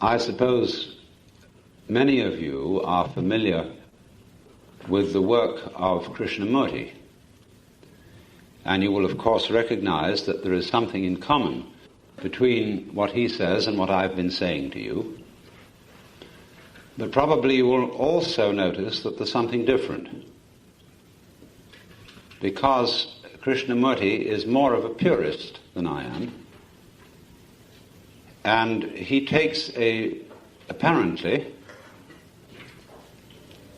I suppose many of you are familiar with the work of Krishnamurti, and you will of course recognize that there is something in common between what he says and what I've been saying to you. But probably you will also notice that there's something different, because Krishnamurti is more of a purist than I am, and he takes apparently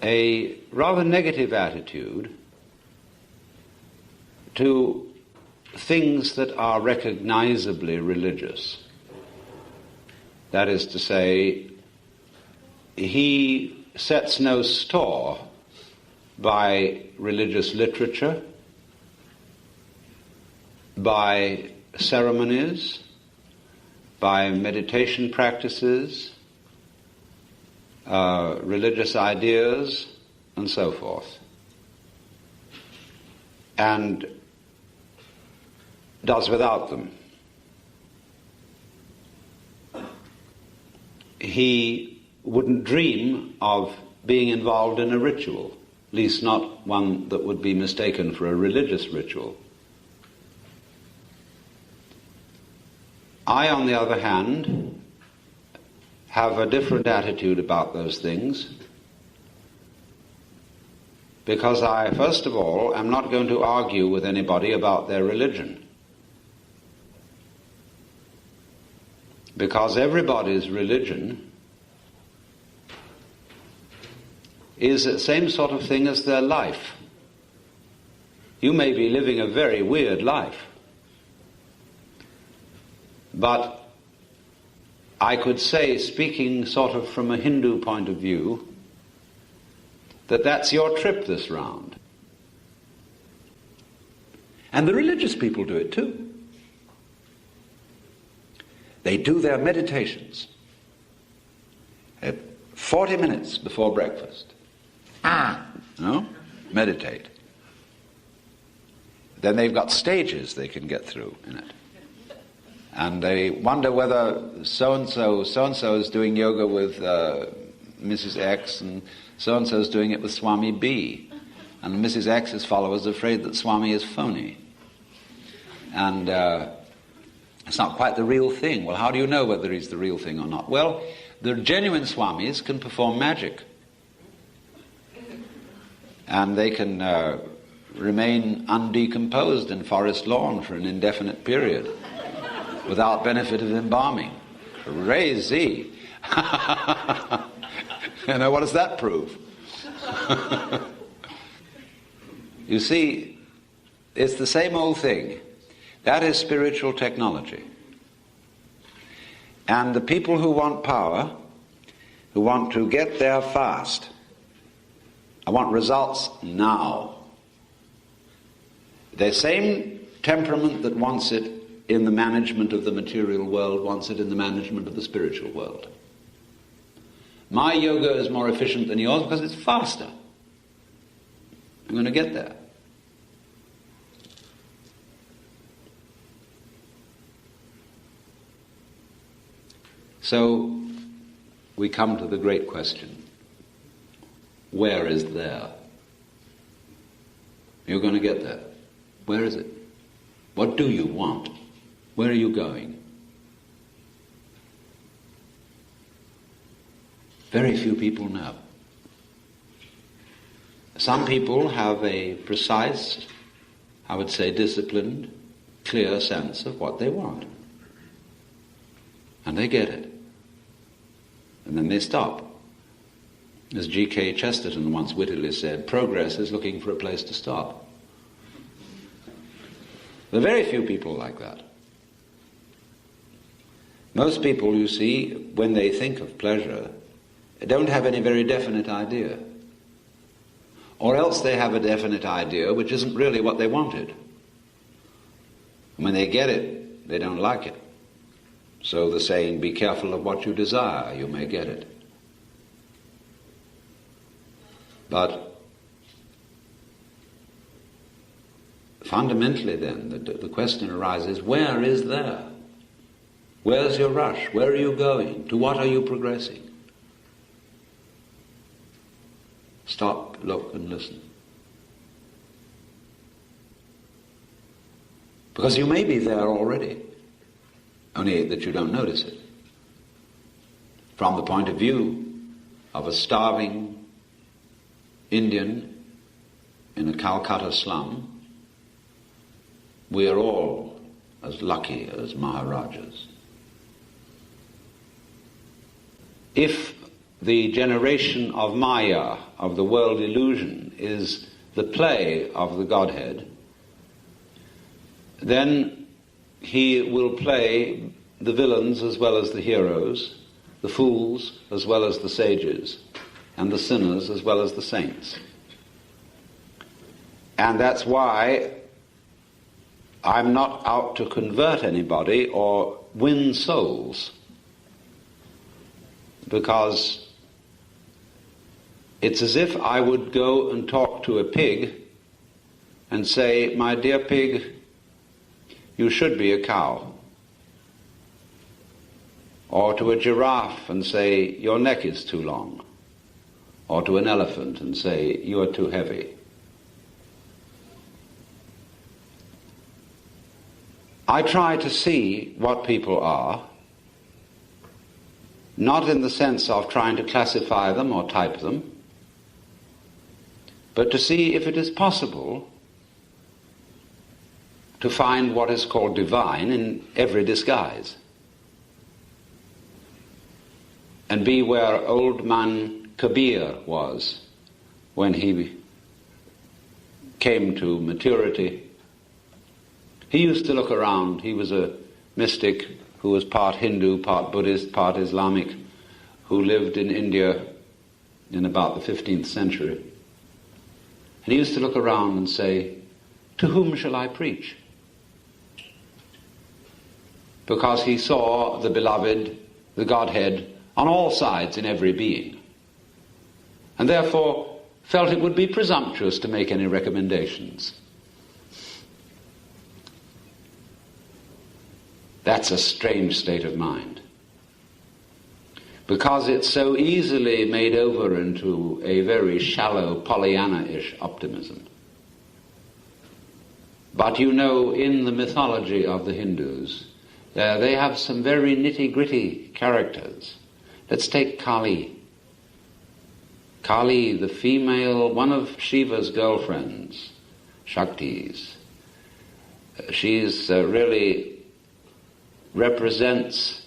a rather negative attitude to things that are recognizably religious. That is to say, he sets no store by religious literature, by ceremonies, by meditation practices, religious ideas, and so forth, and does without them. He wouldn't dream of being involved in a ritual, at least not one that would be mistaken for a religious ritual. I, on the other hand, have a different attitude about those things, because I, first of all, am not going to argue with anybody about their religion. Because everybody's religion is the same sort of thing as their life. You may be living a very weird life, but I could say, speaking sort of from a Hindu point of view, that that's your trip this round. And the religious people do it too. They do their meditations at 40 minutes before breakfast. Meditate. Then they've got stages they can get through in it. And they wonder whether so-and-so is doing yoga with Mrs. X, and so-and-so is doing it with Swami B. And Mrs. X's followers are afraid that Swami is phony. And it's not quite the real thing. Well, how do you know whether he's the real thing or not? Well, the genuine Swamis can perform magic. And they can remain undecomposed in forest lawn for an indefinite period without benefit of embalming. Crazy. You know, what does that prove? You see, it's the same old thing. That is spiritual technology. And the people who want power, who want to get there fast, I want results now. The same temperament that wants it in the management of the material world wants it in the management of the spiritual world. My yoga is more efficient than yours because it's faster. I'm going to get there. So we come to the great question. Where is there? You're going to get there. Where is it? What do you want? Where are you going? Very few people know. Some people have a precise, I would say disciplined, clear sense of what they want. And they get it. And then they stop. As G.K. Chesterton once wittily said, progress is looking for a place to stop. There are very few people like that. Most people, you see, when they think of pleasure, don't have any very definite idea. Or else they have a definite idea which isn't really what they wanted. And when they get it, they don't like it. So the saying, be careful of what you desire, you may get it. But fundamentally then, the question arises, where is there? Where's your rush? Where are you going? To what are you progressing? Stop, look, and listen. Because you may be there already, only that you don't notice it. From the point of view of a starving Indian in a Calcutta slum, we are all as lucky as Maharajas. If the generation of Maya, of the world illusion, is the play of the Godhead, then he will play the villains as well as the heroes, the fools as well as the sages, and the sinners as well as the saints. And that's why I'm not out to convert anybody or win souls, because it's as if I would go and talk to a pig and say, "My dear pig, you should be a cow." Or to a giraffe and say, "Your neck is too long." Or to an elephant and say, "You are too heavy." I try to see what people are, not in the sense of trying to classify them or type them, but to see if it is possible to find what is called divine in every disguise, and be where old man Kabir was when he came to maturity. He used to look around. He was a mystic who was part Hindu, part Buddhist, part Islamic, who lived in India in about the 15th century. And he used to look around and say, "To whom shall I preach?" Because he saw the beloved, the Godhead, on all sides in every being, and therefore felt it would be presumptuous to make any recommendations. That's a strange state of mind, because it's so easily made over into a very shallow Pollyanna-ish optimism. But you know, in the mythology of the Hindus, they have some very nitty-gritty characters. Let's take Kali. Kali, the female, one of Shiva's girlfriends, Shaktis. She's really represents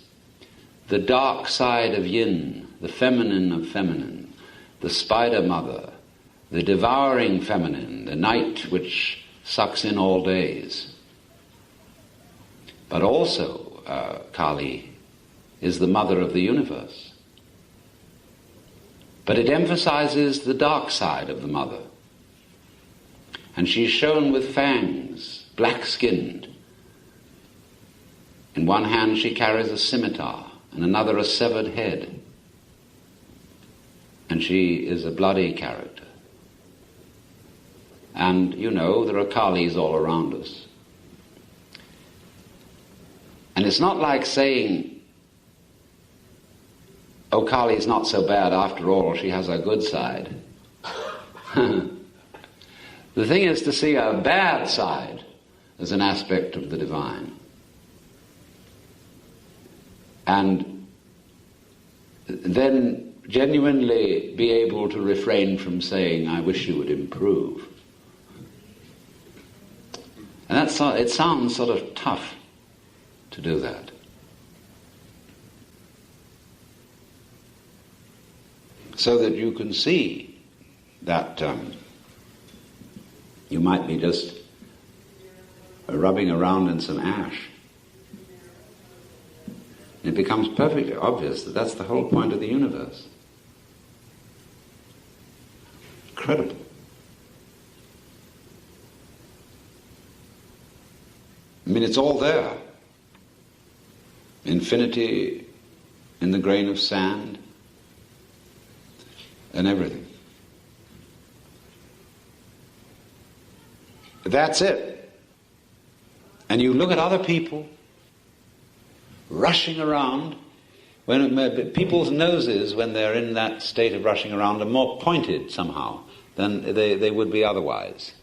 the dark side of yin, the feminine of feminine, the spider mother, the devouring feminine, the night which sucks in all days. But also, Kali is the mother of the universe. But it emphasizes the dark side of the mother. And she's shown with fangs, black-skinned. In one hand she carries a scimitar, and another a severed head. And she is a bloody character. And, you know, there are Kalis all around us. And it's not like saying, "Oh, Kali's not so bad after all, she has a good side." The thing is to see a bad side as an aspect of the divine. And then genuinely be able to refrain from saying, "I wish you would improve." And it sounds sort of tough to do that. So that you can see that you might be just rubbing around in some ash. It becomes perfectly obvious that that's the whole point of the universe. Incredible. I mean, it's all there. Infinity in the grain of sand and everything. That's it. And you look at other people rushing around. When people's noses, when they're in that state of rushing around, are more pointed somehow than they would be otherwise.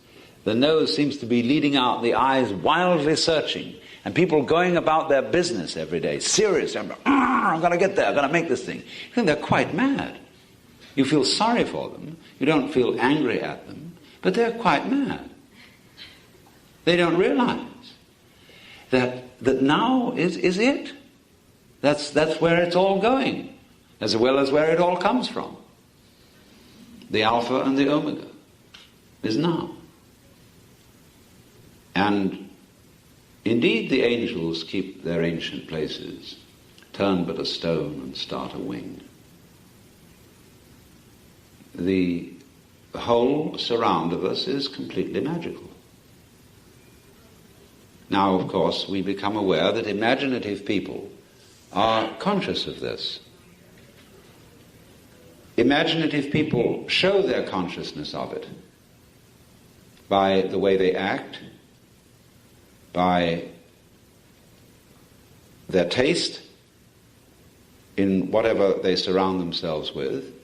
The nose seems to be leading out, the eyes wildly searching, and people going about their business every day, serious. I'm going to get there, I'm going to make this thing. You think they're quite mad. You feel sorry for them. You don't feel angry at them, but they're quite mad. They don't realize that now is it. That's where it's all going, as well as where it all comes from. The Alpha and the Omega is now. And indeed the angels keep their ancient places, turn but a stone and start a wing. The whole surround of us is completely magical. Now, of course, we become aware that imaginative people are conscious of this. Imaginative people show their consciousness of it by the way they act, by their taste in whatever they surround themselves with.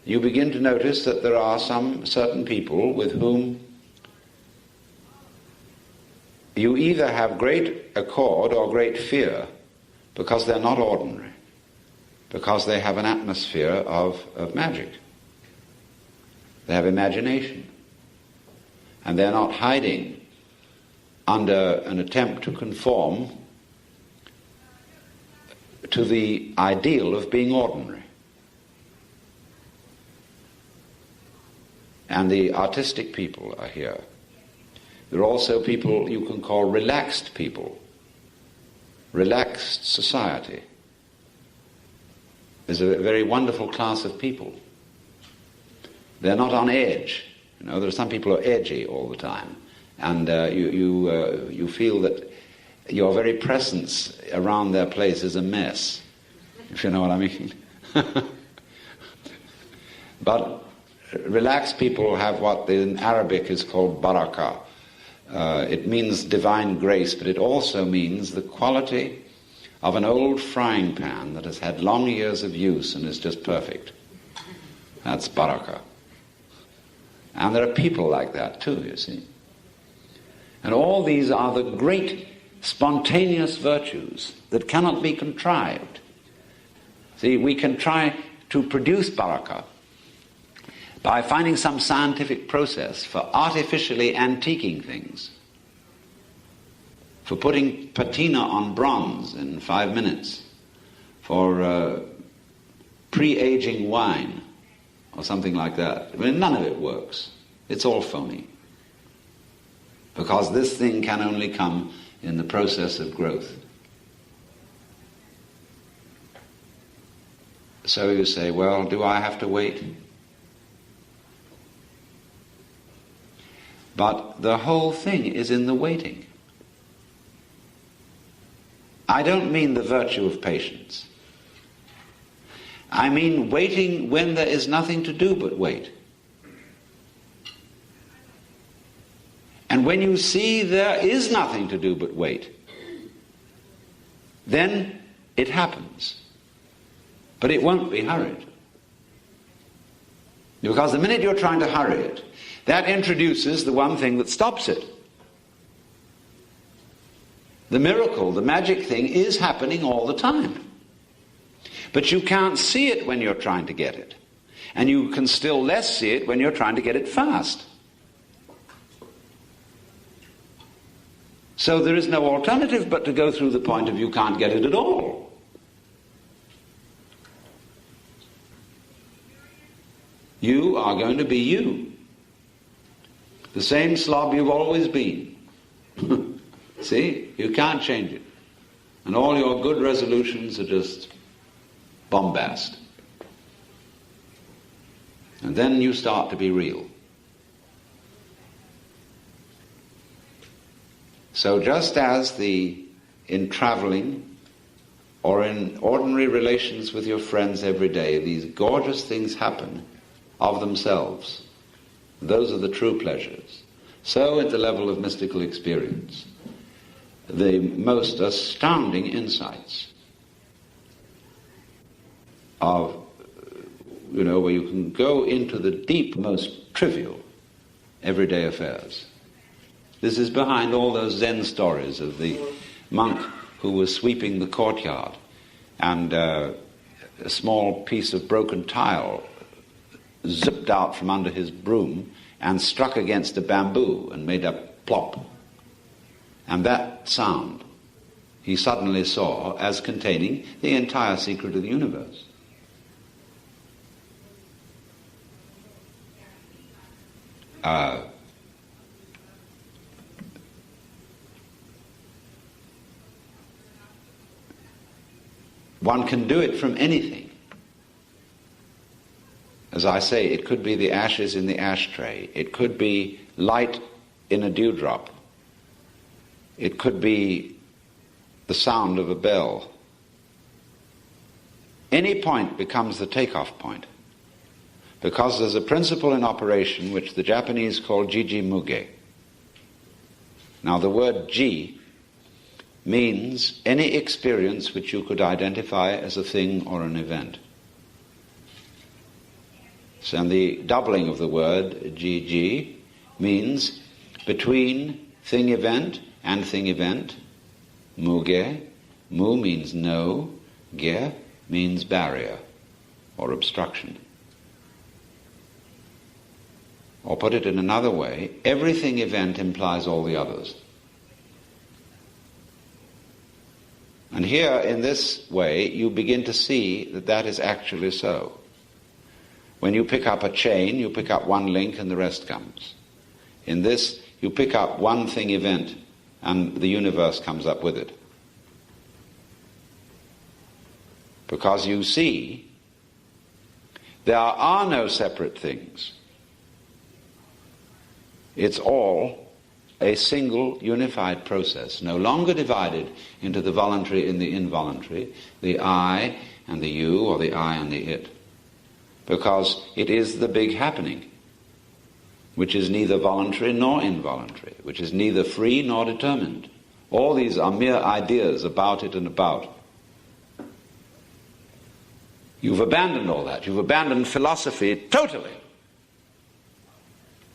You begin to notice that there are some certain people with whom you either have great accord or great fear, because they're not ordinary, because they have an atmosphere of magic. They have imagination. And they're not hiding under an attempt to conform to the ideal of being ordinary. And the artistic people are here. There are also people you can call relaxed people. Relaxed society. There's a very wonderful class of people. They're not on edge. There are some people who are edgy all the time, and you feel that your very presence around their place is a mess, if you know what I mean. But relaxed people have what in Arabic is called barakah. It means divine grace, but it also means the quality of an old frying pan that has had long years of use and is just perfect. That's barakah. And there are people like that too, you see. And all these are the great spontaneous virtues that cannot be contrived. See, we can try to produce barakah by finding some scientific process for artificially antiquing things, for putting patina on bronze in 5 minutes, for pre-aging wine, or something like that. I mean, none of it works. It's all phony. Because this thing can only come in the process of growth. So you say, well, do I have to wait? But the whole thing is in the waiting. I don't mean the virtue of patience. I mean waiting when there is nothing to do but wait. And when you see there is nothing to do but wait, then it happens. But it won't be hurried. Because the minute you're trying to hurry it, that introduces the one thing that stops it. The miracle, the magic thing is happening all the time. But you can't see it when you're trying to get it. And you can still less see it when you're trying to get it fast. So there is no alternative but to go through the point of you can't get it at all. You are going to be you. The same slob you've always been. See? You can't change it. And all your good resolutions are just bombast. And then you start to be real. So just as in traveling or in ordinary relations with your friends every day, these gorgeous things happen of themselves. Those are the true pleasures. So at the level of mystical experience, the most astounding insights of, where you can go into the deep, most trivial, everyday affairs. This is behind all those Zen stories of the monk who was sweeping the courtyard and a small piece of broken tile zipped out from under his broom and struck against a bamboo and made a plop. And that sound he suddenly saw as containing the entire secret of the universe. One can do it from anything. As I say, it could be the ashes in the ashtray. It could be light in a dewdrop. It could be the sound of a bell. Any point becomes the takeoff point, because there's a principle in operation which the Japanese call jiji muge. Now the word ji means any experience which you could identify as a thing or an event. So, and the doubling of the word jiji means between thing-event and thing-event. Muge, mu means no, ge means barrier or obstruction. Or put it in another way, everything event implies all the others. And here, in this way, you begin to see that that is actually so. When you pick up a chain, you pick up one link and the rest comes. In this, you pick up one thing event and the universe comes up with it. Because you see, there are no separate things. It's all a single unified process, no longer divided into the voluntary and the involuntary, the I and the you, or the I and the it. Because it is the big happening, which is neither voluntary nor involuntary, which is neither free nor determined. All these are mere ideas about it and about. You've abandoned all that. You've abandoned philosophy totally.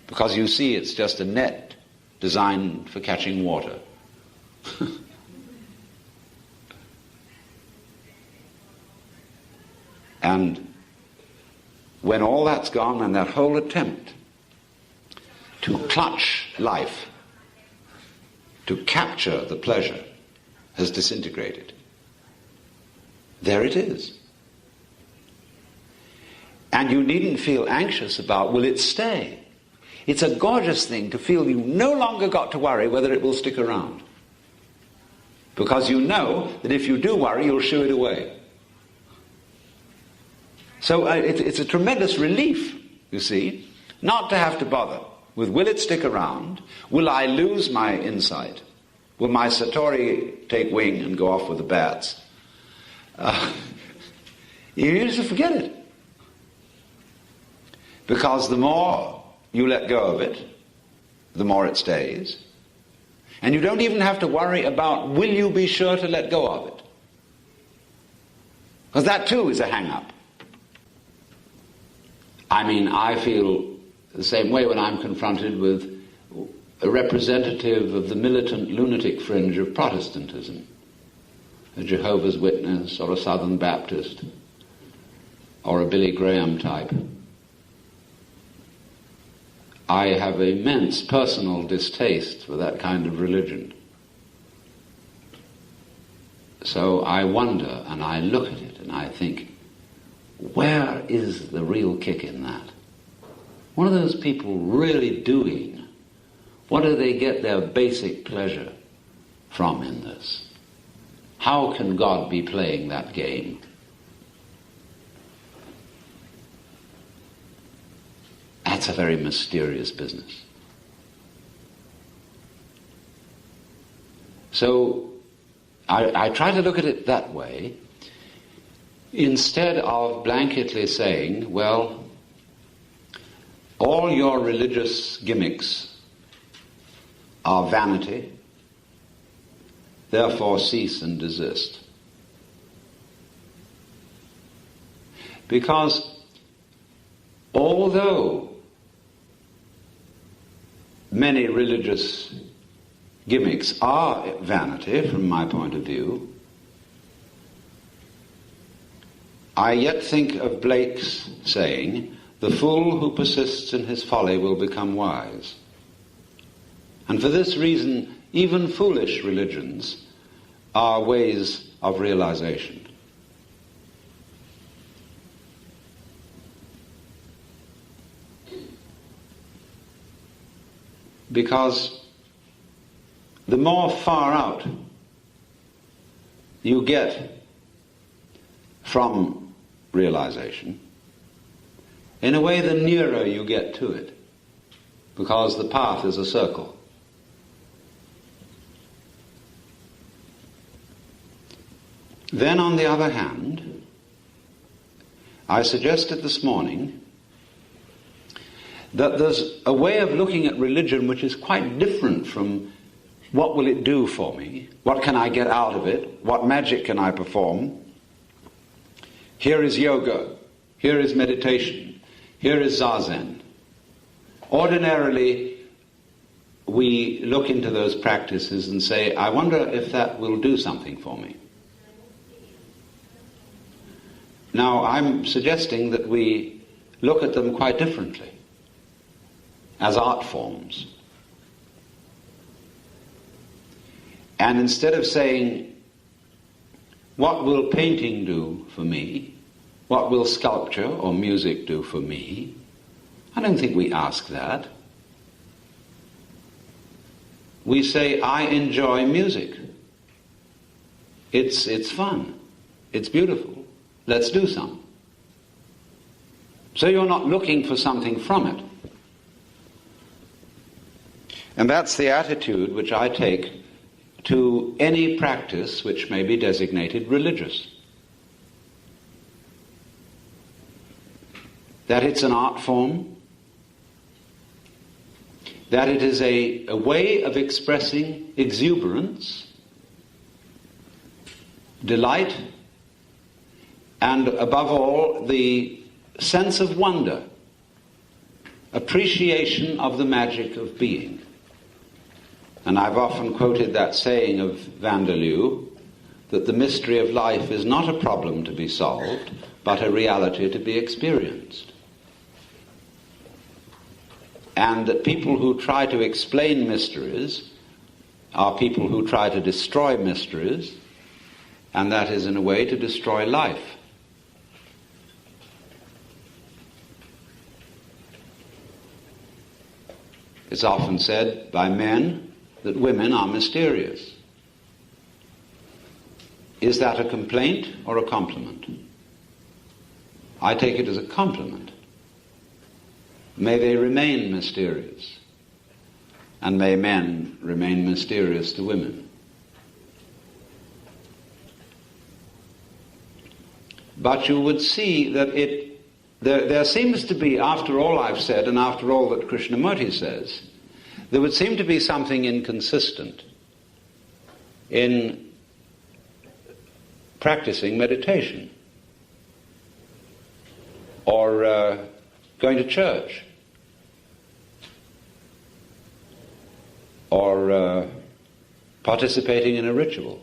Because you see it's just a net designed for catching water. And when all that's gone, and that whole attempt to clutch life, to capture the pleasure, has disintegrated, there it is. And you needn't feel anxious about, will it stay? It's a gorgeous thing to feel you no longer got to worry whether it will stick around. Because you know that if you do worry, you'll shoo it away. So it's a tremendous relief, you see, not to have to bother with, will it stick around? Will I lose my insight? Will my Satori take wing and go off with the bats? You just forget it. Because the more you let go of it, the more it stays. And you don't even have to worry about, will you be sure to let go of it? Because that too is a hang-up. I mean, I feel the same way when I'm confronted with a representative of the militant lunatic fringe of Protestantism, a Jehovah's Witness or a Southern Baptist or a Billy Graham type. I have immense personal distaste for that kind of religion. So I wonder and I look at it and I think, where is the real kick in that? What are those people really doing? What do they get their basic pleasure from in this? How can God be playing that game? That's a very mysterious business. So I try to look at it that way, instead of blanketly saying, well, all your religious gimmicks are vanity, therefore cease and desist. Because although many religious gimmicks are vanity from my point of view, I yet think of Blake's saying, "The fool who persists in his folly will become wise." And for this reason, even foolish religions are ways of realization. Because the more far out you get from realization, in a way the nearer you get to it, because the path is a circle. Then, on the other hand, I suggested this morning that there's a way of looking at religion which is quite different from what will it do for me, what can I get out of it, what magic can I perform. Here is yoga, here is meditation, here is zazen. Ordinarily, we look into those practices and say, I wonder if that will do something for me. Now, I'm suggesting that we look at them quite differently, as art forms. And instead of saying, what will painting do for me? What will sculpture or music do for me? I don't think we ask that. We say, I enjoy music. It's fun. It's beautiful. Let's do some. So you're not looking for something from it. And that's the attitude which I take to any practice which may be designated religious. That it's an art form, that it is a way of expressing exuberance, delight, and above all, the sense of wonder, appreciation of the magic of being. And I've often quoted that saying of Vanderloo, that the mystery of life is not a problem to be solved, but a reality to be experienced. And that people who try to explain mysteries are people who try to destroy mysteries, and that is in a way to destroy life. It's often said by men that women are mysterious. Is that a complaint or a compliment? I take it as a compliment. May they remain mysterious, and may men remain mysterious to women. But you would see that there seems to be, after all I've said and after all that Krishnamurti says, there would seem to be something inconsistent in practicing meditation or going to church or participating in a ritual.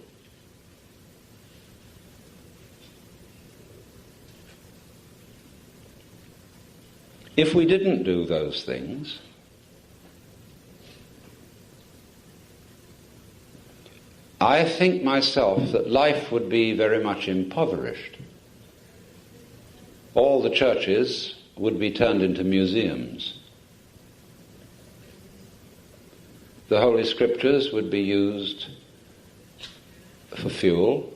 If we didn't do those things, I think myself that life would be very much impoverished. All the churches would be turned into museums. The Holy Scriptures would be used for fuel.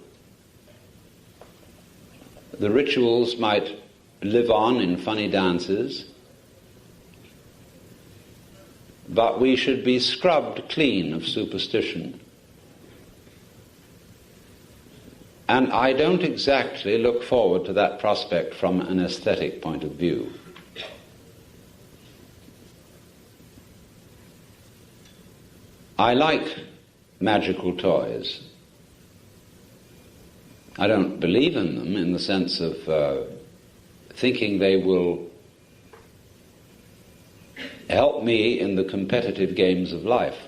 The rituals might live on in funny dances, but we should be scrubbed clean of superstition. And I don't exactly look forward to that prospect from an aesthetic point of view. I like magical toys. I don't believe in them in the sense of thinking they will help me in the competitive games of life.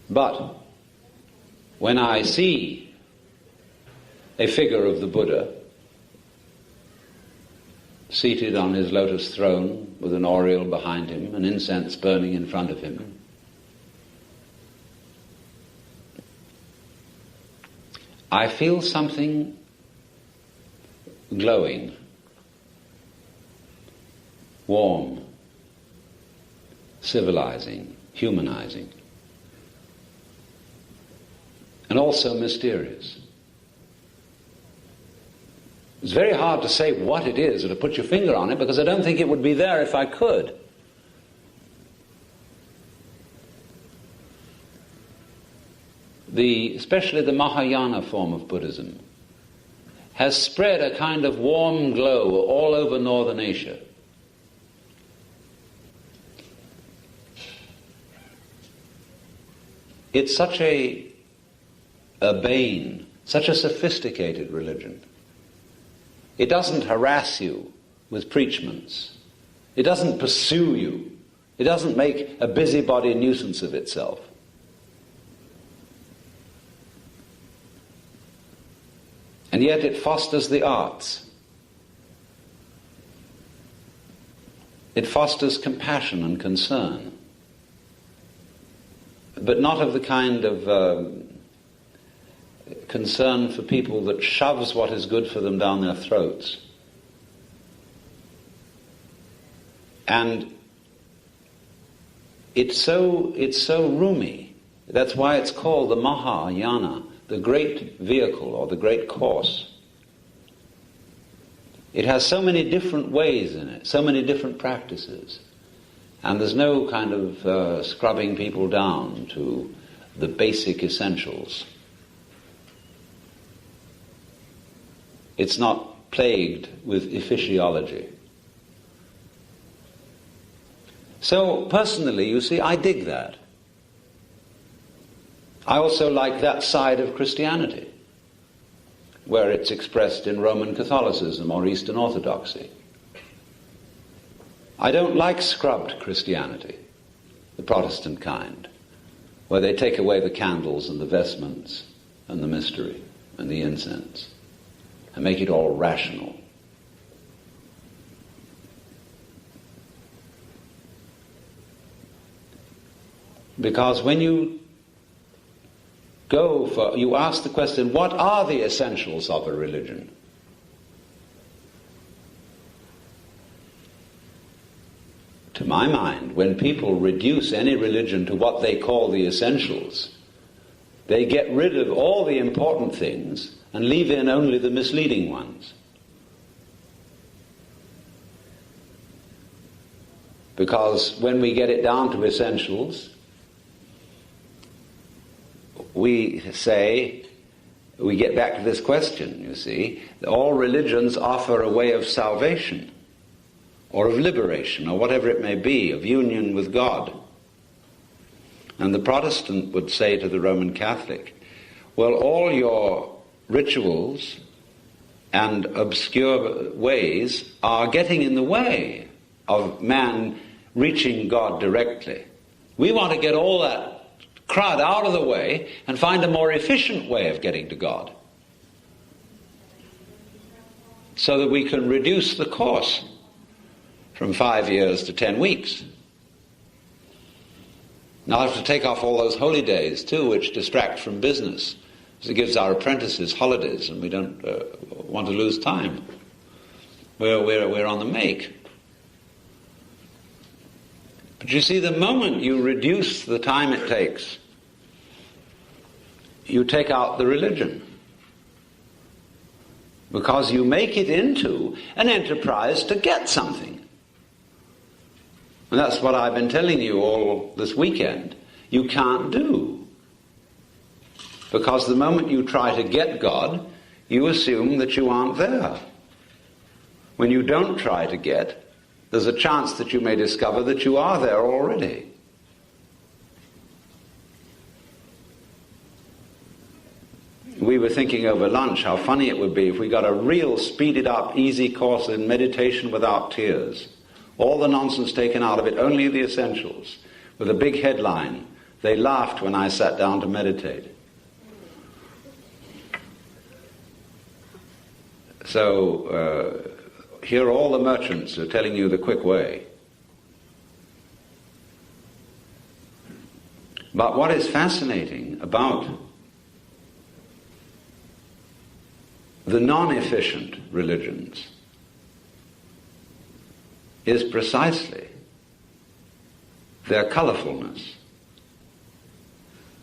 But when I see a figure of the Buddha seated on his lotus throne with an aureole behind him, an incense burning in front of him, I feel something glowing, warm, civilizing, humanizing, and also mysterious. It's very hard to say what it is or to put your finger on it, because I don't think it would be there if I could. Especially the Mahayana form of Buddhism has spread a kind of warm glow all over northern Asia. It's such a urbane, such a sophisticated religion. It doesn't harass you with preachments. It doesn't pursue you. It doesn't make a busybody nuisance of itself. And yet it fosters the arts. It fosters compassion and concern, but not of the kind of concern for people that shoves what is good for them down their throats. And it's so roomy. That's why it's called the Mahayana, the great vehicle or the great course. It has so many different ways in it, so many different practices. And there's no kind of scrubbing people down to the basic essentials. It's not plagued with ephesiology. So personally, you see, I dig that. I also like that side of Christianity, where it's expressed in Roman Catholicism or Eastern Orthodoxy. I don't like scrubbed Christianity, the Protestant kind, where they take away the candles and the vestments and the mystery and the incense and make it all rational. Because when you you ask the question, what are the essentials of a religion? To my mind, when people reduce any religion to what they call the essentials, they get rid of all the important things and leave in only the misleading ones. Because when we get it down to essentials, we get back to this question, you see, all religions offer a way of salvation, or of liberation, or whatever it may be, of union with God. And the Protestant would say to the Roman Catholic, well, all your rituals and obscure ways are getting in the way of man reaching God directly. We want to get all that crowd out of the way and find a more efficient way of getting to God, so that we can reduce the course from 5 years to 10 weeks. Now I have to take off all those holy days too, which distract from business. So it gives our apprentices holidays, and we don't want to lose time. We're on the make. But you see, the moment you reduce the time it takes, you take out the religion. Because you make it into an enterprise to get something. And that's what I've been telling you all this weekend. You can't do. Because the moment you try to get God, you assume that you aren't there. When you don't try to get, there's a chance that you may discover that you are there already. We were thinking over lunch how funny it would be if we got a real speeded up, easy course in meditation without tears. All the nonsense taken out of it, only the essentials. With a big headline, "They laughed when I sat down to meditate." So here are all the merchants who are telling you the quick way. But what is fascinating about the non-efficient religions is precisely their colorfulness.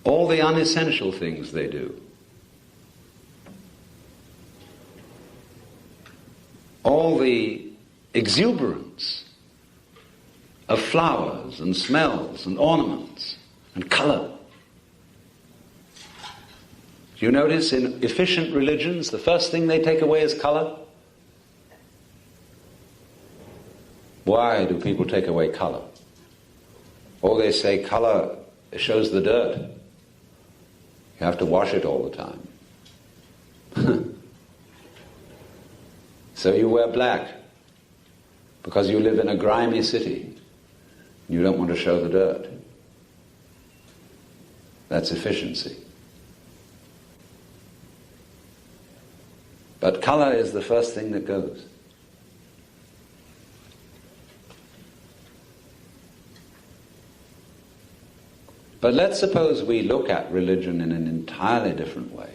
All the unessential things they do. All the exuberance of flowers and smells and ornaments and color. You notice in efficient religions, the first thing they take away is color. Why do people take away color? Or they say color shows the dirt. You have to wash it all the time. So you wear black because you live in a grimy city. You don't want to show the dirt. That's efficiency. But color is the first thing that goes. But let's suppose we look at religion in an entirely different way.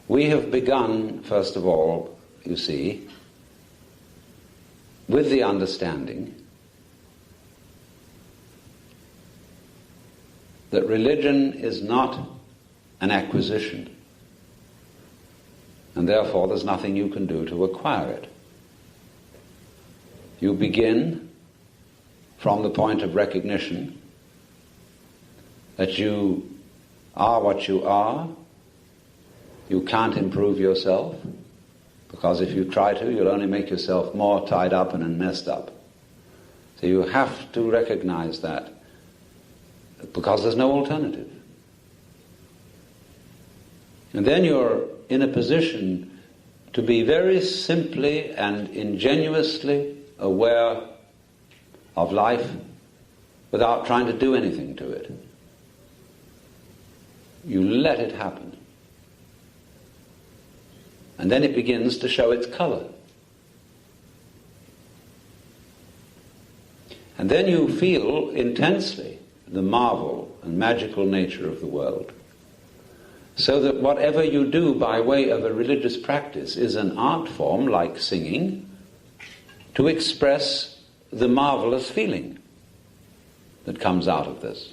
We have begun, first of all, you see, with the understanding that religion is not an acquisition, and therefore there's nothing you can do to acquire it. You begin from the point of recognition that you are what you are. You can't improve yourself, because if you try to, you'll only make yourself more tied up and messed up. So you have to recognize that, because there's no alternative. And then you're in a position to be very simply and ingenuously aware of life without trying to do anything to it. You let it happen. And then it begins to show its color. And then you feel intensely the marvel and magical nature of the world. So that whatever you do by way of a religious practice is an art form, like singing, to express the marvelous feeling that comes out of this.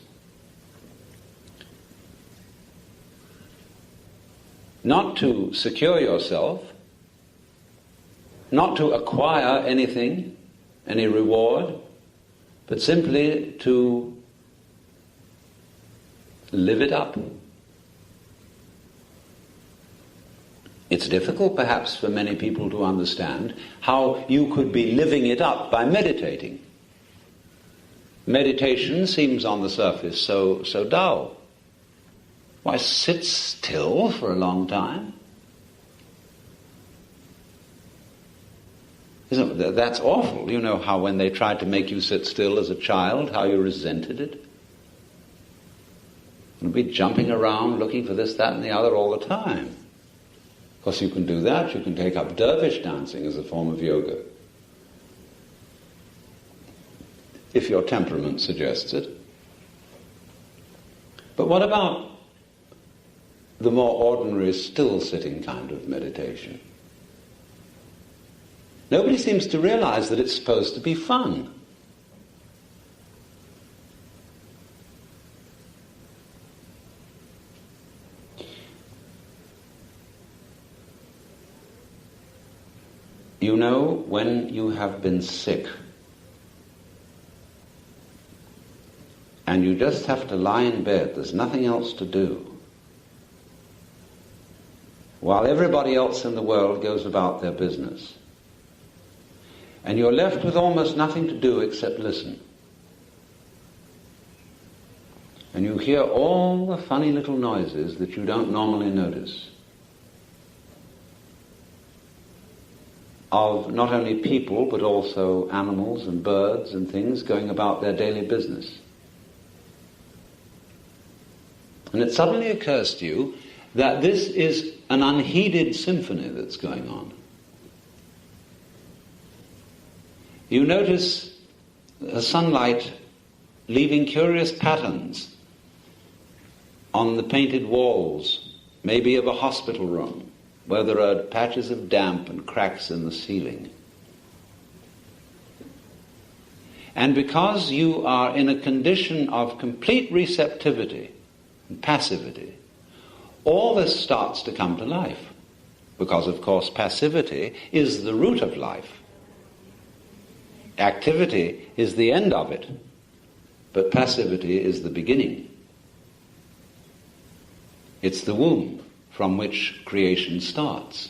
Not to secure yourself, not to acquire anything, any reward, but simply to live it up. It's difficult perhaps for many people to understand how you could be living it up by meditating. Meditation seems on the surface so dull. Why, sit still for a long time? That's awful. You know how when they tried to make you sit still as a child, how you resented it? You'd be jumping around looking for this, that, and the other all the time. Of course, you can do that. You can take up dervish dancing as a form of yoga, if your temperament suggests it. But what about the more ordinary, still-sitting kind of meditation? Nobody seems to realize that it's supposed to be fun. You know, when you have been sick and you just have to lie in bed, there's nothing else to do, while everybody else in the world goes about their business, and you're left with almost nothing to do except listen. And you hear all the funny little noises that you don't normally notice. of not only people but also animals and birds and things going about their daily business. And it suddenly occurs to you that this is an unheeded symphony that's going on. You notice the sunlight leaving curious patterns on the painted walls, maybe of a hospital room, where there are patches of damp and cracks in the ceiling. And because you are in a condition of complete receptivity and passivity, all this starts to come to life. Because, of course, passivity is the root of life. Activity is the end of it, but passivity is the beginning. It's the womb from which creation starts.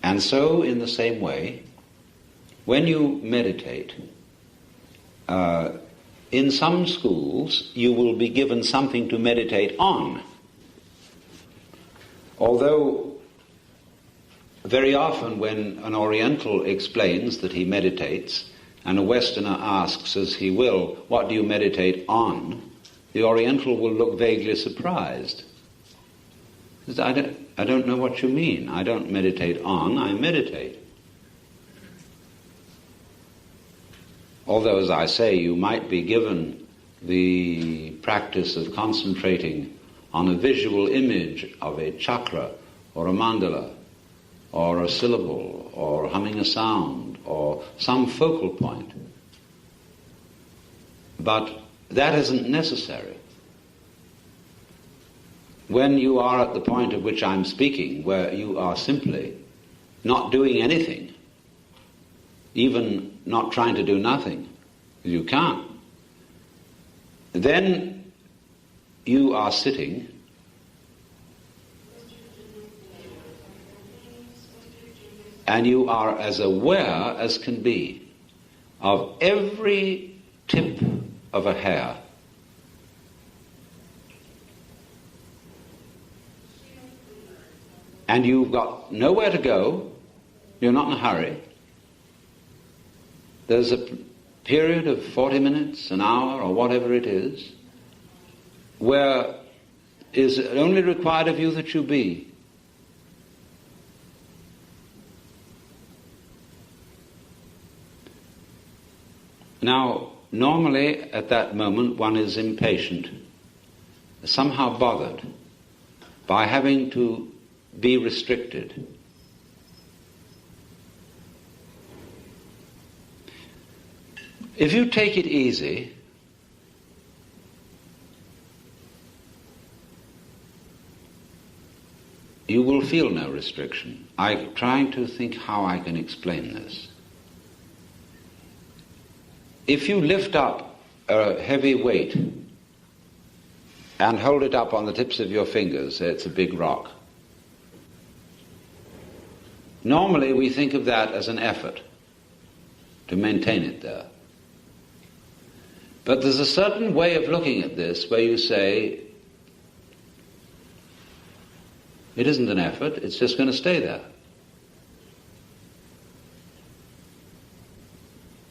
And so, in the same way, when you meditate, in some schools you will be given something to meditate on. Although very often when an Oriental explains that he meditates, and a Westerner asks, as he will, what do you meditate on? The Oriental will look vaguely surprised. He says, I don't know what you mean. I don't meditate on, I meditate. Although, as I say, you might be given the practice of concentrating on a visual image of a chakra or a mandala or a syllable or humming a sound or some focal point. But that isn't necessary. When you are at the point at which I'm speaking, where you are simply not doing anything, even not trying to do nothing, you can't, then you are sitting and you are as aware as can be of every tip of a hair. And you've got nowhere to go, you're not in a hurry. There's a period of 40 minutes, an hour, or whatever it is, where is it only required of you that you be. Now, normally at that moment one is impatient, somehow bothered by having to be restricted. If you take it easy, you will feel no restriction. I'm trying to think how I can explain this. If you lift up a heavy weight and hold it up on the tips of your fingers, say it's a big rock, normally we think of that as an effort to maintain it there. But there's a certain way of looking at this where you say, it isn't an effort, it's just going to stay there.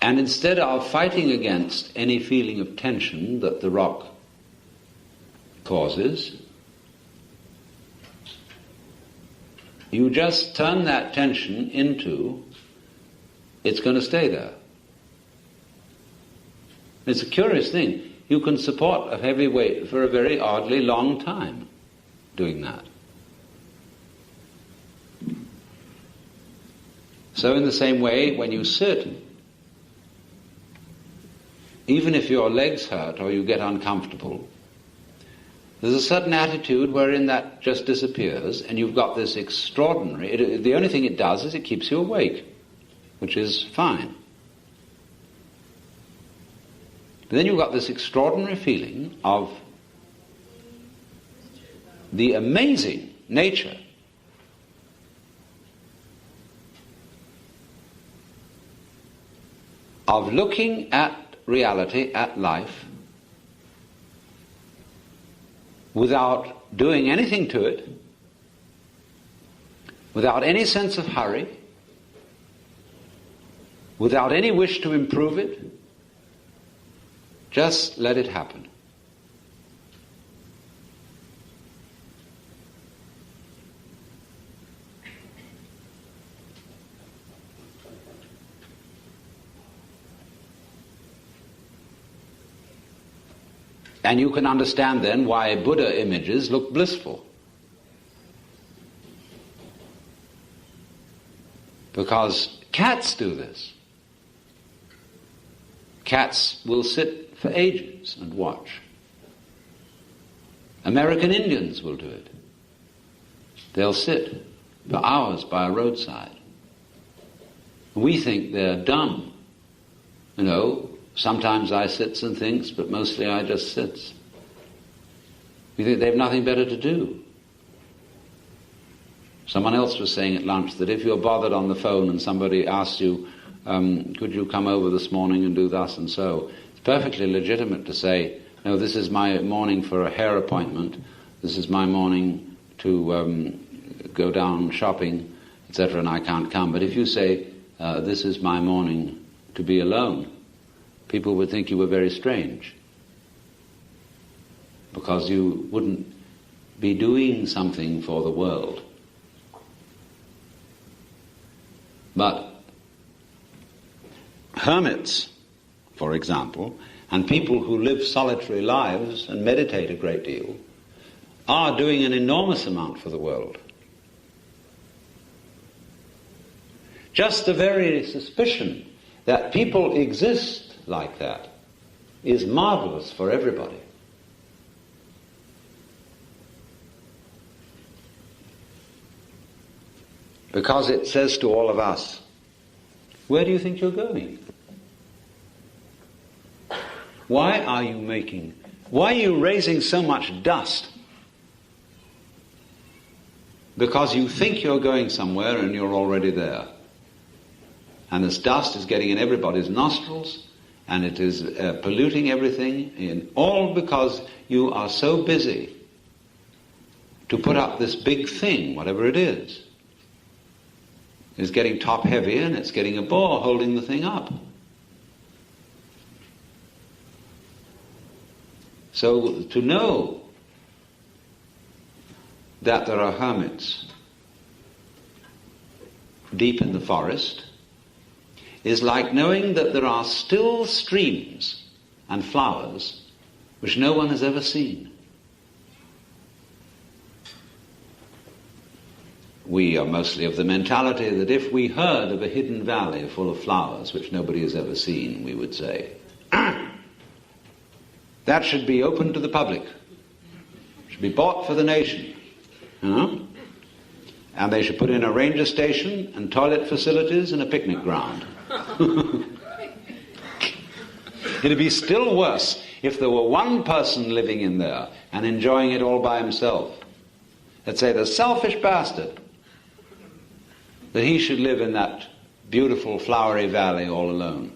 And instead of fighting against any feeling of tension that the rock causes, you just turn that tension into, it's going to stay there. It's a curious thing. You can support a heavy weight for a very oddly long time doing that. So in the same way, when you sit, even if your legs hurt or you get uncomfortable, there's a certain attitude wherein that just disappears, and you've got this extraordinary, the only thing it does is it keeps you awake, which is fine. But then you've got this extraordinary feeling of the amazing nature of looking at reality, at life, without doing anything to it, without any sense of hurry, without any wish to improve it. Just let it happen. And you can understand then why Buddha images look blissful. Because cats do this. Cats will sit for ages and watch. American Indians will do it. They'll sit for hours by a roadside. We think they're dumb. You know, sometimes I sits and thinks, but mostly I just sits. We think they have nothing better to do. Someone else was saying at lunch that if you're bothered on the phone and somebody asks you, could you come over this morning and do thus and so, it's perfectly legitimate to say, no, this is my morning for a hair appointment, this is my morning to go down shopping, etc., and I can't come. But if you say, this is my morning to be alone, people would think you were very strange, because you wouldn't be doing something for the world. But hermits, for example, and people who live solitary lives and meditate a great deal, are doing an enormous amount for the world. Just the very suspicion that people exist like that is marvelous for everybody. Because it says to all of us, where do you think you're going? Why are you raising so much dust? Because you think you're going somewhere and you're already there. And this dust is getting in everybody's nostrils, and it is polluting everything, all because you are so busy to put up this big thing, whatever it is. It's getting top heavy and it's getting a bore holding the thing up. So to know that there are hermits deep in the forest is like knowing that there are still streams and flowers which no one has ever seen. We are mostly of the mentality that if we heard of a hidden valley full of flowers which nobody has ever seen, we would say, that should be open to the public, should be bought for the nation, and they should put in a ranger station and toilet facilities and a picnic ground. It'd be still worse if there were one person living in there and enjoying it all by himself. Let's say the selfish bastard, that he should live in that beautiful flowery valley all alone.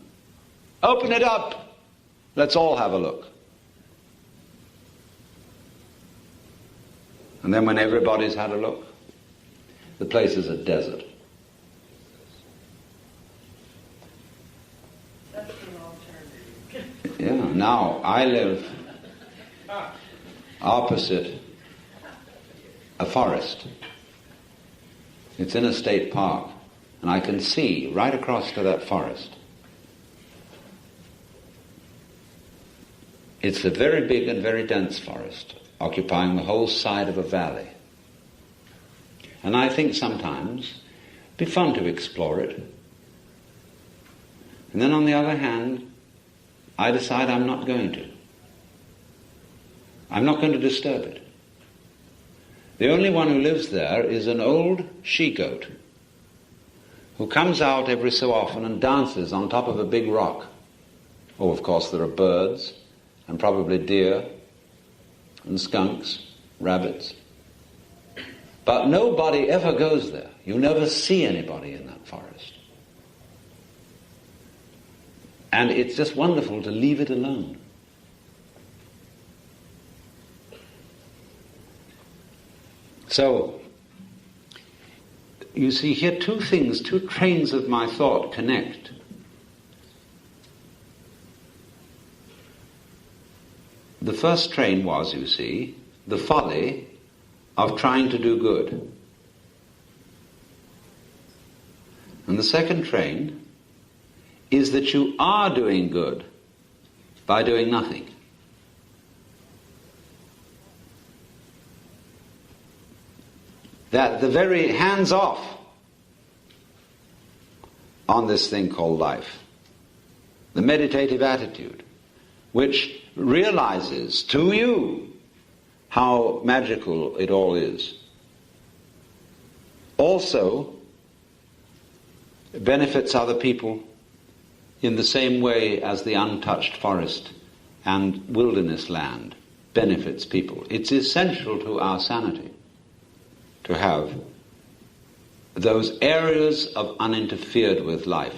Open it up. Let's all have a look. And then when everybody's had a look, the place is a desert. That's an alternative. Yeah, now I live opposite a forest. It's in a state park, and I can see right across to that forest. It's a very big and very dense forest, occupying the whole side of a valley. And I think sometimes it'd be fun to explore it. And then on the other hand, I decide I'm not going to. I'm not going to disturb it. The only one who lives there is an old she-goat who comes out every so often and dances on top of a big rock. Oh, of course, there are birds and probably deer and skunks, rabbits. But nobody ever goes there. You never see anybody in that forest. And it's just wonderful to leave it alone. So, you see here two things, two trains of my thought connect. The first train was, you see, the folly of trying to do good. And the second train is that you are doing good by doing nothing. That the very hands-off on this thing called life, the meditative attitude, which realizes to you how magical it all is, also benefits other people in the same way as the untouched forest and wilderness land benefits people. It's essential to our sanity to have those areas of uninterfered with life.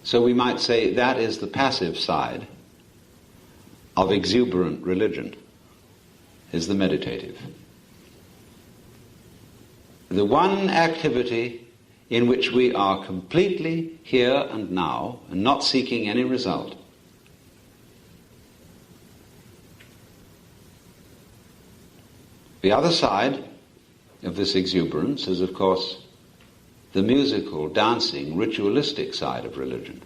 So we might say that is the passive side of exuberant religion, is the meditative. The one activity in which we are completely here and now and not seeking any result. The other side of this exuberance is, of course, the musical, dancing, ritualistic side of religion.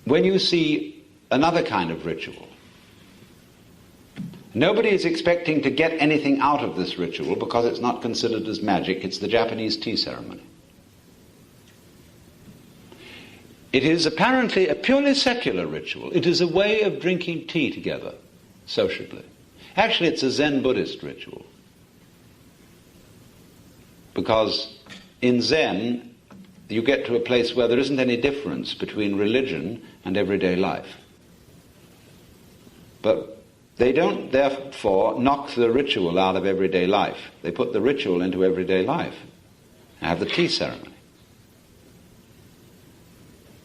When you see another kind of ritual, nobody is expecting to get anything out of this ritual because it's not considered as magic. It's the Japanese tea ceremony. It is apparently a purely secular ritual. It is a way of drinking tea together, sociably. Actually, it's a Zen Buddhist ritual. Because in Zen, you get to a place where there isn't any difference between religion and everyday life. But they don't, therefore, knock the ritual out of everyday life. They put the ritual into everyday life and have the tea ceremony.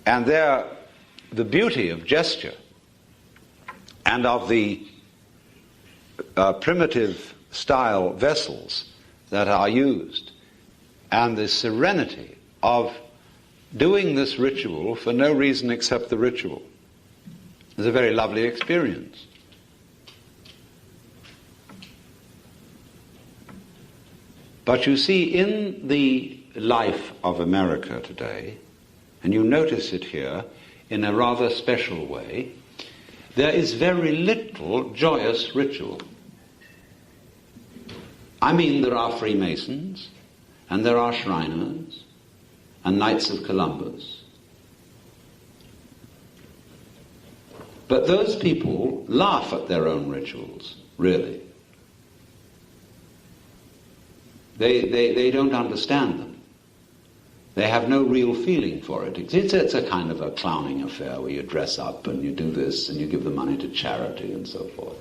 And there, the beauty of gesture and of the primitive style vessels that are used and the serenity of doing this ritual for no reason except the ritual is a very lovely experience. But you see, in the life of America today, and you notice it here in a rather special way, there is very little joyous ritual. I mean, there are Freemasons, and there are Shriners, and Knights of Columbus. But those people laugh at their own rituals, really. They don't understand them. They have no real feeling for it. It's a kind of a clowning affair where you dress up and you do this and you give the money to charity and so forth.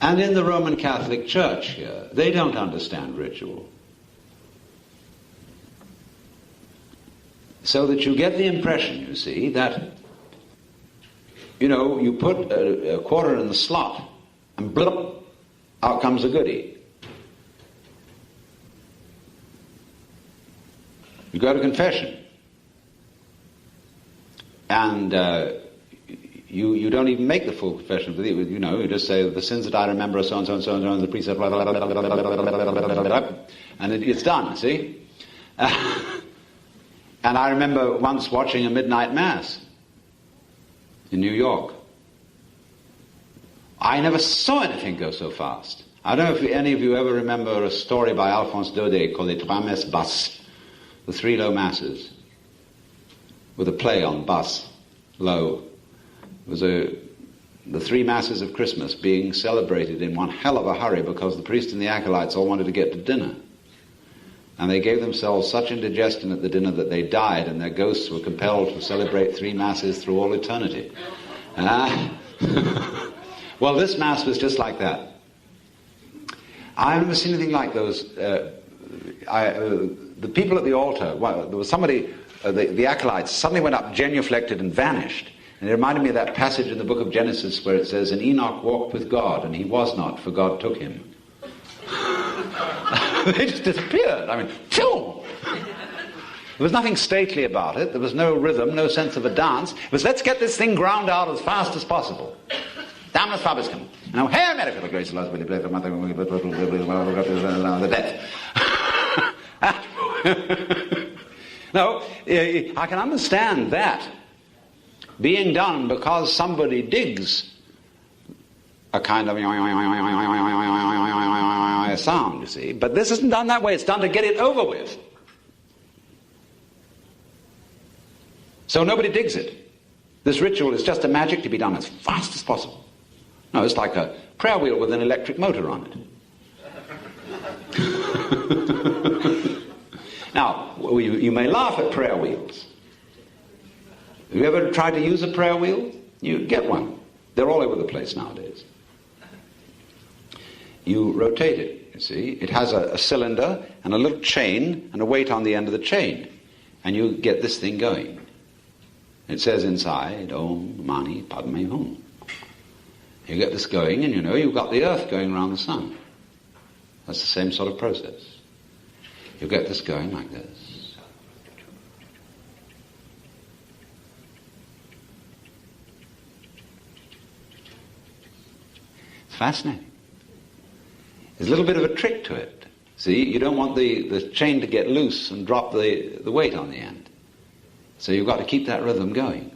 And in the Roman Catholic Church here, they don't understand ritual. So that you get the impression, you see, that, you put a quarter in the slot and blip, out comes a goodie. You go to confession, and you don't even make the full confession. You just say, the sins that I remember are so and so and so and so, and the priest said, blah, blah, blah, blah, blah, blah, blah, blah, blah, blah, and it's done, see? And I remember once watching a midnight mass in New York. I never saw anything go so fast. I don't know if any of you ever remember a story by Alphonse Daudet called Les Trois Messes Basses, the three low masses, with a play on bass, low. It was the three masses of Christmas being celebrated in one hell of a hurry because the priest and the acolytes all wanted to get to dinner. And they gave themselves such indigestion at the dinner that they died, and their ghosts were compelled to celebrate three masses through all eternity. Well, this mass was just like that. I've never seen anything like those. the people at the altar, well, there was somebody, the acolytes suddenly went up, genuflected and vanished. And it reminded me of that passage in the book of Genesis where it says, and Enoch walked with God, and he was not, for God took him. They just disappeared. I mean, phew! There was nothing stately about it. There was no rhythm, no sense of a dance. It was, let's get this thing ground out as fast as possible. Damnus Fabiscum. Now, hail Mary, for the grace of the Lord, the death. No, I can understand that being done because somebody digs a kind of sound, you see. But this isn't done that way. It's done to get it over with. So nobody digs it. This ritual is just a magic to be done as fast as possible. No, it's like a prayer wheel with an electric motor on it. Now, you may laugh at prayer wheels. Have you ever tried to use a prayer wheel? You get one. They're all over the place nowadays. You rotate it, you see. It has a cylinder and a little chain and a weight on the end of the chain. And you get this thing going. It says inside, Om Mani Padme Hum. You get this going and you've got the earth going around the sun. That's the same sort of process. You get this going like this. It's fascinating. There's a little bit of a trick to it. See, you don't want the chain to get loose and drop the weight on the end. So you've got to keep that rhythm going.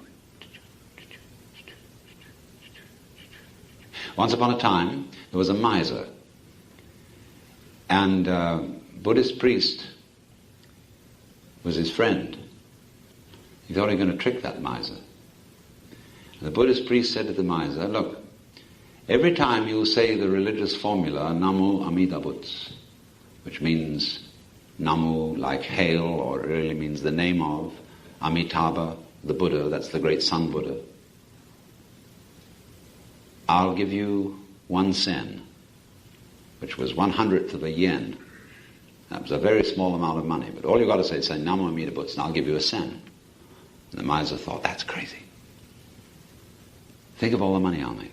Once upon a time, there was a miser. And Buddhist priest was his friend. He thought he was going to trick that miser. And the Buddhist priest said to the miser, look, every time you say the religious formula, Namo Amida Butsu, which means Namo like hail, or it really means the name of, Amitabha, the Buddha, that's the great Sun Buddha, I'll give you 1 sen, which was 1/100th of a yen. That was a very small amount of money, but all you've got to say is Namo Amida Butsu, and I'll give you 1 sen. And the miser thought, that's crazy. Think of all the money I'll make.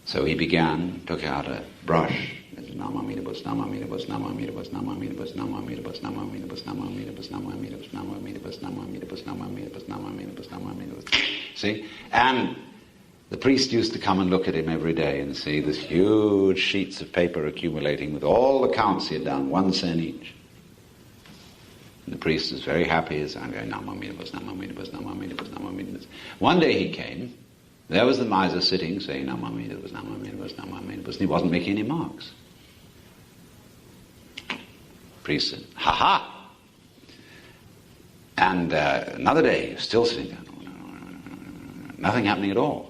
So he began, took out a brush, Namo Amida Butsu, Namo Amida Butsu, Namo Amida Butsu, Namo Amida Butsu, Namo Amida Butsu, Namo Amida Butsu, Namo Amida Butsu, Namo Amida Butsu, Namo Amida Butsu, Namo Amida Butsu, Namo Amida Butsu, Namo Amida Butsu, Namo Amida Butsu. See? And the priest used to come and look at him every day and see this huge sheets of paper accumulating with all the counts he had done, 1 sen each. And the priest was very happy as I'm going, Namo Amida Butsu, Namo Amida Butsu, Namo Amida Butsu, Namo Amida Butsu. One day he came, there was the miser sitting saying, Namo Amida Butsu, Namo Amida Butsu, Namo Amida Butsu, and he wasn't making any marks. Priest said, ha ha! And another day, he was still sitting there, nothing happening at all.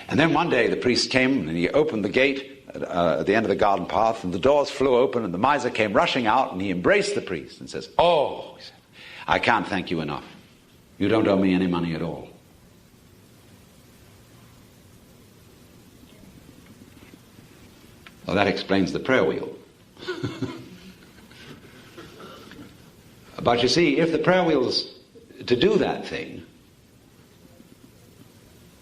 And then one day the priest came and he opened the gate at the end of the garden path, and the doors flew open, and the miser came rushing out, and he embraced the priest and says, oh, he said, I can't thank you enough. You don't owe me any money at all. Well, that explains the prayer wheel. But you see, if the prayer wheel's to do that thing,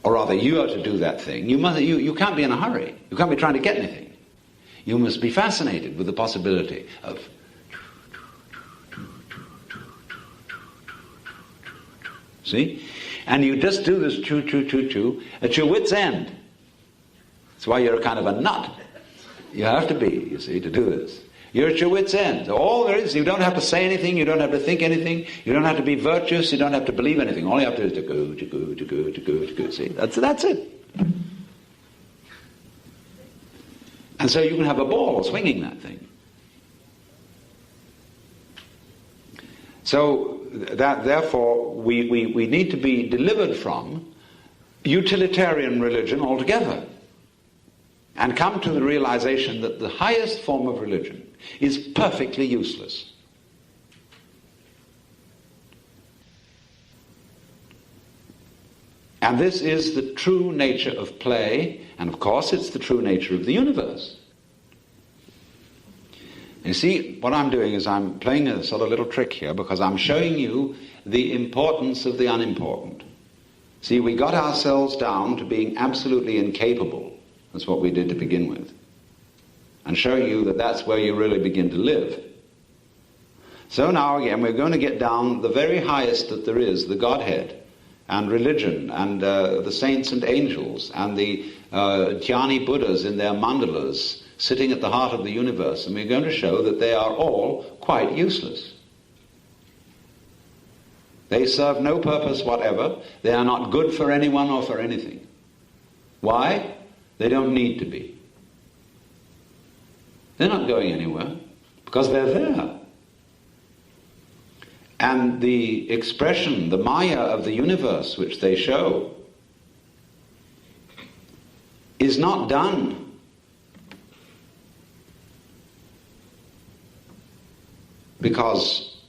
or rather you are to do that thing, you can't be in a hurry. You can't be trying to get anything. You must be fascinated with the possibility of see? And you just do this choo, choo, choo, choo at your wit's end. That's why you're kind of a nut. You have to be, you see, to do this. You're at your wit's end. So all there is, you don't have to say anything, you don't have to think anything, you don't have to be virtuous, you don't have to believe anything. All you have to do is to go, to go, to go, to go, to go. See, that's it. And so you can have a ball swinging that thing. So that therefore we need to be delivered from utilitarian religion altogether and come to the realization that the highest form of religion is perfectly useless. And this is the true nature of play, and of course it's the true nature of the universe. You see, what I'm doing is I'm playing a sort of little trick here because I'm showing you the importance of the unimportant. See, we got ourselves down to being absolutely incapable. That's what we did to begin with. And showing you that that's where you really begin to live. So now again, we're going to get down the very highest that there is, the Godhead, and religion, and the saints and angels, and the Dhyani Buddhas in their mandalas, sitting at the heart of the universe, and we're going to show that they are all quite useless. They serve no purpose whatever. They are not good for anyone or for anything. Why? They don't need to be. They're not going anywhere because they're there. And the expression, the maya of the universe which they show is not done because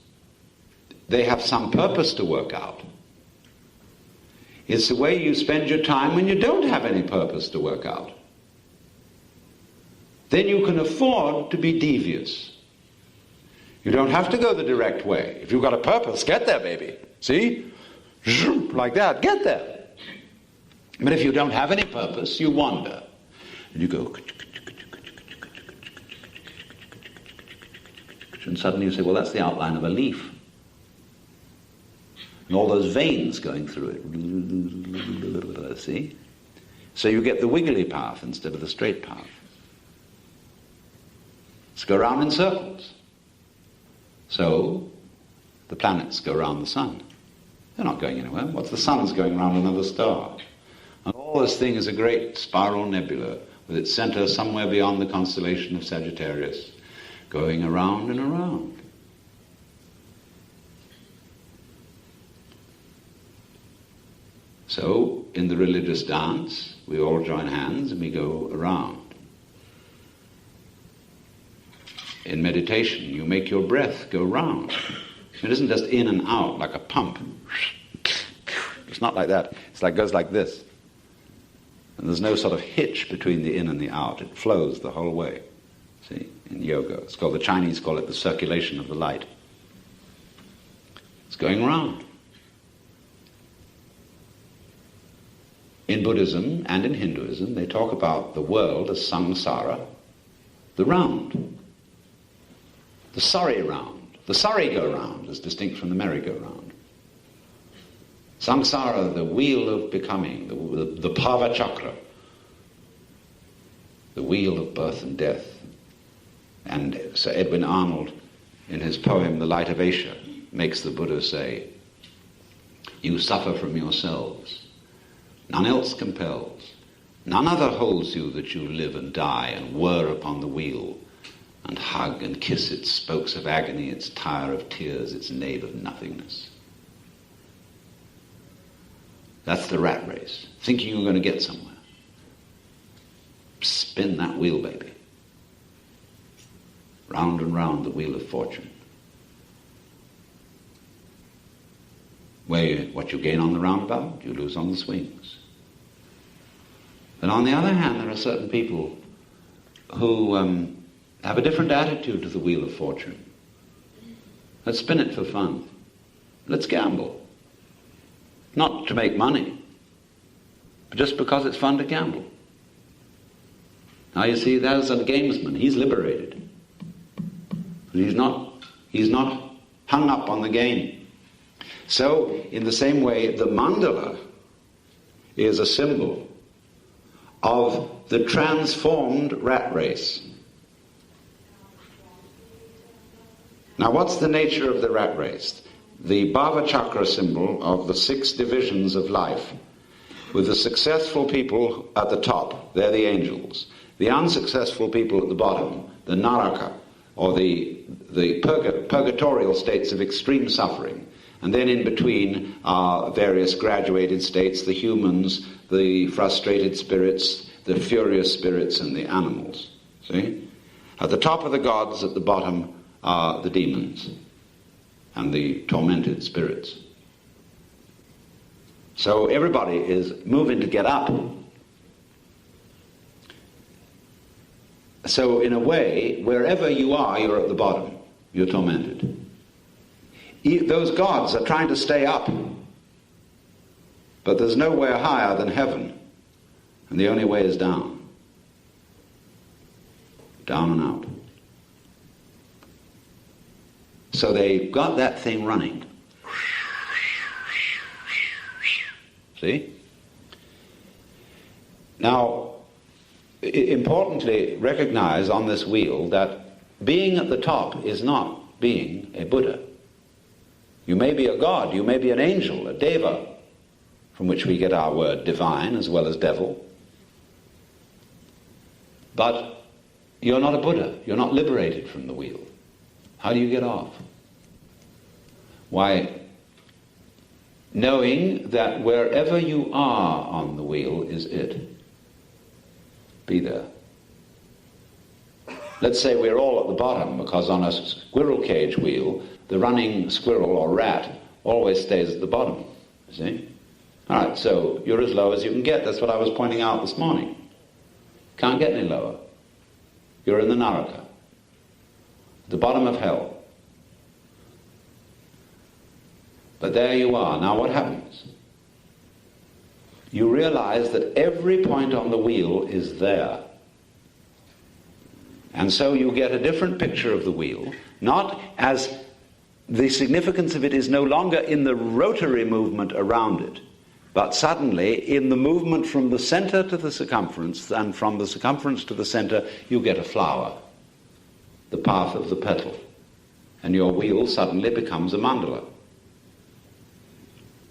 they have some purpose to work out. It's the way you spend your time when you don't have any purpose to work out. Then you can afford to be devious. You don't have to go the direct way. If you've got a purpose, get there, baby. See? Like that, get there. But if you don't have any purpose, you wander. And you go... And suddenly you say, well, that's the outline of a leaf. And all those veins going through it. See? So you get the wiggly path instead of the straight path. Let's go around in circles. So the planets go around the sun. They're not going anywhere. What's the sun's going around another star? And all this thing is a great spiral nebula with its center somewhere beyond the constellation of Sagittarius, going around and around. So, in the religious dance, we all join hands and we go around. In meditation, you make your breath go round. It isn't just in and out like a pump. It's not like that. It's like goes like this. And there's no sort of hitch between the in and the out. It flows the whole way. See, in yoga. It's called, the Chinese call it the circulation of the light. It's going round. In Buddhism and in Hinduism, they talk about the world as samsara, the round. The sorry round. The sorry-go-round is distinct from the merry-go-round. Samsara, the wheel of becoming, the bhava chakra, the wheel of birth and death. And Sir Edwin Arnold, in his poem The Light of Asia, makes the Buddha say, you suffer from yourselves. None else compels. None other holds you that you live and die and whir upon the wheel and hug and kiss its spokes of agony, its tire of tears, its nave of nothingness. That's the rat race, thinking you're going to get somewhere. Spin that wheel, baby. Round and round the wheel of fortune. What you gain on the roundabout, you lose on the swings. But on the other hand, there are certain people who have a different attitude to the wheel of fortune. Let's spin it for fun. Let's gamble. Not to make money, but just because it's fun to gamble. Now you see, there's a gamesman. He's liberated. He's not hung up on the game. So, in the same way, the mandala is a symbol of the transformed rat race. Now, what's the nature of the rat race? The bhava chakra symbol of the 6 divisions of life, with the successful people at the top, they're the angels. The unsuccessful people at the bottom, the naraka, or the purgatorial states of extreme suffering. And then in between are various graduated states, the humans, the frustrated spirits, the furious spirits, and the animals. See? At the top are the gods, at the bottom are the demons and the tormented spirits. So everybody is moving to get up. So in a way, wherever you are, you're at the bottom. You're tormented. Those gods are trying to stay up. But there's nowhere higher than heaven. And the only way is down. Down and out. So they got that thing running. See? Now, importantly, recognize on this wheel that being at the top is not being a Buddha. You may be a god, you may be an angel, a deva, from which we get our word divine as well as devil. But you're not a Buddha. You're not liberated from the wheel. How do you get off? Why, knowing that wherever you are on the wheel is it. Be there. Let's say we're all at the bottom, because on a squirrel cage wheel, the running squirrel or rat always stays at the bottom. You see? All right, so you're as low as you can get. That's what I was pointing out this morning. Can't get any lower. You're in the Naraka, the bottom of hell. But there you are. Now what happens? You realize that every point on the wheel is there. And so you get a different picture of the wheel, not as the significance of it is no longer in the rotary movement around it, but suddenly in the movement from the center to the circumference, and from the circumference to the center, you get a flower, the path of the petal. And your wheel suddenly becomes a mandala.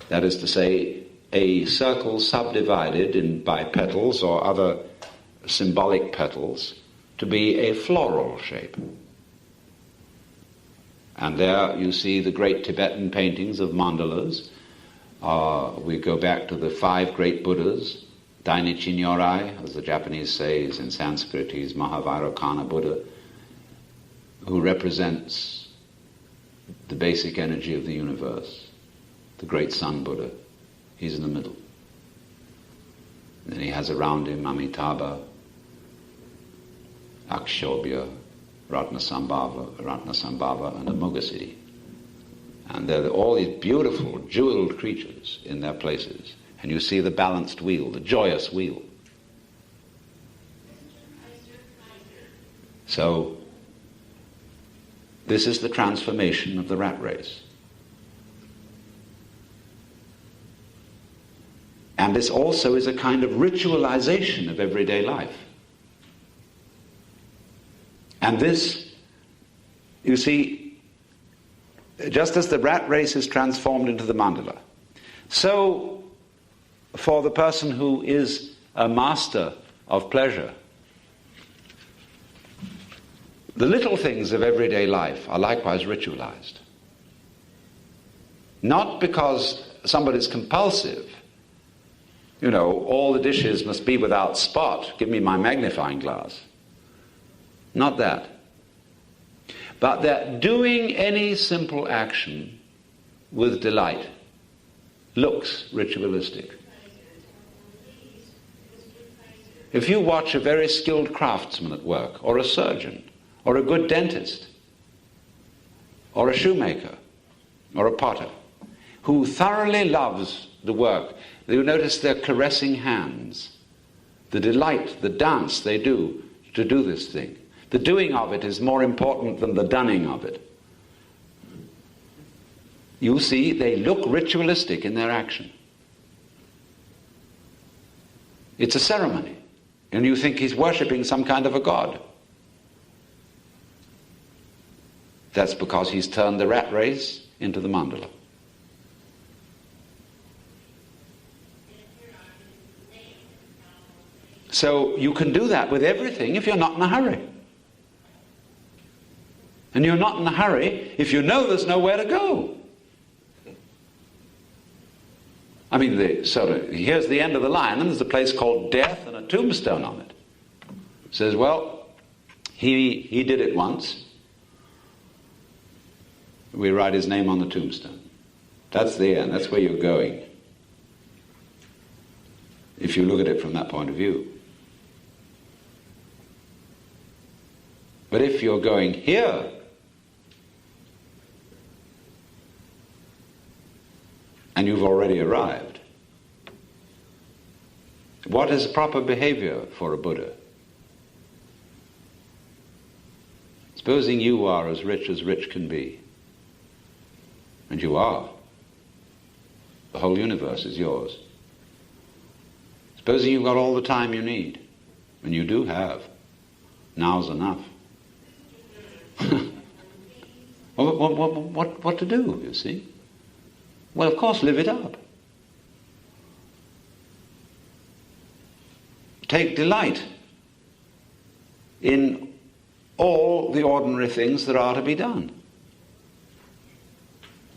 That is to say, a circle subdivided by petals or other symbolic petals to be a floral shape. And there you see the great Tibetan paintings of mandalas. We go back to the 5 great Buddhas. Dainichi Nyorai, as the Japanese say, is in Sanskrit, he's Mahavairocana Buddha, who represents the basic energy of the universe. The great Sun Buddha, he's in the middle. And then he has around him Amitabha, Akshobhya, Ratnasambhava, and Amoghasiddhi. And they're all these beautiful, jeweled creatures in their places. And you see the balanced wheel, the joyous wheel. So, this is the transformation of the rat race. And this also is a kind of ritualization of everyday life. And this, you see, just as the rat race is transformed into the mandala, so for the person who is a master of pleasure, the little things of everyday life are likewise ritualized. Not because somebody's compulsive, all the dishes must be without spot, give me my magnifying glass. Not that. But that doing any simple action with delight looks ritualistic. If you watch a very skilled craftsman at work, or a surgeon, or a good dentist, or a shoemaker, or a potter, who thoroughly loves the work, you notice their caressing hands, the delight, the dance they do to do this thing. The doing of it is more important than the dunning of it. You see, they look ritualistic in their action. It's a ceremony, and you think he's worshipping some kind of a god. That's because he's turned the rat race into the mandala. So you can do that with everything if you're not in a hurry. And you're not in a hurry if you know there's nowhere to go. I mean, here's the end of the line, and there's a place called death and a tombstone on it. It says, well, he did it once. We write his name on the tombstone. That's the end. That's where you're going, if you look at it from that point of view. But if you're going here, and you've already arrived, what is proper behavior for a Buddha? Supposing you are as rich can be, and you are. The whole universe is yours. Supposing you've got all the time you need, and you do have. Now's enough. What to do, you see? Well, of course, live it up. Take delight in all the ordinary things that are to be done.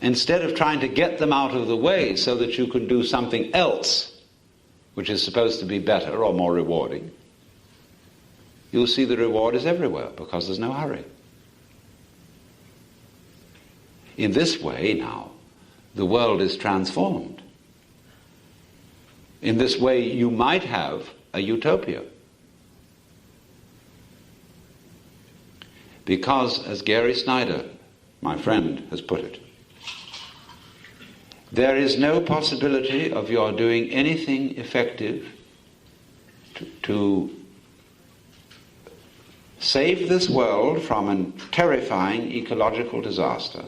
Instead of trying to get them out of the way so that you can do something else, which is supposed to be better or more rewarding, you'll see the reward is everywhere because there's no hurry. In this way now, the world is transformed. In this way, you might have a utopia. Because, as Gary Snyder, my friend, has put it, there is no possibility of your doing anything effective to save this world from a terrifying ecological disaster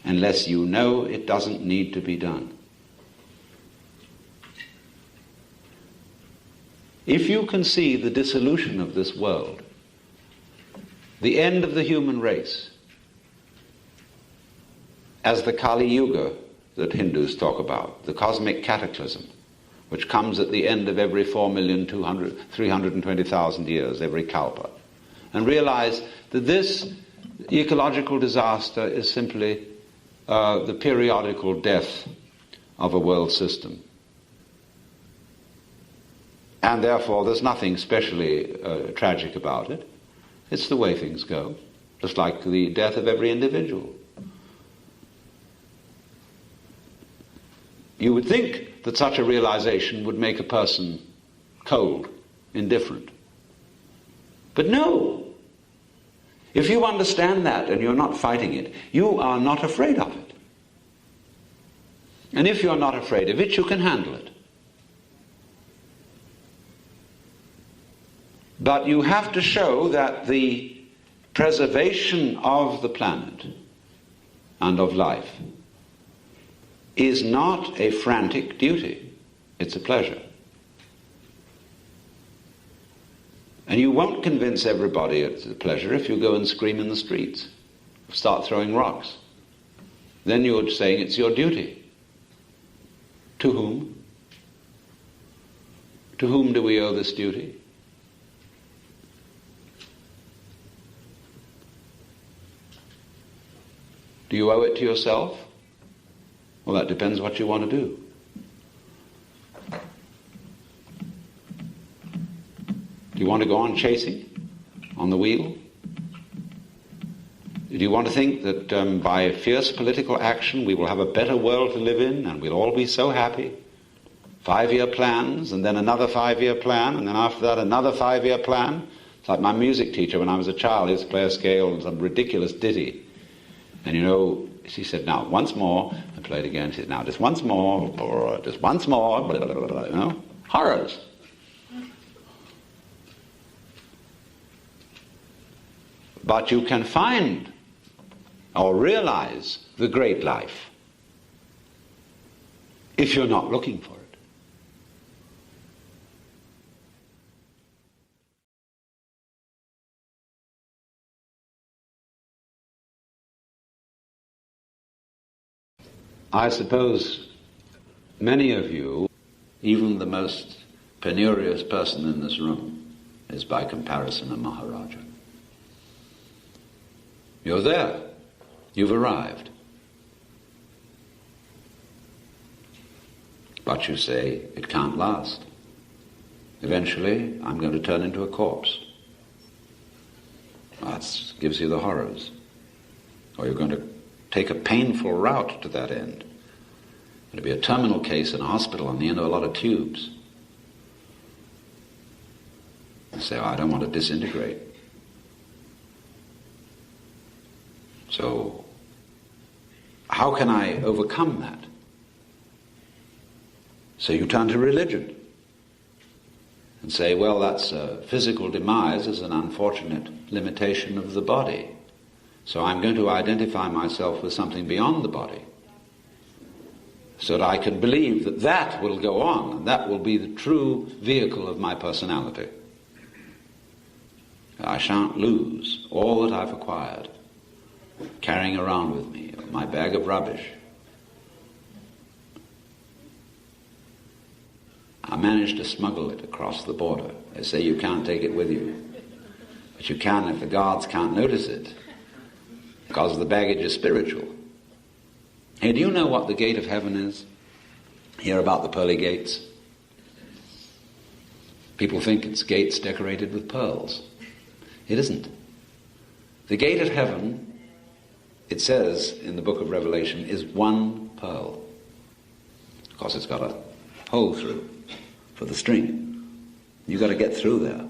unless you know it doesn't need to be done. If you can see the dissolution of this world, the end of the human race, as the Kali Yuga that Hindus talk about, the cosmic cataclysm, which comes at the end of every 4,320,000 years, every kalpa, and realize that this ecological disaster is simply the periodical death of a world system. And therefore there's nothing specially tragic about it. It's the way things go, just like the death of every individual. You would think that such a realization would make a person cold, indifferent. But no. If you understand that and you're not fighting it, you are not afraid of it. And if you're not afraid of it, you can handle it. But you have to show that the preservation of the planet and of life is not a frantic duty. It's a pleasure. And you won't convince everybody it's a pleasure if you go and scream in the streets, start throwing rocks. Then you're saying it's your duty. To whom? To whom do we owe this duty? Do you owe it to yourself? Well, that depends what you want to do. Do you want to go on chasing on the wheel? Do you want to think that by fierce political action we will have a better world to live in and we'll all be so happy? 5-year plans, and then another 5-year plan, and then after that another 5-year plan? It's like my music teacher when I was a child. He used to play a scale and some ridiculous ditty. And you know, she said, now, once more. I played again. She said, now, just once more, just once more, blah, blah, blah, blah, you know? Horrors. But you can find or realize the great life if you're not looking for it. I suppose many of you, even the most penurious person in this room, is by comparison a Maharaja. You're there. You've arrived. But you say, it can't last. Eventually, I'm going to turn into a corpse. That gives you the horrors. Or you're going to take a painful route to that end. It'll be a terminal case in a hospital on the end of a lot of tubes. You say, oh, I don't want to disintegrate. So, how can I overcome that? So you turn to religion and say, well, that's physical demise is an unfortunate limitation of the body. So I'm going to identify myself with something beyond the body, so that I can believe that that will go on, and that will be the true vehicle of my personality. I shan't lose all that I've acquired, carrying around with me, my bag of rubbish. I managed to smuggle it across the border. They say you can't take it with you, but you can if the guards can't notice it, because the baggage is spiritual. Hey, do you know what the gate of heaven is? Hear about the pearly gates? People think it's gates decorated with pearls. It isn't. The gate of heaven, it says in the book of Revelation, is one pearl. Of course, it's got a hole through for the string. You've got to get through there.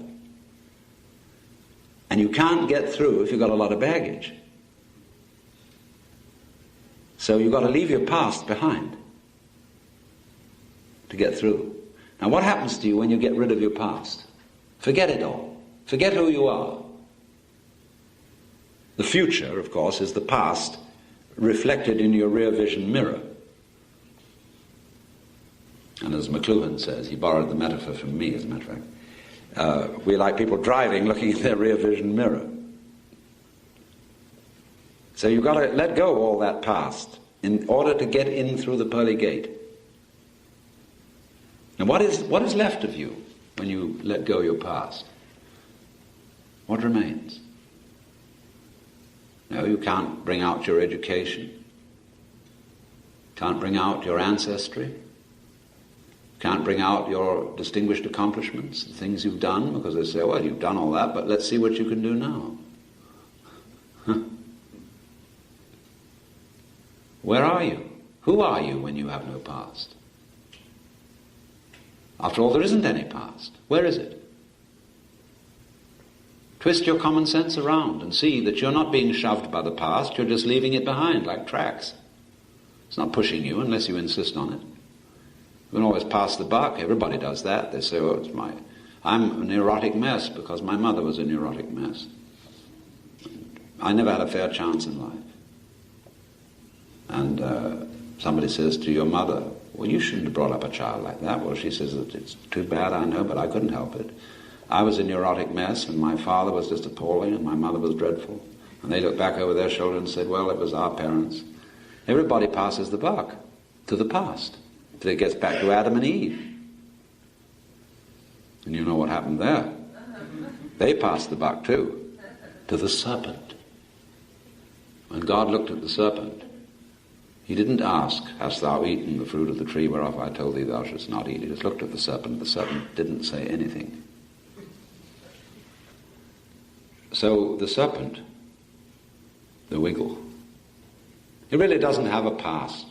And you can't get through if you've got a lot of baggage. So you've got to leave your past behind to get through. Now what happens to you when you get rid of your past? Forget it all. Forget who you are. The future, of course, is the past reflected in your rear vision mirror. And as McLuhan says, he borrowed the metaphor from me, as a matter of fact, we're like people driving looking at their rear vision mirror. So you've got to let go of all that past in order to get in through the pearly gate. And what is left of you when you let go of your past? What remains? No, you can't bring out your education. Can't bring out your ancestry. Can't bring out your distinguished accomplishments, the things you've done, because they say, well, you've done all that, but let's see what you can do now. Where are you? Who are you when you have no past? After all, there isn't any past. Where is it? Twist your common sense around and see that you're not being shoved by the past, you're just leaving it behind like tracks. It's not pushing you unless you insist on it. You can always pass the buck. Everybody does that. They say, oh, I'm a neurotic mess because my mother was a neurotic mess. I never had a fair chance in life. And somebody says to your mother, well, you shouldn't have brought up a child like that. Well, she says, it's too bad, I know, but I couldn't help it. I was a neurotic mess, and my father was just appalling, and my mother was dreadful. And they looked back over their shoulder and said, well, it was our parents. Everybody passes the buck to the past, till it gets back to Adam and Eve. And you know what happened there. They passed the buck too, to the serpent. When God looked at the serpent, he didn't ask, hast thou eaten the fruit of the tree whereof I told thee thou shouldst not eat? He just looked at the serpent. The serpent didn't say anything. So the serpent, the wiggle, it really doesn't have a past,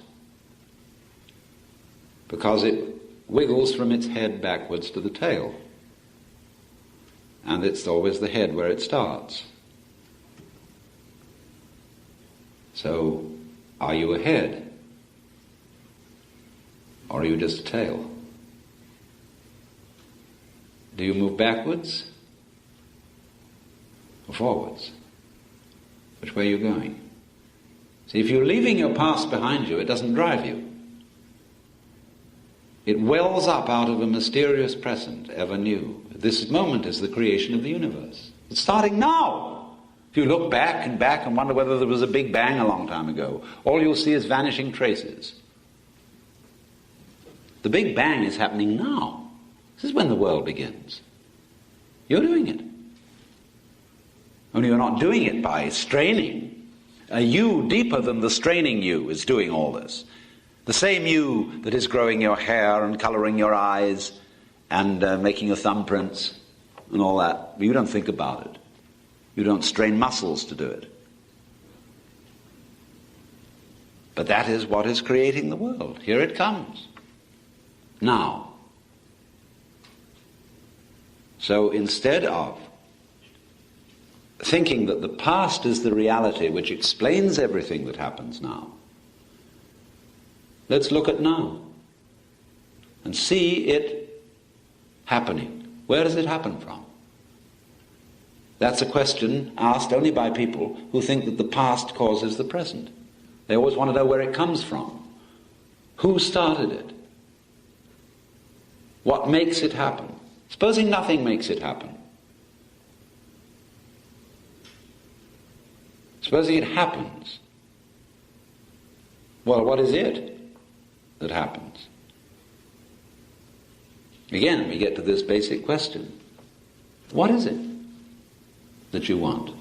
because it wiggles from its head backwards to the tail. And it's always the head where it starts. So, are you a head? Or are you just a tail? Do you move backwards or forwards? Which way are you going? See, if you're leaving your past behind you, it doesn't drive you. It wells up out of a mysterious present, ever new. This moment is the creation of the universe. It's starting now. If you look back and wonder whether there was a big bang a long time ago, all you'll see is vanishing traces. The big bang is happening now. This is when the world begins. You're doing it. Only you're not doing it by straining. A you deeper than the straining you is doing all this. The same you that is growing your hair and colouring your eyes and making your thumbprints and all that. You don't think about it. You don't strain muscles to do it. But that is what is creating the world. Here it comes. Now. So instead of thinking that the past is the reality which explains everything that happens now. Let's look at now and see it happening. Where does it happen from? That's a question asked only by people who think that the past causes the present. They always want to know where it comes from. Who started it? What makes it happen? Supposing nothing makes it happen. Supposing it happens. Well, what is it that happens? Again, we get to this basic question. What is it that you want?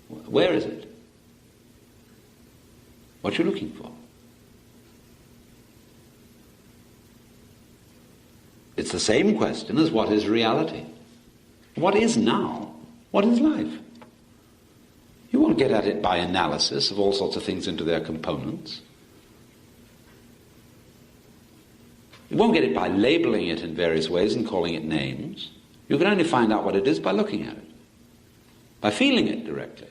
Where is it? What you're looking for? It's the same question as what is reality? What is now? What is life? You won't get at it by analysis of all sorts of things into their components. You won't get it by labeling it in various ways and calling it names. You can only find out what it is by looking at it, by feeling it directly.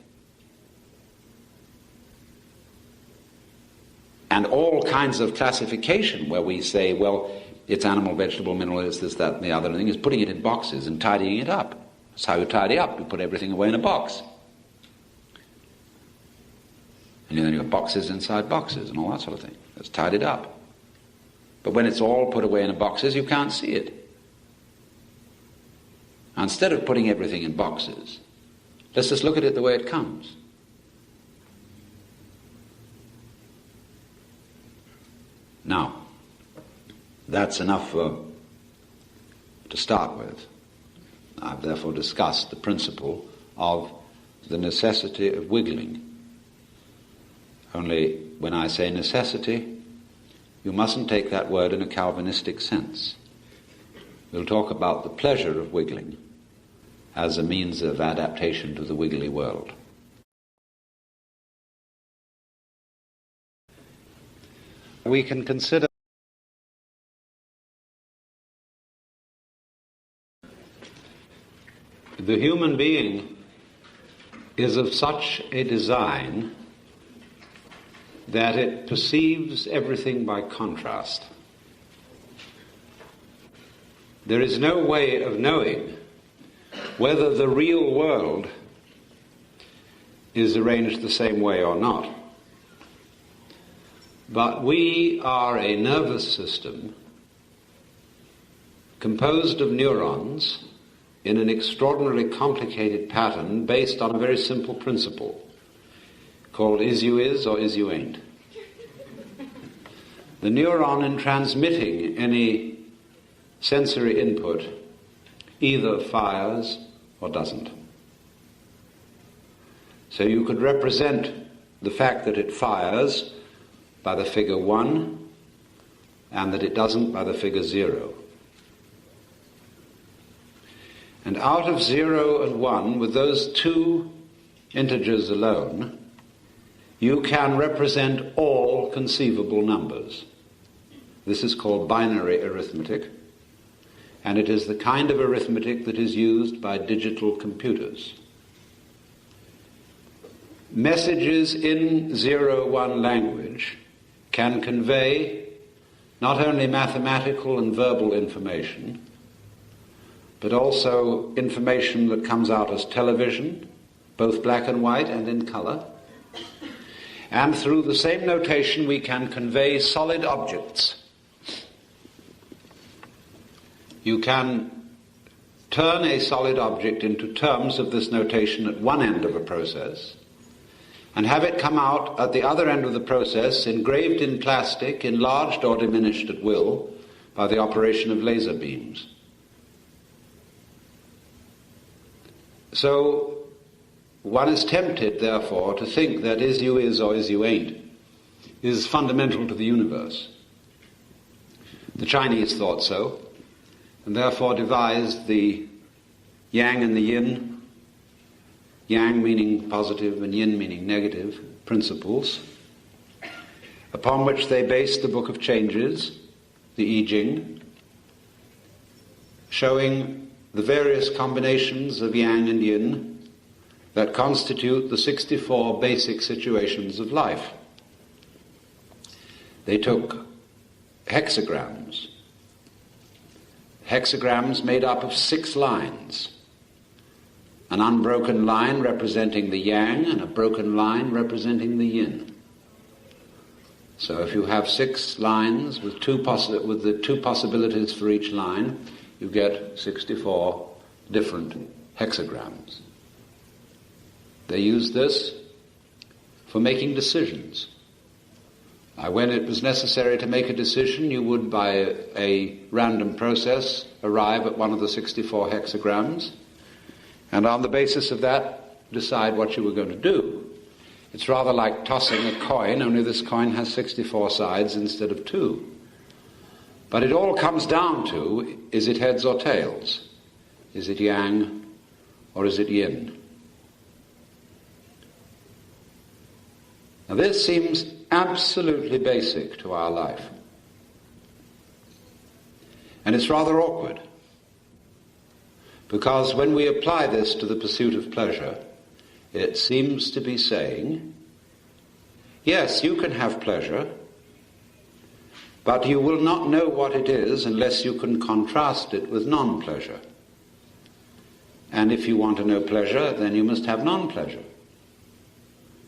And all kinds of classification where we say, well, it's animal, vegetable, mineral, it's this, that, and the other thing, is putting it in boxes and tidying it up. That's how you tidy up. You put everything away in a box. And then you've got boxes inside boxes and all that sort of thing. That's tidied up. But when it's all put away in boxes, you can't see it. Now, instead of putting everything in boxes, let's just look at it the way it comes. Now, that's enough to start with. I've therefore discussed the principle of the necessity of wiggling. Only when I say necessity, you mustn't take that word in a Calvinistic sense. We'll talk about the pleasure of wiggling as a means of adaptation to the wiggly world. We can consider the human being is of such a design that it perceives everything by contrast. There is no way of knowing whether the real world is arranged the same way or not. But we are a nervous system composed of neurons in an extraordinarily complicated pattern based on a very simple principle called is you is or is you ain't. The neuron, in transmitting any sensory input, either fires or doesn't. So you could represent the fact that it fires by the figure 1 and that it doesn't by the figure 0. And out of 0 and 1, with those two integers alone, you can represent all conceivable numbers. This is called binary arithmetic, and it is the kind of arithmetic that is used by digital computers. Messages in 0-1 language can convey not only mathematical and verbal information, but also information that comes out as television, both black and white and in color. And through the same notation we can convey solid objects. You can turn a solid object into terms of this notation at one end of a process and have it come out at the other end of the process engraved in plastic, enlarged or diminished at will by the operation of laser beams. So one is tempted, therefore, to think that is you is or is you ain't is fundamental to the universe. The Chinese thought so, and therefore devised the yang and the yin, yang meaning positive and yin meaning negative, principles, upon which they based the Book of Changes, the I Ching, showing the various combinations of yang and yin that constitute the 64 basic situations of life. They took hexagrams made up of 6 lines, an unbroken line representing the yang and a broken line representing the yin. So if you have 6 lines with the 2 possibilities for each line, you get 64 different hexagrams. They used this for making decisions. When it was necessary to make a decision, you would, by a random process, arrive at one of the 64 hexagrams, and on the basis of that, decide what you were going to do. It's rather like tossing a coin, only this coin has 64 sides instead of 2. But it all comes down to, is it heads or tails? Is it yang or is it yin? Now this seems absolutely basic to our life. And it's rather awkward, because when we apply this to the pursuit of pleasure, it seems to be saying, yes, you can have pleasure, but you will not know what it is unless you can contrast it with non-pleasure. And if you want to know pleasure, then you must have non-pleasure.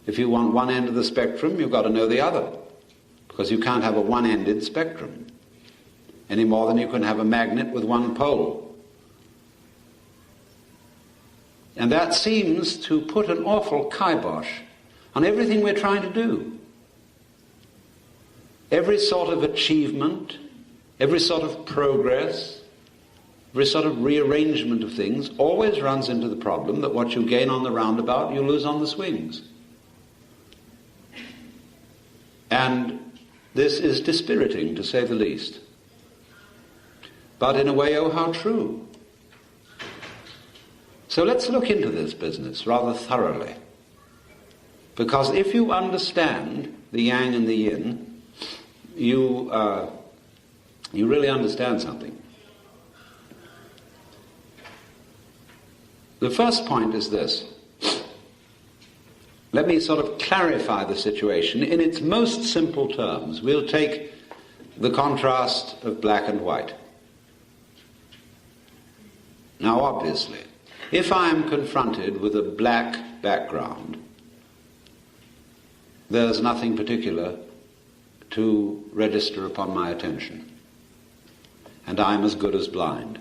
If you want one end of the spectrum, you've got to know the other, because you can't have a one-ended spectrum, any more than you can have a magnet with one pole. And that seems to put an awful kibosh on everything we're trying to do. Every sort of achievement, every sort of progress, every sort of rearrangement of things always runs into the problem that what you gain on the roundabout, you lose on the swings. And this is dispiriting, to say the least. But in a way, oh, how true. So let's look into this business rather thoroughly. Because if you understand the yang and the yin, you really understand something. The first point is this. Let me sort of clarify the situation in its most simple terms. We'll take the contrast of black and white. Now, obviously, if I am confronted with a black background, there's nothing particular to register upon my attention, and I'm as good as blind.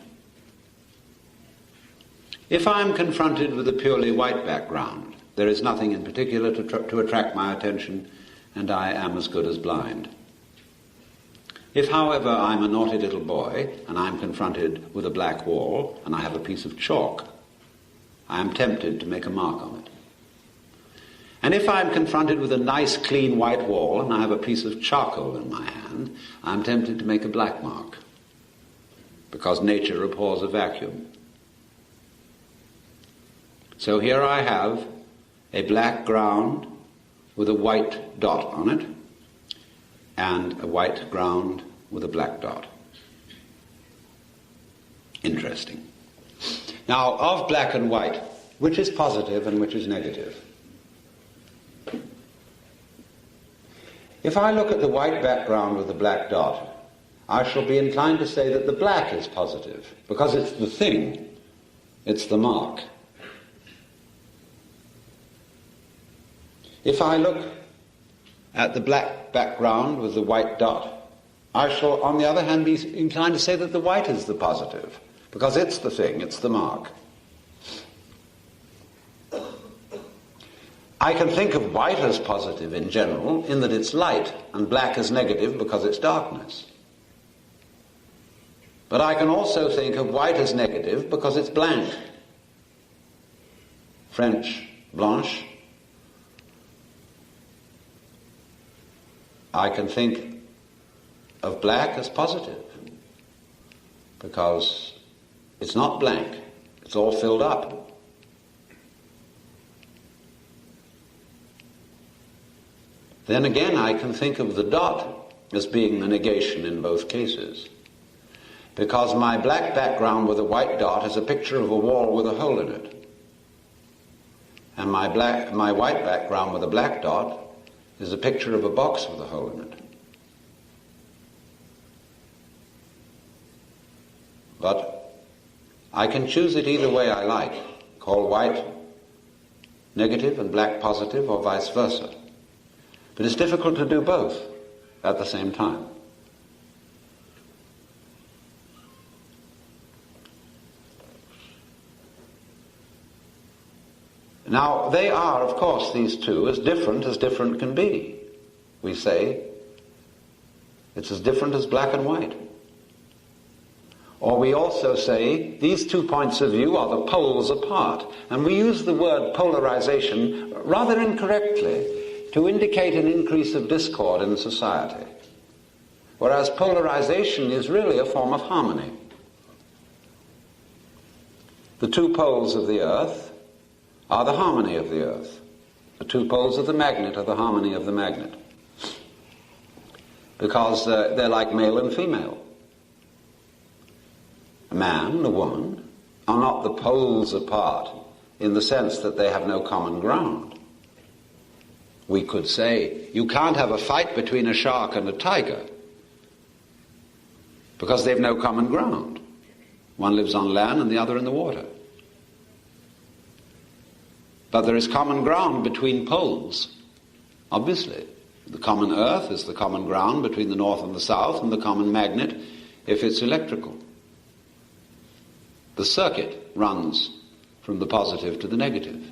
If I'm confronted with a purely white background, there is nothing in particular to attract my attention, and I am as good as blind. If, however, I'm a naughty little boy, and I'm confronted with a black wall, and I have a piece of chalk, I am tempted to make a mark on it. And if I'm confronted with a nice, clean white wall, and I have a piece of charcoal in my hand, I'm tempted to make a black mark, because nature abhors a vacuum. So here I have a black ground with a white dot on it, and a white ground with a black dot. Interesting. Now, of black and white, which is positive and which is negative? If I look at the white background with the black dot, I shall be inclined to say that the black is positive, because it's the thing, it's the mark. If I look at the black background with the white dot, I shall, on the other hand, be inclined to say that the white is the positive, because it's the thing, it's the mark. I can think of white as positive in general, in that it's light, and black as negative because it's darkness. But I can also think of white as negative because it's blank. French, blanche. I can think of black as positive because it's not blank, it's all filled up. Then again, I can think of the dot as being the negation in both cases, because my black background with a white dot is a picture of a wall with a hole in it. And my white background with a black dot is a picture of a box with a hole in it. But I can choose it either way I like. Call white negative and black positive, or vice versa. But it's difficult to do both at the same time. Now, they are, of course, these two, as different can be. We say it's as different as black and white. Or we also say these 2 points of view are the poles apart. And we use the word polarization rather incorrectly to indicate an increase of discord in society. Whereas polarization is really a form of harmony. The 2 poles of the earth are the harmony of the earth. The 2 poles of the magnet are the harmony of the magnet. Because they're like male and female. A man and a woman are not the poles apart in the sense that they have no common ground. We could say you can't have a fight between a shark and a tiger because they've no common ground. One lives on land and the other in the water. But there is common ground between poles, obviously. The common earth is the common ground between the north and the south, and the common magnet if it's electrical. The circuit runs from the positive to the negative,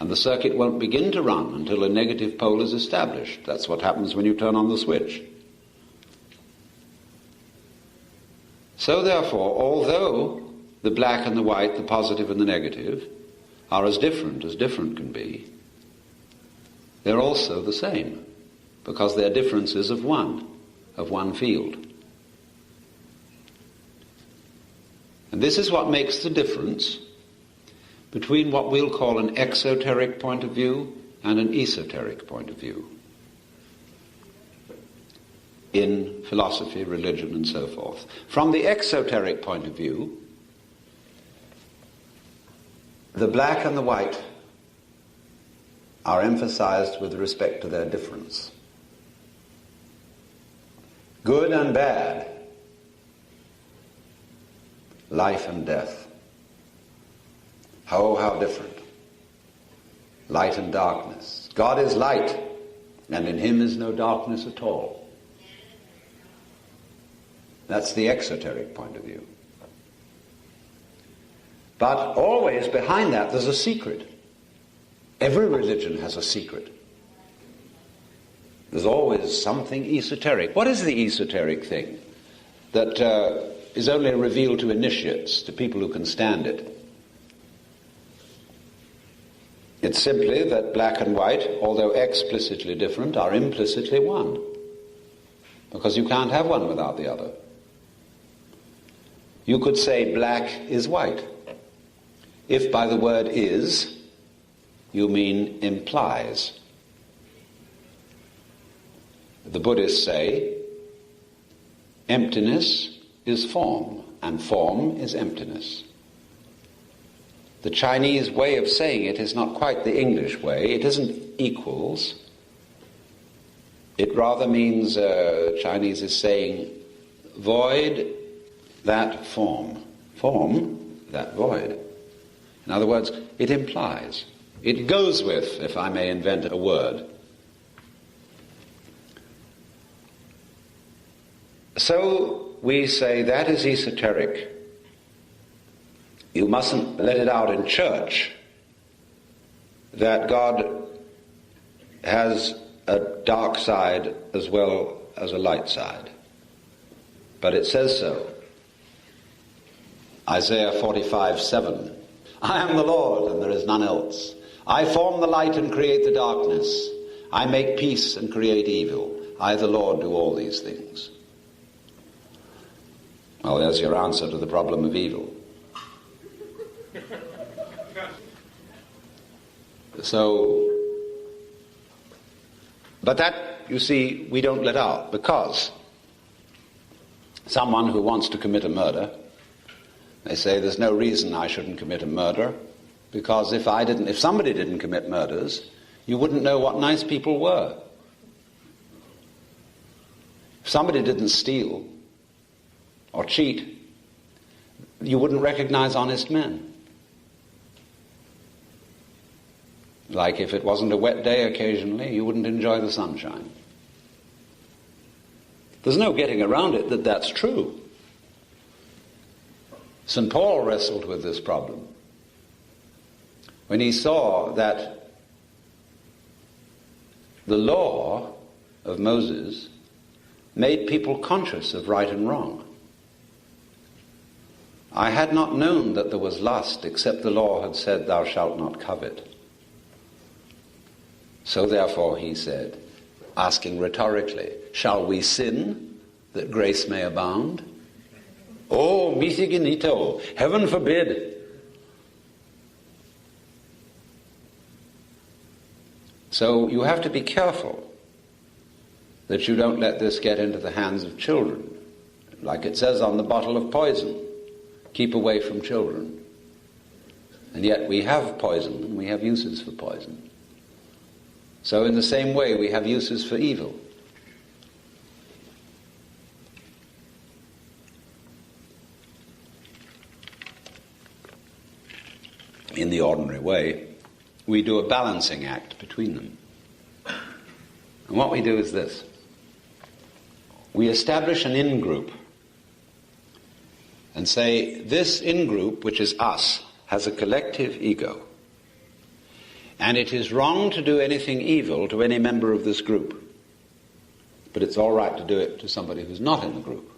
and the circuit won't begin to run until a negative pole is established. That's what happens when you turn on the switch. So therefore, although the black and the white, the positive and the negative, are as different can be, they're also the same, because they're differences of one field. And this is what makes the difference between what we'll call an exoteric point of view and an esoteric point of view in philosophy, religion, and so forth. From the exoteric point of view, the black and the white are emphasized with respect to their difference. Good and bad, life and death. Oh, how different. Light and darkness. God is light, and in him is no darkness at all. That's the exoteric point of view. But always behind that there's a secret. Every religion has a secret. There's always something esoteric. What is the esoteric thing that is only revealed to initiates, to people who can stand it? It's simply that black and white, although explicitly different, are implicitly one. Because you can't have one without the other. You could say black is white, if by the word is you mean implies. The Buddhists say emptiness is form, and form is emptiness. The Chinese way of saying it is not quite the English way. It isn't equals. It rather means, Chinese is saying, void that form. Form that void. In other words, it implies. It goes with, if I may invent a word. So we say that is esoteric. You mustn't let it out in church that God has a dark side as well as a light side. But it says so. Isaiah 45:7. I am the Lord and there is none else. I form the light and create the darkness. I make peace and create evil. I, the Lord, do all these things. Well, there's your answer to the problem of evil. So, but that, you see, we don't let out, because someone who wants to commit a murder, they say there's no reason I shouldn't commit a murder Because if somebody didn't commit murders, you wouldn't know what nice people were. If somebody didn't steal or cheat, you wouldn't recognize honest men. Like if it wasn't a wet day occasionally, you wouldn't enjoy the sunshine. There's no getting around it that that's true. St. Paul wrestled with this problem when he saw that the law of Moses made people conscious of right and wrong. I had not known that there was lust, except the law had said, thou shalt not covet. So therefore, he said, asking rhetorically, shall we sin that grace may abound? Oh, misiginito, heaven forbid. So you have to be careful that you don't let this get into the hands of children. Like it says on the bottle of poison, keep away from children. And yet we have poison and we have uses for poison. So in the same way we have uses for evil. In the ordinary way, we do a balancing act between them. And what we do is this. We establish an in-group and say, this in-group, which is us, has a collective ego. And it is wrong to do anything evil to any member of this group. But it's all right to do it to somebody who's not in the group.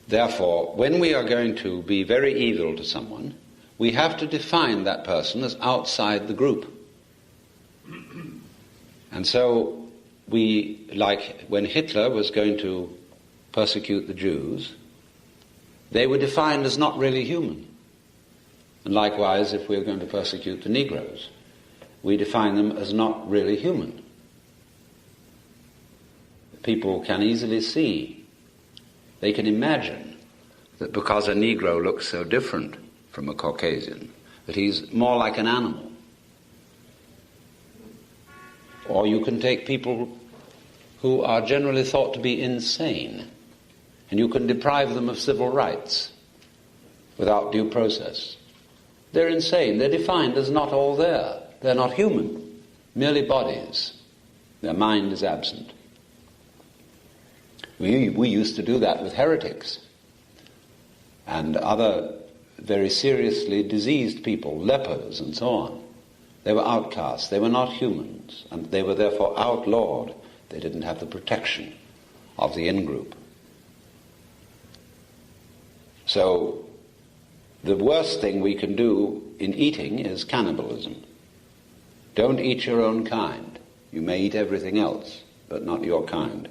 Therefore, when we are going to be very evil to someone, we have to define that person as outside the group. And so we, like when Hitler was going to persecute the Jews, they were defined as not really human. And likewise, if we're going to persecute the Negroes, we define them as not really human. People can easily see, they can imagine that because a Negro looks so different from a Caucasian, that he's more like an animal. Or you can take people who are generally thought to be insane, and you can deprive them of civil rights without due process. They're insane. They're defined as not all there. They're not human, merely bodies. Their mind is absent. We used to do that with heretics and other very seriously diseased people, lepers and so on. They were outcasts. They were not humans, and they were therefore outlawed. They didn't have the protection of the in-group. So the worst thing we can do in eating is cannibalism. Don't eat your own kind. You may eat everything else, but not your kind.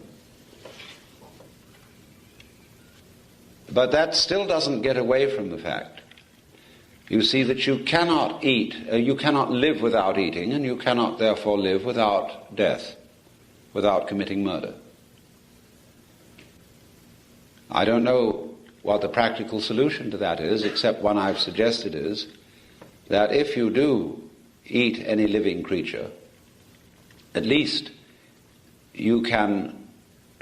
But that still doesn't get away from the fact. You see that you cannot eat, you cannot live without eating, and you cannot therefore live without death, without committing murder. I don't know what the practical solution to that is, except one I've suggested is that if you do eat any living creature, at least you can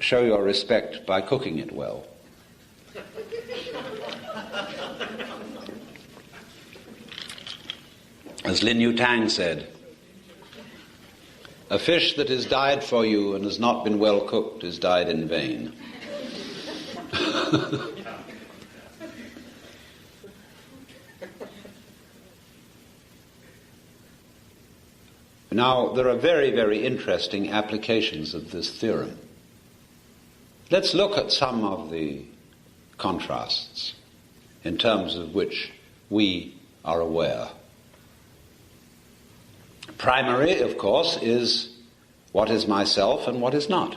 show your respect by cooking it well. As Lin Yu Tang said, a fish that is died for you and has not been well cooked is died in vain. Now, there are very, very interesting applications of this theorem. Let's look at some of the contrasts in terms of which we are aware. Primary, of course, is what is myself and what is not,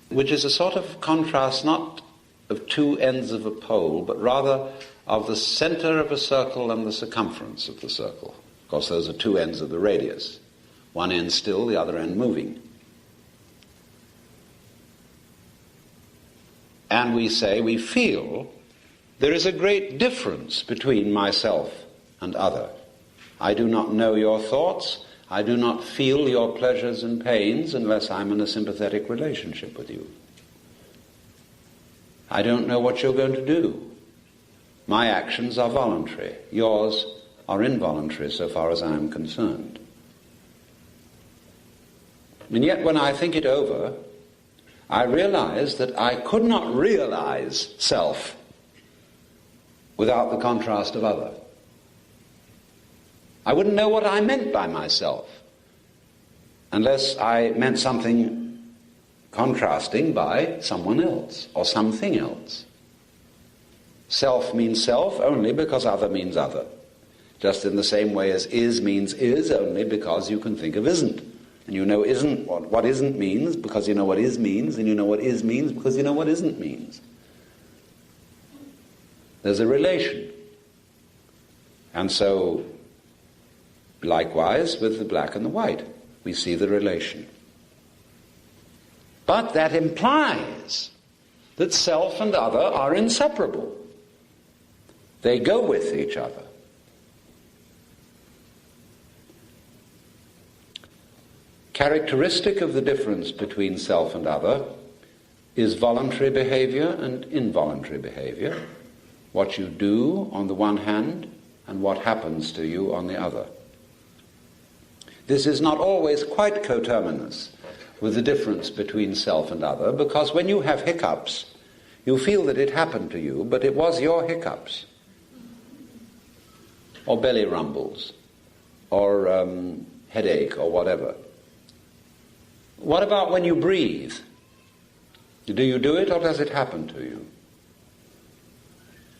which is a sort of contrast not of two ends of a pole, but rather of the center of a circle and the circumference of the circle. Of course, those are two ends of the radius, one end still, the other end moving. and we say, we feel, there is a great difference between myself and other. I do not know your thoughts. I do not feel your pleasures and pains unless I'm in a sympathetic relationship with you. I don't know what you're going to do. My actions are voluntary. Yours are involuntary so far as I am concerned. And yet when I think it over, I realize that I could not realize self without the contrast of other. I wouldn't know what I meant by myself unless I meant something contrasting by someone else or something else. Self means self only because other means other. Just in the same way as is means is only because you can think of isn't. And you know isn't what isn't means because you know what is means, and you know what is means because you know what isn't means. There's a relation. And so, likewise with the black and the white, we see the relation. But that implies that self and other are inseparable. They go with each other. Characteristic of the difference between self and other is voluntary behavior and involuntary behavior. What you do on the one hand and what happens to you on the other. This is not always quite coterminous with the difference between self and other, because when you have hiccups, you feel that it happened to you, but it was your hiccups. Or belly rumbles, or headache, or whatever. What about when you breathe? Do you do it, or does it happen to you?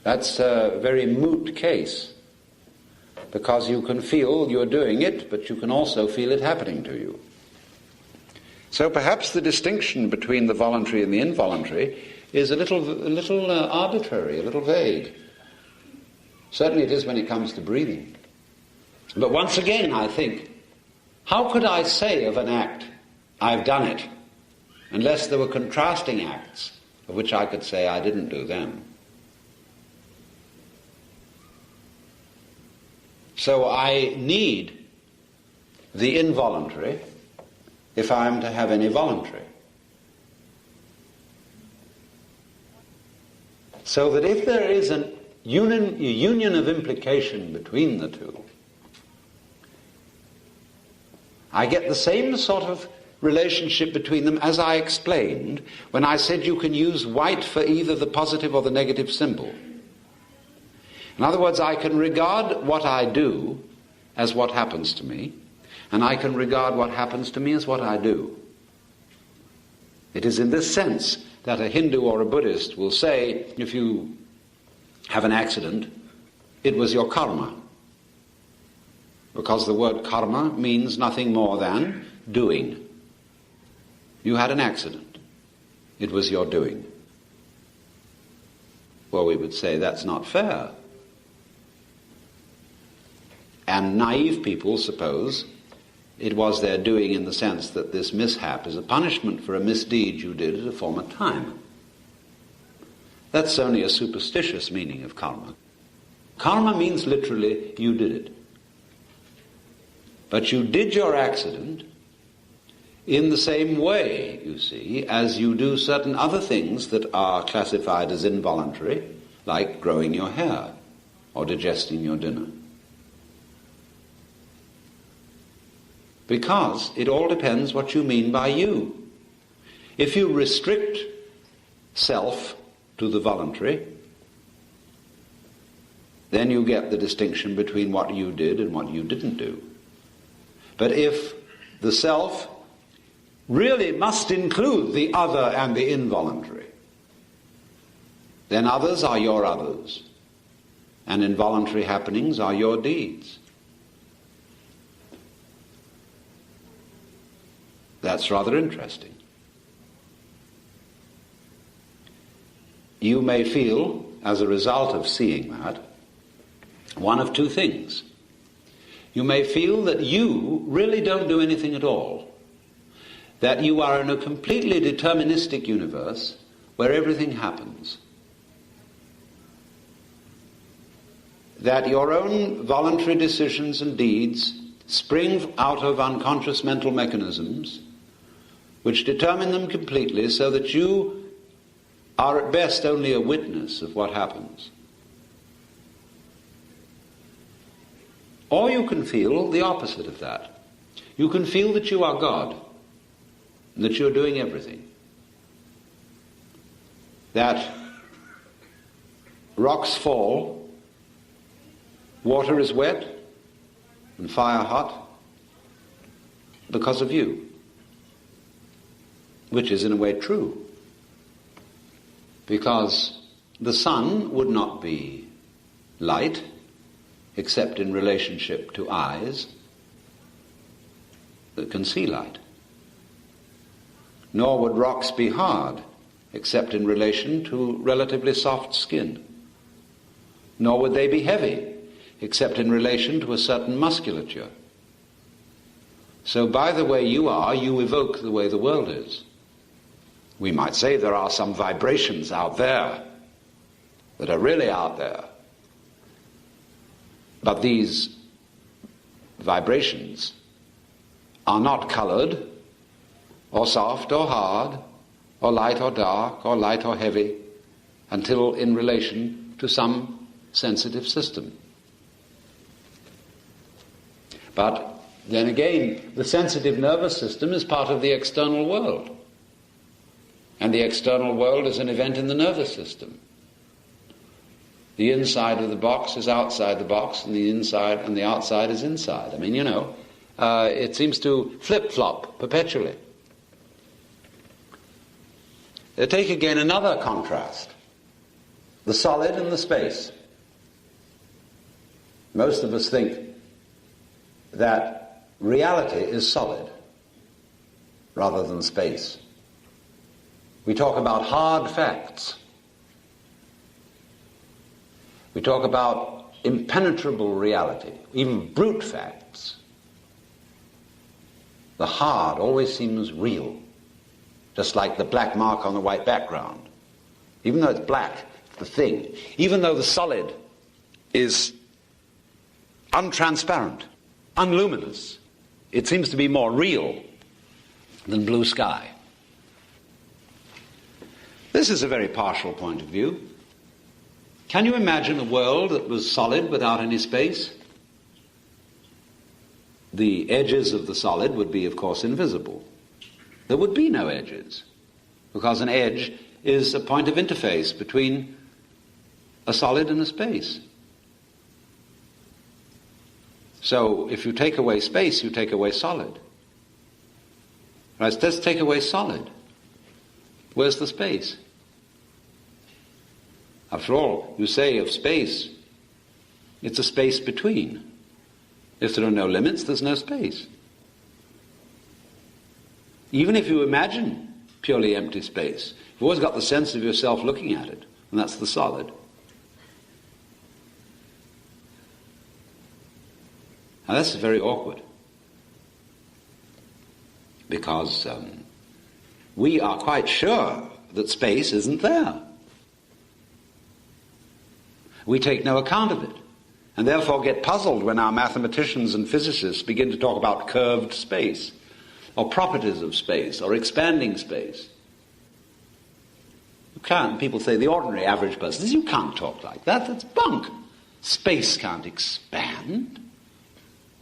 That's a very moot case, because you can feel you're doing it, but you can also feel it happening to you. So perhaps the distinction between the voluntary and the involuntary is a little arbitrary, a little vague. Certainly it is when it comes to breathing. But once again, I think, how could I say of an act, I've done it, unless there were contrasting acts of which I could say I didn't do them? So I need the involuntary if I am to have any voluntary. So that if there is a union of implication between the two, I get the same sort of relationship between them as I explained when I said you can use white for either the positive or the negative symbol. In other words, I can regard what I do as what happens to me, and I can regard what happens to me as what I do. It is in this sense that a Hindu or a Buddhist will say, if you have an accident, it was your karma. Because the word karma means nothing more than doing. You had an accident. It was your doing. Well, we would say that's not fair. And naive people suppose it was their doing in the sense that this mishap is a punishment for a misdeed you did at a former time. That's only a superstitious meaning of karma. Karma means literally you did it. But you did your accident in the same way, you see, as you do certain other things that are classified as involuntary, like growing your hair or digesting your dinner. Because it all depends what you mean by you. If you restrict self to the voluntary, then you get the distinction between what you did and what you didn't do. But if the self really must include the other and the involuntary, then others are your others, and involuntary happenings are your deeds. That's rather interesting. You may feel, as a result of seeing that, one of two things. You may feel that you really don't do anything at all, that you are in a completely deterministic universe where everything happens, that your own voluntary decisions and deeds spring out of unconscious mental mechanisms which determine them completely, so that you are at best only a witness of what happens. Or you can feel the opposite of that. You can feel that you are God, and that you're doing everything. That rocks fall, water is wet, and fire hot because of you. Which is in a way true. Because the sun would not be light except in relationship to eyes that can see light. Nor would rocks be hard except in relation to relatively soft skin. Nor would they be heavy except in relation to a certain musculature. So by the way you are, you evoke the way the world is. We might say there are some vibrations out there that are really out there. But these vibrations are not colored, or soft or hard, or light or dark, or light or heavy, until in relation to some sensitive system. But then again, the sensitive nervous system is part of the external world. And the external world is an event in the nervous system. The inside of the box is outside the box, and the inside and the outside is inside. I mean, it seems to flip-flop perpetually. Take again another contrast. The solid and the space. Most of us think that reality is solid rather than space. We talk about hard facts. We talk about impenetrable reality, even brute facts. The hard always seems real, just like the black mark on the white background. Even though it's black, it's the thing. Even though the solid is untransparent, unluminous, it seems to be more real than blue sky. This is a very partial point of view. Can you imagine a world that was solid without any space? The edges of the solid would be, of course, invisible. There would be no edges, because an edge is a point of interface between a solid and a space. So if you take away space, you take away solid. Right, let's take away solid. Where's the space? After all, you say of space, it's a space between. If there are no limits, there's no space. Even if you imagine purely empty space, you've always got the sense of yourself looking at it, and that's the solid. Now that's very awkward, because we are quite sure that space isn't there. We take no account of it, and therefore get puzzled when our mathematicians and physicists begin to talk about curved space, or properties of space, or expanding space. You can't. People say the ordinary average person says, you can't talk like that, that's bunk. Space can't expand,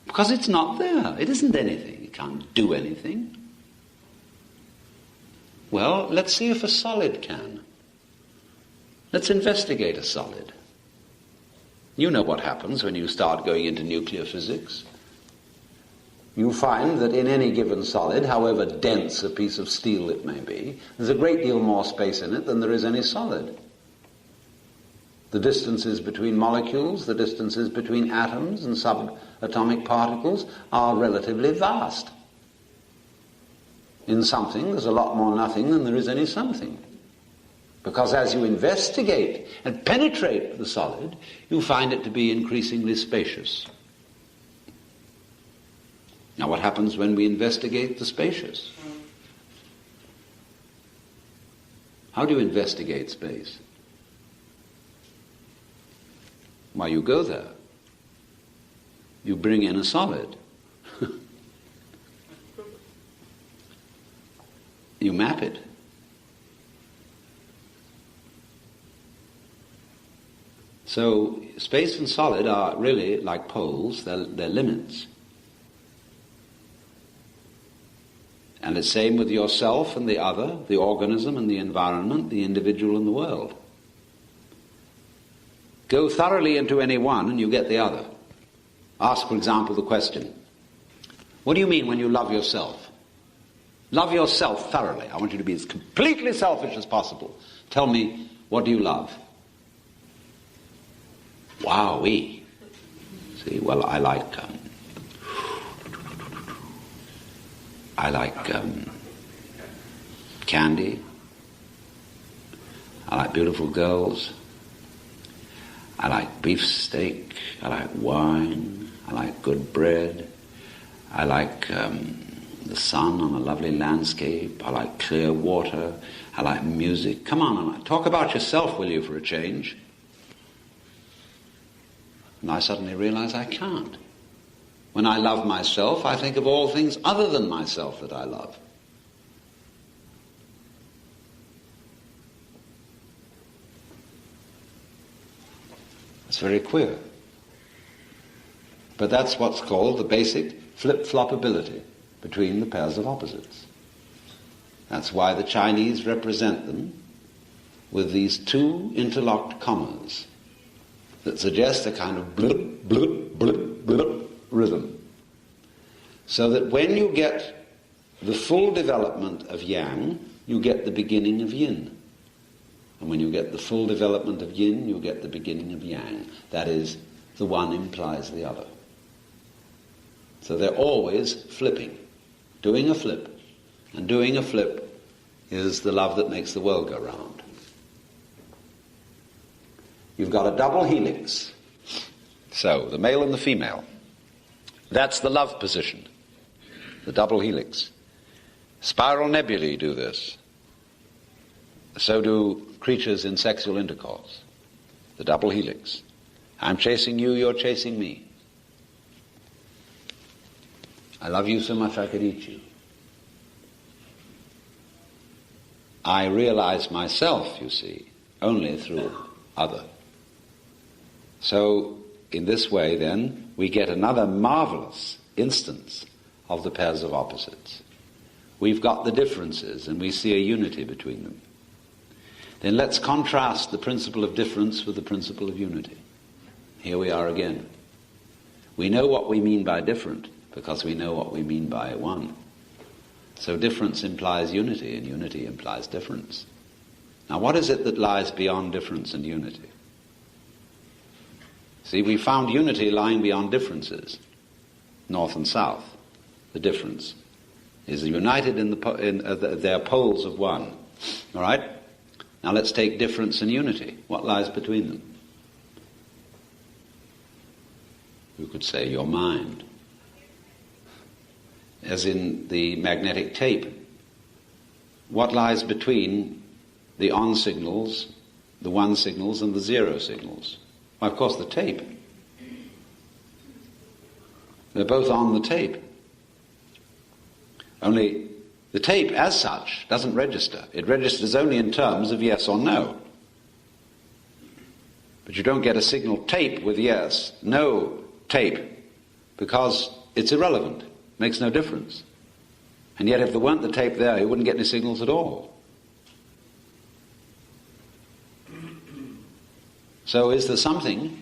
because it's not there. It isn't anything. It can't do anything. Well, let's see if a solid can. Let's investigate a solid. You know what happens when you start going into nuclear physics. You find that in any given solid, however dense a piece of steel it may be, there's a great deal more space in it than there is any solid. The distances between molecules, the distances between atoms and subatomic particles are relatively vast. In something, there's a lot more nothing than there is any something. Because as you investigate and penetrate the solid, you find it to be increasingly spacious. Now what happens when we investigate the spacious? How do you investigate space? Why, you go there. You bring in a solid. You map it. So space and solid are really like poles, they're limits. And it's the same with yourself and the other, the organism and the environment, the individual and the world. Go thoroughly into any one and you get the other. Ask, for example, the question, what do you mean when you love yourself? Love yourself thoroughly. I want you to be as completely selfish as possible. Tell me, what do you love? Wowee. See, well, I like candy. I like beautiful girls. I like beefsteak. I like wine. I like good bread. I like the sun on a lovely landscape. I like clear water. I like music. Come on, talk about yourself, will you, for a change? And I suddenly realize I can't. When I love myself, I think of all things other than myself that I love. It's very queer. But that's what's called the basic flip-flop ability between the pairs of opposites. That's why the Chinese represent them with these two interlocked commas that suggest a kind of blip, blip, blip, blip rhythm. So that when you get the full development of yang, you get the beginning of yin. And when you get the full development of yin, you get the beginning of yang. That is, the one implies the other. So they're always flipping, doing a flip. And doing a flip is the love that makes the world go round. You've got a double helix. So, the male and the female. That's the love position. The double helix. Spiral nebulae do this. So do creatures in sexual intercourse. The double helix. I'm chasing you, you're chasing me. I love you so much I could eat you. I realize myself, you see, only through other. So, in this way, then, we get another marvelous instance of the pairs of opposites. We've got the differences, and we see a unity between them. Then let's contrast the principle of difference with the principle of unity. Here we are again. We know what we mean by different because we know what we mean by one. So difference implies unity, and unity implies difference. Now, what is it that lies beyond difference and unity? See, we found unity lying beyond differences, north and south. The difference is united in their poles of one. All right? Now let's take difference and unity. What lies between them? You could say your mind. As in the magnetic tape. What lies between the on signals, the one signals, and the zero signals? Well, of course, the tape. They're both on the tape. Only the tape, as such, doesn't register. It registers only in terms of yes or no. But you don't get a signal tape with yes, no tape, because it's irrelevant. Makes no difference. And yet if there weren't the tape there, you wouldn't get any signals at all. So is there something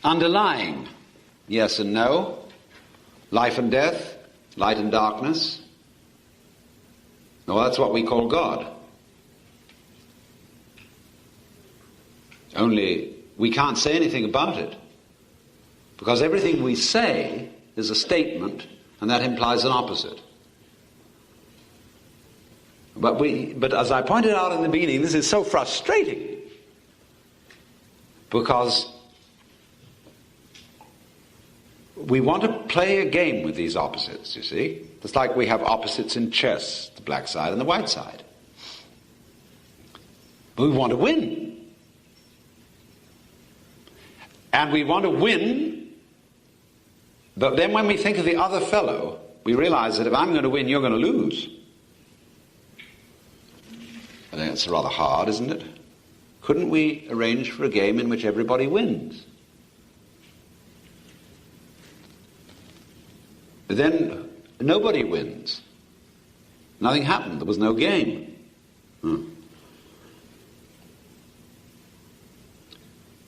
underlying yes and no, life and death, light and darkness? Well, that's what we call God. Only we can't say anything about it, because everything we say is a statement, and that implies an opposite. But as I pointed out in the beginning, this is so frustrating, because we want to play a game with these opposites, you see. It's like we have opposites in chess, the black side and the white side. But we want to win. And we want to win, but then when we think of the other fellow, we realize that if I'm going to win, you're going to lose. I think it's rather hard, isn't it? Couldn't we arrange for a game in which everybody wins? But then nobody wins. Nothing happened. There was no game.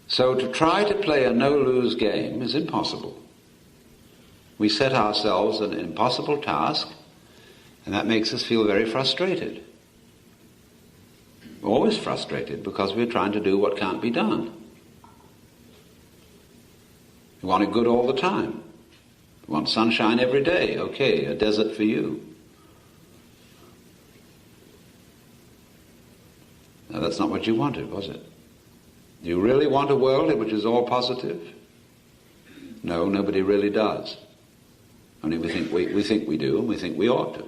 So to try to play a no-lose game is impossible. We set ourselves an impossible task, and that makes us feel very frustrated. We're always frustrated because we're trying to do what can't be done. We want it good all the time. We want sunshine every day. Okay, a desert for you. No, that's not what you wanted, was it? Do you really want a world in which is all positive? No, nobody really does. Only we think we do, and we think we ought to.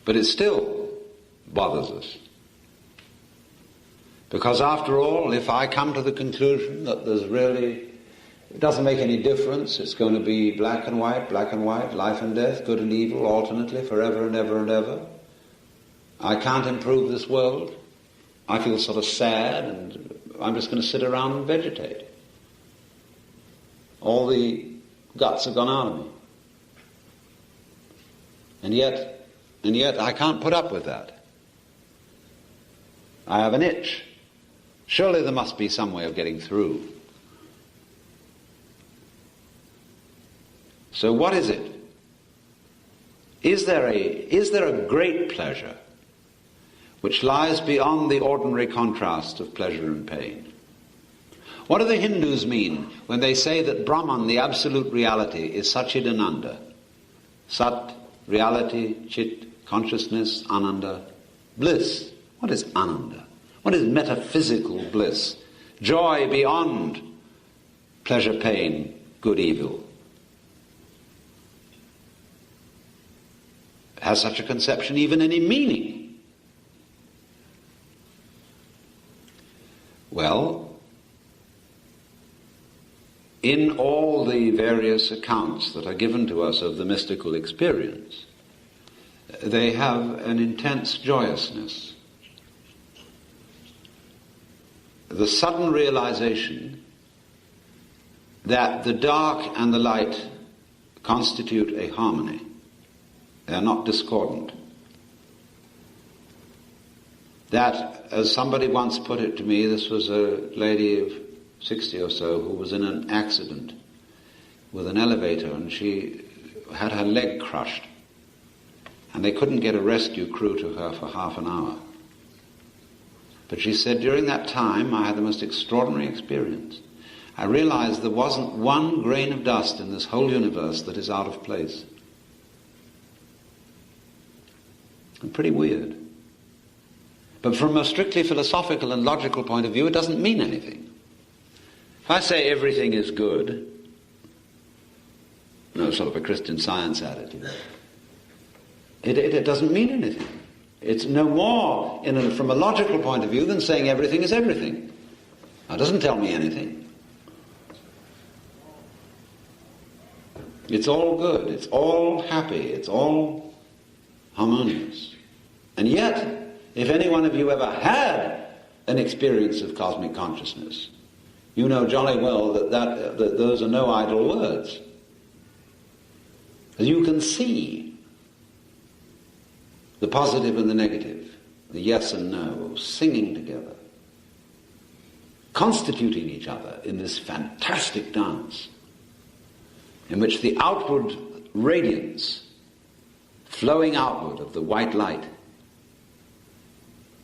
But it still bothers us. Because after all, if I come to the conclusion that it doesn't make any difference, it's going to be black and white, life and death, good and evil, alternately, forever and ever and ever, I can't improve this world, I feel sort of sad, and I'm just going to sit around and vegetate. All the guts have gone out of me. And yet I can't put up with that. I have an itch. Surely there must be some way of getting through. So what is it? Is there a great pleasure which lies beyond the ordinary contrast of pleasure and pain? What do the Hindus mean when they say that Brahman, the absolute reality, is Satchidananda? Sat, reality, Chit, consciousness, Ananda, bliss. What is Ananda? What is metaphysical bliss? Joy beyond pleasure, pain, good, evil. Has such a conception even any meaning? Well, in all the various accounts that are given to us of the mystical experience, they have an intense joyousness. The sudden realization that the dark and the light constitute a harmony. They are not discordant. That, as somebody once put it to me, this was a lady of 60 or so who was in an accident with an elevator, and she had her leg crushed, and they couldn't get a rescue crew to her for half an hour. But she said, during that time I had the most extraordinary experience. I realized there wasn't one grain of dust in this whole universe that is out of place. And pretty weird. But from a strictly philosophical and logical point of view, it doesn't mean anything. If I say everything is good, sort of a Christian Science attitude, it doesn't mean anything. It's no more, from a logical point of view, than saying everything is everything. Now, it doesn't tell me anything. It's all good, it's all happy, it's all harmonious. And yet, if any one of you ever had an experience of cosmic consciousness, you know jolly well that those are no idle words. As you can see the positive and the negative, the yes and no, singing together, constituting each other in this fantastic dance, in which the outward radiance flowing outward of the white light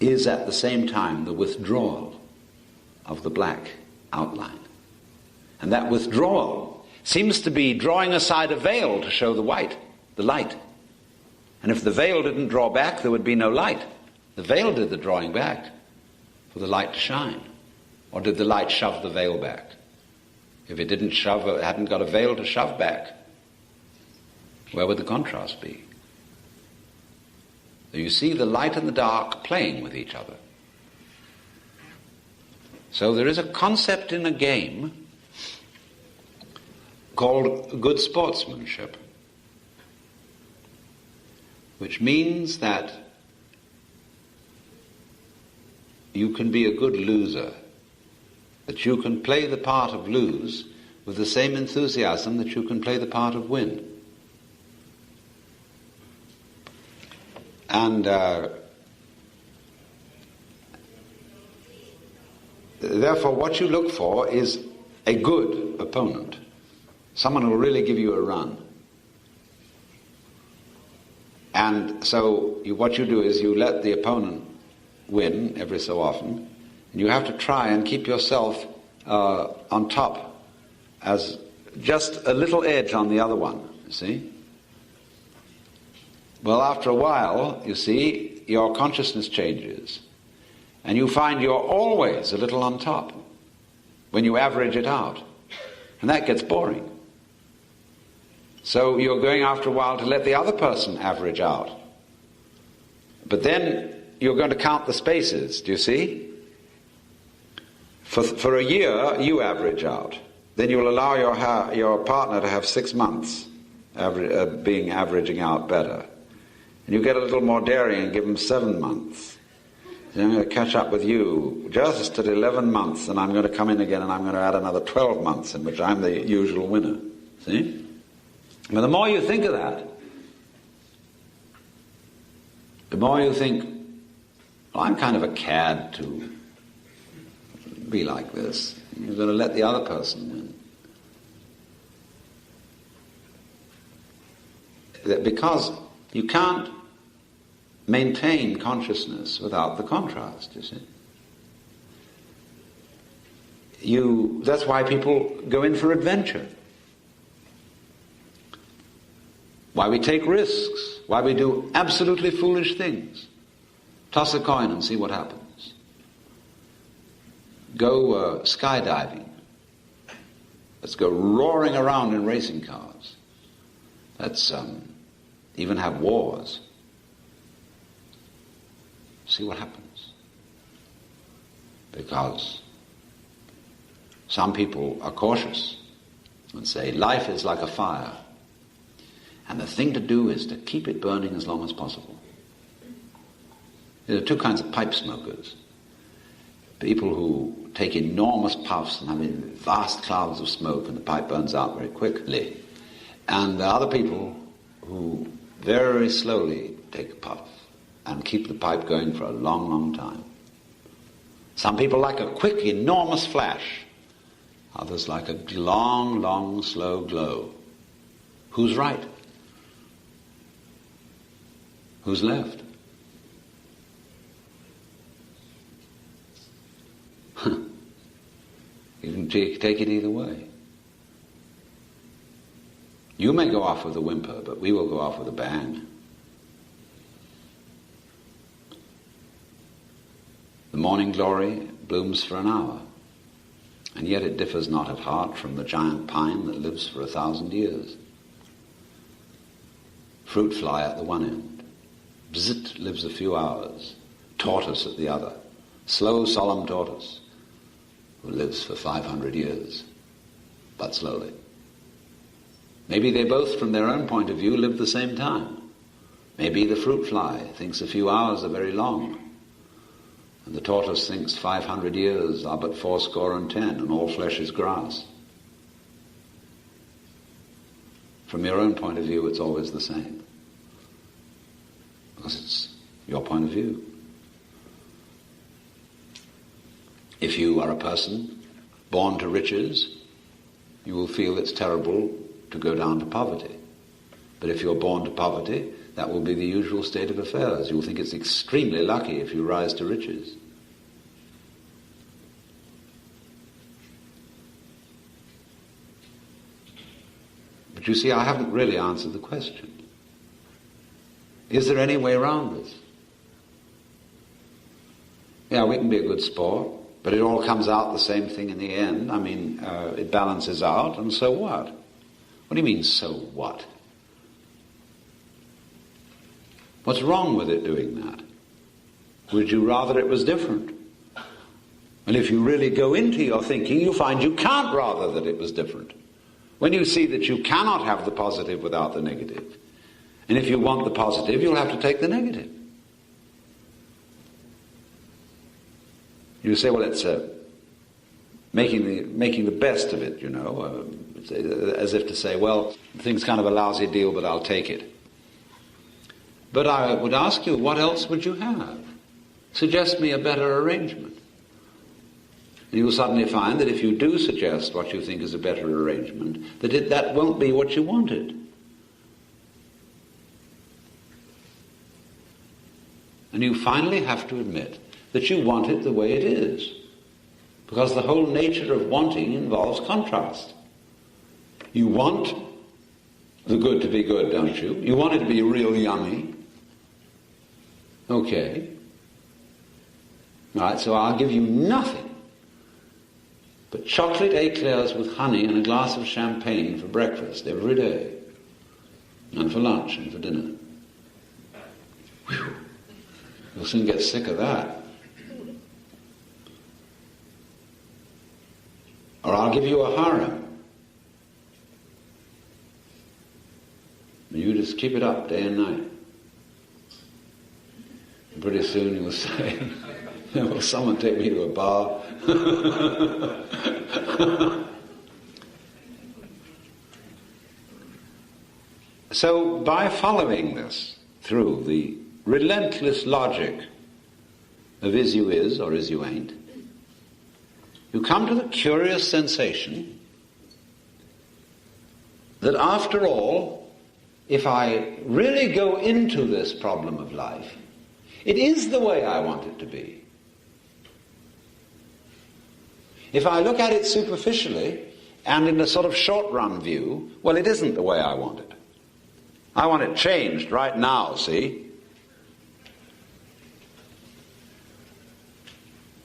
is at the same time the withdrawal of the black outline. And that withdrawal seems to be drawing aside a veil to show the white, the light. And if the veil didn't draw back, there would be no light. The veil did the drawing back for the light to shine. Or did the light shove the veil back? If it didn't shove, it hadn't got a veil to shove back, where would the contrast be? You see the light and the dark playing with each other. So there is a concept in a game called good sportsmanship, which means that you can be a good loser, that you can play the part of lose with the same enthusiasm that you can play the part of win. And therefore what you look for is a good opponent, someone who will really give you a run. And so what you do is you let the opponent win every so often, and you have to try and keep yourself on top as just a little edge on the other one, you see. Well, after a while, you see, your consciousness changes, and you find you're always a little on top when you average it out, and that gets boring. So you're going after a while to let the other person average out. But then you're going to count the spaces, do you see? For a year, you average out. Then you'll allow your partner to have 6 months averaging out better. And you get a little more daring and give them 7 months. Then I'm going to catch up with you just at 11 months, and I'm going to come in again and I'm going to add another 12 months in which I'm the usual winner. See? But the more you think of that, the more you think, well, I'm kind of a cad to be like this. You're going to let the other person win. Because you can't maintain consciousness without the contrast, you see. That's why people go in for adventure. Why we take risks. Why we do absolutely foolish things. Toss a coin and see what happens. Go skydiving. Let's go roaring around in racing cars. Let's even have wars. See what happens. Because some people are cautious and say life is like a fire, and the thing to do is to keep it burning as long as possible. There are two kinds of pipe smokers. People who take enormous puffs and have vast clouds of smoke and the pipe burns out very quickly. And there are other people who very slowly take a puff and keep the pipe going for a long, long time. Some people like a quick, enormous flash. Others like a long, long, slow glow. Who's right? Who's left? You can take it either way. You may go off with a whimper, but we will go off with a bang. The morning glory blooms for an hour, and yet it differs not at heart from the giant pine that lives for 1,000 years. Fruit fly at the one end. Bzit lives a few hours. Tortoise at the other. Slow, solemn tortoise who lives for 500 years, but slowly. Maybe they both, from their own point of view, live the same time. Maybe the fruit fly thinks a few hours are very long, and the tortoise thinks 500 years are but 70, and all flesh is grass. From your own point of view, it's always the same, because it's your point of view. If you are a person born to riches, you will feel it's terrible to go down to poverty. But if you're born to poverty, that will be the usual state of affairs. You will think it's extremely lucky if you rise to riches. But you see, I haven't really answered the question. Is there any way around this? Yeah, we can be a good sport, but it all comes out the same thing in the end. I mean, it balances out, and so what? What do you mean, so what? What's wrong with it doing that? Would you rather it was different? And if you really go into your thinking, you find you can't rather that it was different. When you see that you cannot have the positive without the negative, and if you want the positive, you'll have to take the negative. You say, well, it's making the best of it, you know, as if to say, well, the thing's kind of a lousy deal, but I'll take it. But I would ask you, what else would you have? Suggest me a better arrangement. And you will suddenly find that if you do suggest what you think is a better arrangement, that won't be what you wanted. And you finally have to admit that you want it the way it is. Because the whole nature of wanting involves contrast. You want the good to be good, don't you? You want it to be real yummy. Okay. All right, so I'll give you nothing but chocolate eclairs with honey and a glass of champagne for breakfast every day. And for lunch and for dinner. Whew. You'll soon get sick of that. Or I'll give you a harem. You just keep it up day and night. And pretty soon you'll say, will someone take me to a bar? So by following this through the relentless logic of is you is or is you ain't, you come to the curious sensation that after all, if I really go into this problem of life, it is the way I want it to be. If I look at it superficially and in a sort of short-run view, well, it isn't the way I want it. I want it changed right now, see?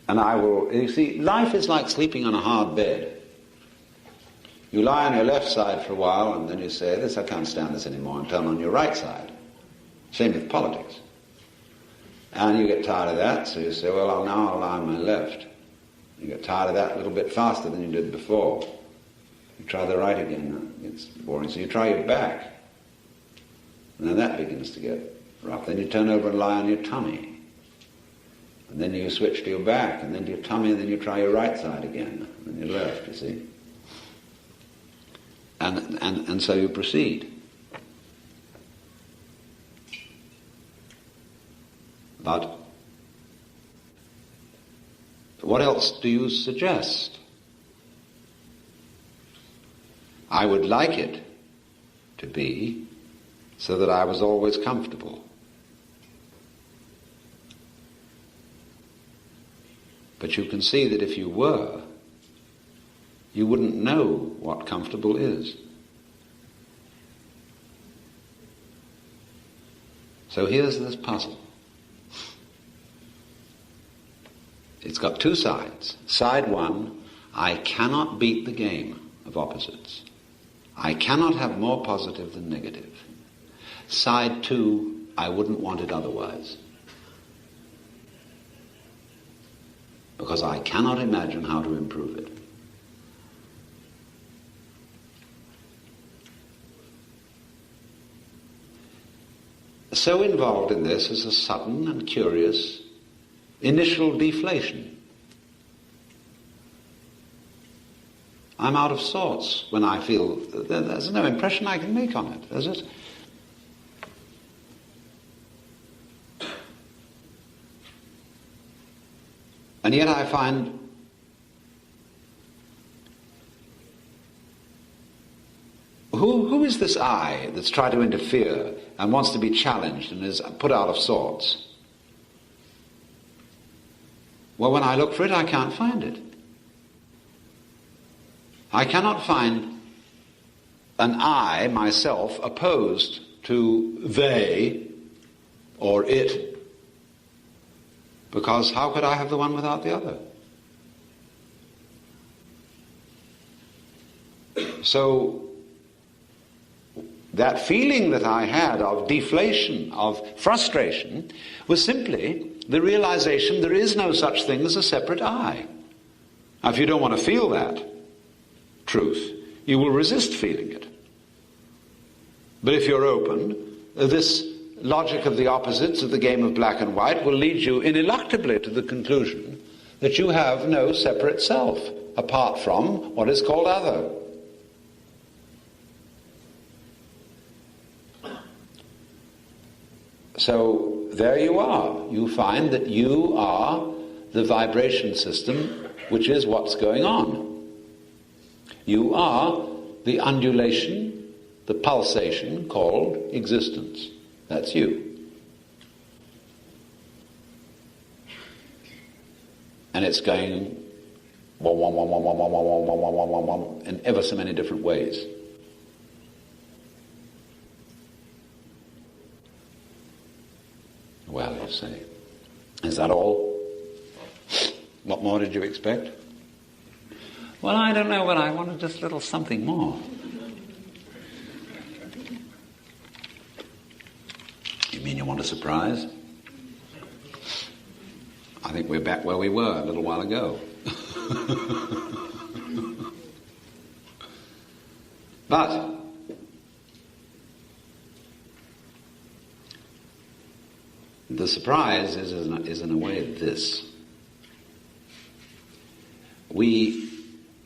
And I will, you see, life is like sleeping on a hard bed. You lie on your left side for a while and then you say, I can't stand this anymore, and turn on your right side. Same with politics. And you get tired of that, so you say, well, now I'll lie on my left. You get tired of that a little bit faster than you did before. You try the right again, it's boring, so you try your back. And then that begins to get rough. Then you turn over and lie on your tummy. And then you switch to your back, and then to your tummy, and then you try your right side again, and your left, you see. And so you proceed. But what else do you suggest? I would like it to be so that I was always comfortable. But you can see that if you were, you wouldn't know what comfortable is. So here's this puzzle. It's got two sides. Side one, I cannot beat the game of opposites. I cannot have more positive than negative. Side two, I wouldn't want it otherwise. Because I cannot imagine how to improve it. So involved in this is a sudden and curious initial deflation. I'm out of sorts when I feel there's no impression I can make on it, is it? And yet I find who is this I that's tried to interfere and wants to be challenged and is put out of sorts? Well, when I look for it, I can't find it. I cannot find an I, myself, opposed to they or it. Because how could I have the one without the other? that feeling that I had of deflation, of frustration, was simply the realization there is no such thing as a separate I. Now, if you don't want to feel that truth, you will resist feeling it. But if you're open, this logic of the opposites of the game of black and white will lead you ineluctably to the conclusion that you have no separate self apart from what is called other. So there you are. You find that you are the vibration system, which is what's going on. You are the undulation, the pulsation called existence. That's you. And it's going in ever so many different ways. Well, you say, is that all? What more did you expect? Well, I don't know, but I wanted just a little something more. You mean you want a surprise? I think we're back where we were a little while ago. But the surprise is in a way this. We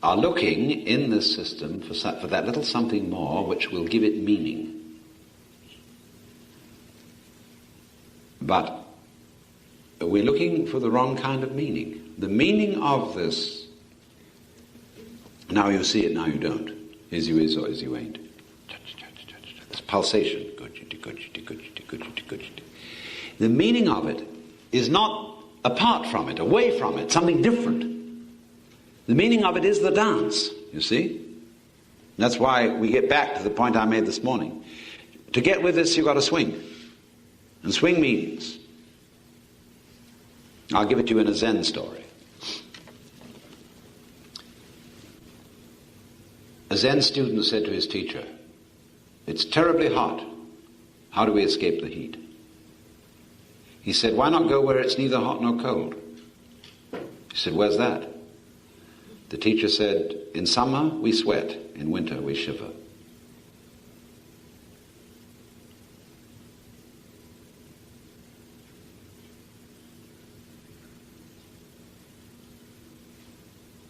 are looking in this system for that little something more which will give it meaning. But we're looking for the wrong kind of meaning. The meaning of this, now you see it, now you don't. Is you is or is you ain't. This pulsation. The meaning of it is not apart from it, away from it, something different. The meaning of it is the dance, you see? That's why we get back to the point I made this morning. To get with this, you've got to swing. And swing means, I'll give it to you in a Zen story. A Zen student said to his teacher, "It's terribly hot. How do we escape the heat?" He said, "Why not go where it's neither hot nor cold?" He said, "Where's that?" The teacher said, "In summer we sweat, in winter we shiver."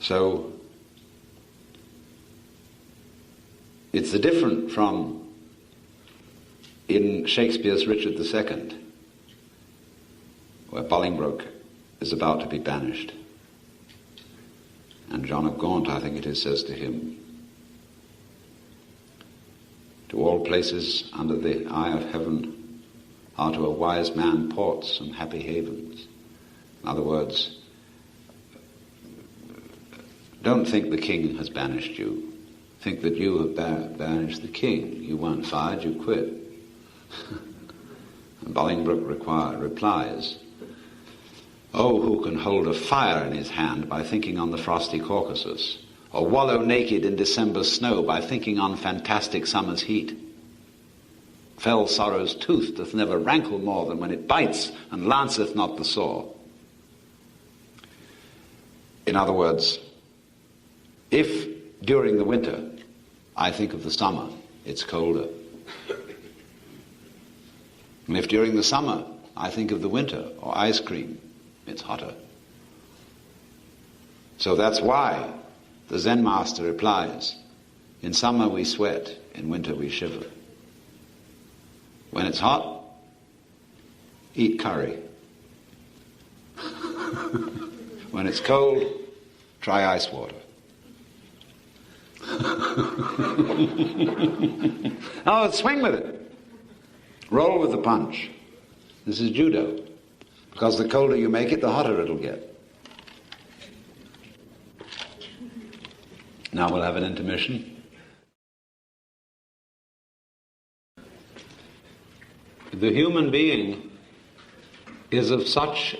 So, it's the different from in Shakespeare's Richard II, where Bolingbroke is about to be banished. And John of Gaunt, I think it is, says to him, "To all places under the eye of heaven are to a wise man ports and happy havens." In other words, don't think the king has banished you. Think that you have banished the king. You weren't fired, you quit. And Bolingbroke replies, "Oh, who can hold a fire in his hand by thinking on the frosty Caucasus, or wallow naked in December's snow by thinking on fantastic summer's heat? Fell sorrow's tooth doth never rankle more than when it bites and lanceth not the sore." In other words, if during the winter I think of the summer, it's colder. And if during the summer I think of the winter or ice cream, it's hotter. So that's why the Zen master replies, "In summer we sweat, in winter we shiver. When it's hot, eat curry. When it's cold, try ice water." Oh, swing with it. Roll with the punch. This is judo. Because the colder you make it, the hotter it'll get. Now we'll have an intermission. The human being is of such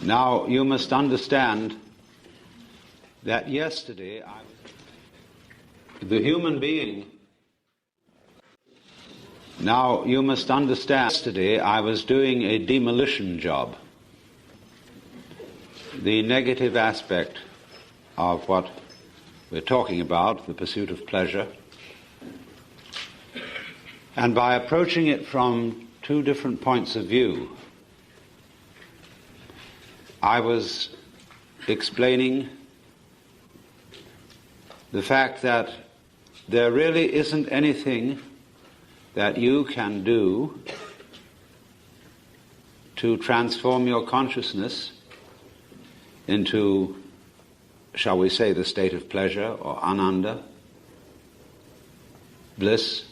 Now, you must understand that yesterday the human being. Now, you must understand, yesterday I was doing a demolition job. The negative aspect of what we're talking about, the pursuit of pleasure, and by approaching it from two different points of view, I was explaining the fact that there really isn't anything that you can do to transform your consciousness into, shall we say, the state of pleasure or ananda, bliss,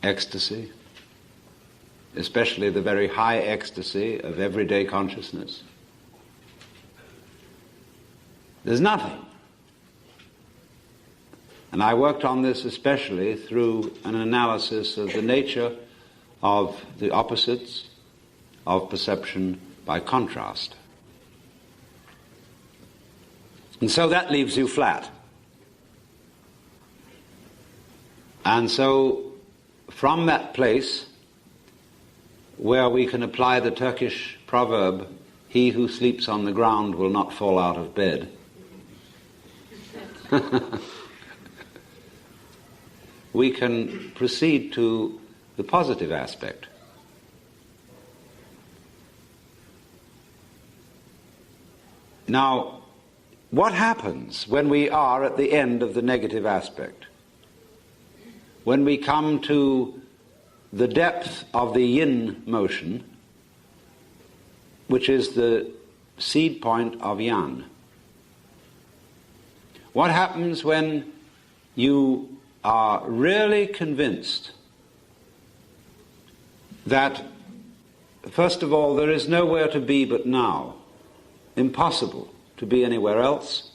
ecstasy, especially the very high ecstasy of everyday consciousness. There's nothing. And I worked on this especially through an analysis of the nature of the opposites of perception by contrast. And so that leaves you flat. And so from that place where we can apply the Turkish proverb, "He who sleeps on the ground will not fall out of bed," we can proceed to the positive aspect. Now, what happens when we are at the end of the negative aspect? When we come to the depth of the yin motion, which is the seed point of yang. What happens when you are really convinced that, first of all, there is nowhere to be but now, impossible to be anywhere else,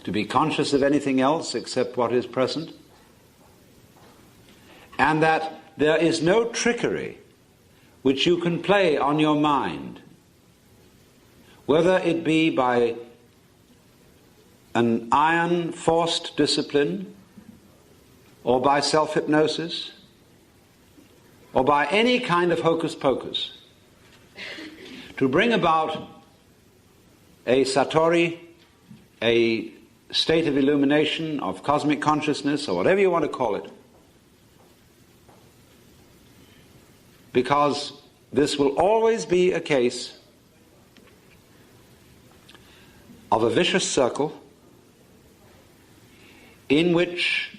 to be conscious of anything else except what is present, and that there is no trickery which you can play on your mind, whether it be by an iron forced discipline, or by self-hypnosis, or by any kind of hocus pocus, to bring about a satori, a state of illumination, of cosmic consciousness, or whatever you want to call it. Because this will always be a case of a vicious circle in which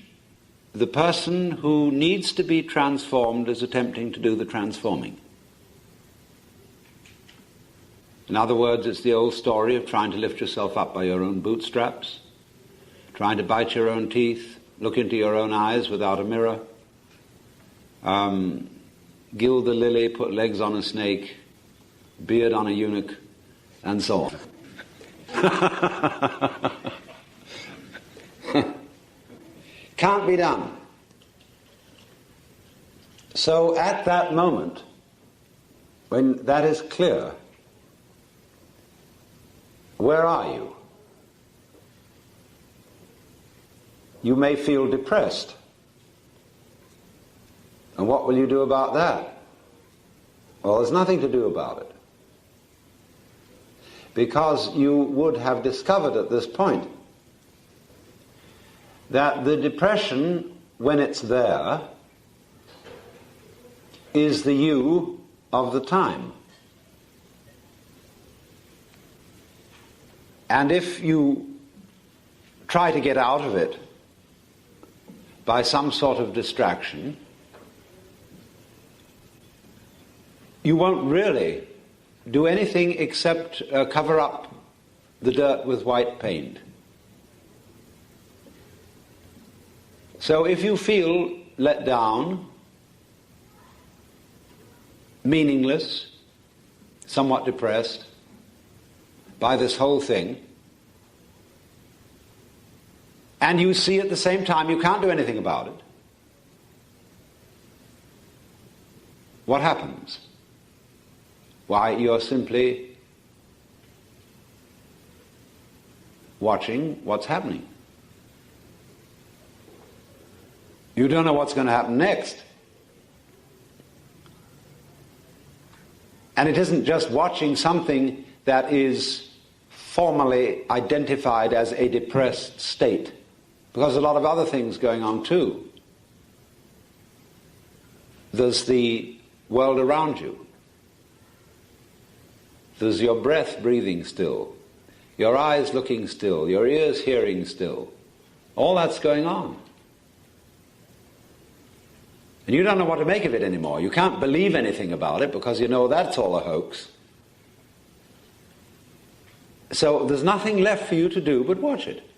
the person who needs to be transformed is attempting to do the transforming. In other words, it's the old story of trying to lift yourself up by your own bootstraps, trying to bite your own teeth, look into your own eyes without a mirror, gild the lily, put legs on a snake, beard on a eunuch, and so on. Can't be done. So at that moment, when that is clear, where are you? You may feel depressed. And what will you do about that? Well, there's nothing to do about it. Because you would have discovered at this point that the depression, when it's there, is the you of the time. And if you try to get out of it by some sort of distraction, you won't really do anything except cover up the dirt with white paint. So if you feel let down, meaningless, somewhat depressed by this whole thing, and you see at the same time you can't do anything about it, what happens? Why, you're simply watching what's happening. You don't know what's going to happen next. And it isn't just watching something that is formally identified as a depressed state, because there's a lot of other things going on too. There's the world around you. There's your breath breathing still, your eyes looking still, your ears hearing still. All that's going on. And you don't know what to make of it anymore. You can't believe anything about it because you know that's all a hoax. So there's nothing left for you to do but watch it.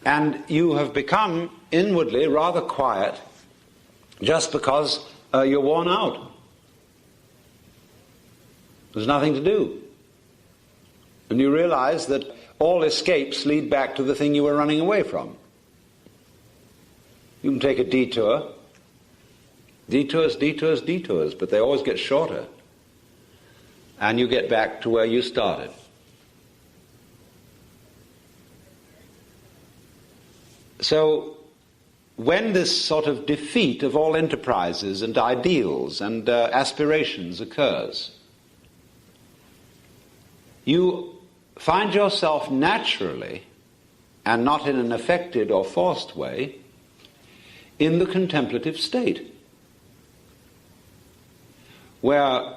And you have become inwardly rather quiet just because you're worn out. There's nothing to do. And you realize that all escapes lead back to the thing you were running away from. You can take a detour. Detours, but they always get shorter. And you get back to where you started. So, when this sort of defeat of all enterprises and ideals and aspirations occurs, you find yourself naturally, and not in an affected or forced way, in the contemplative state, where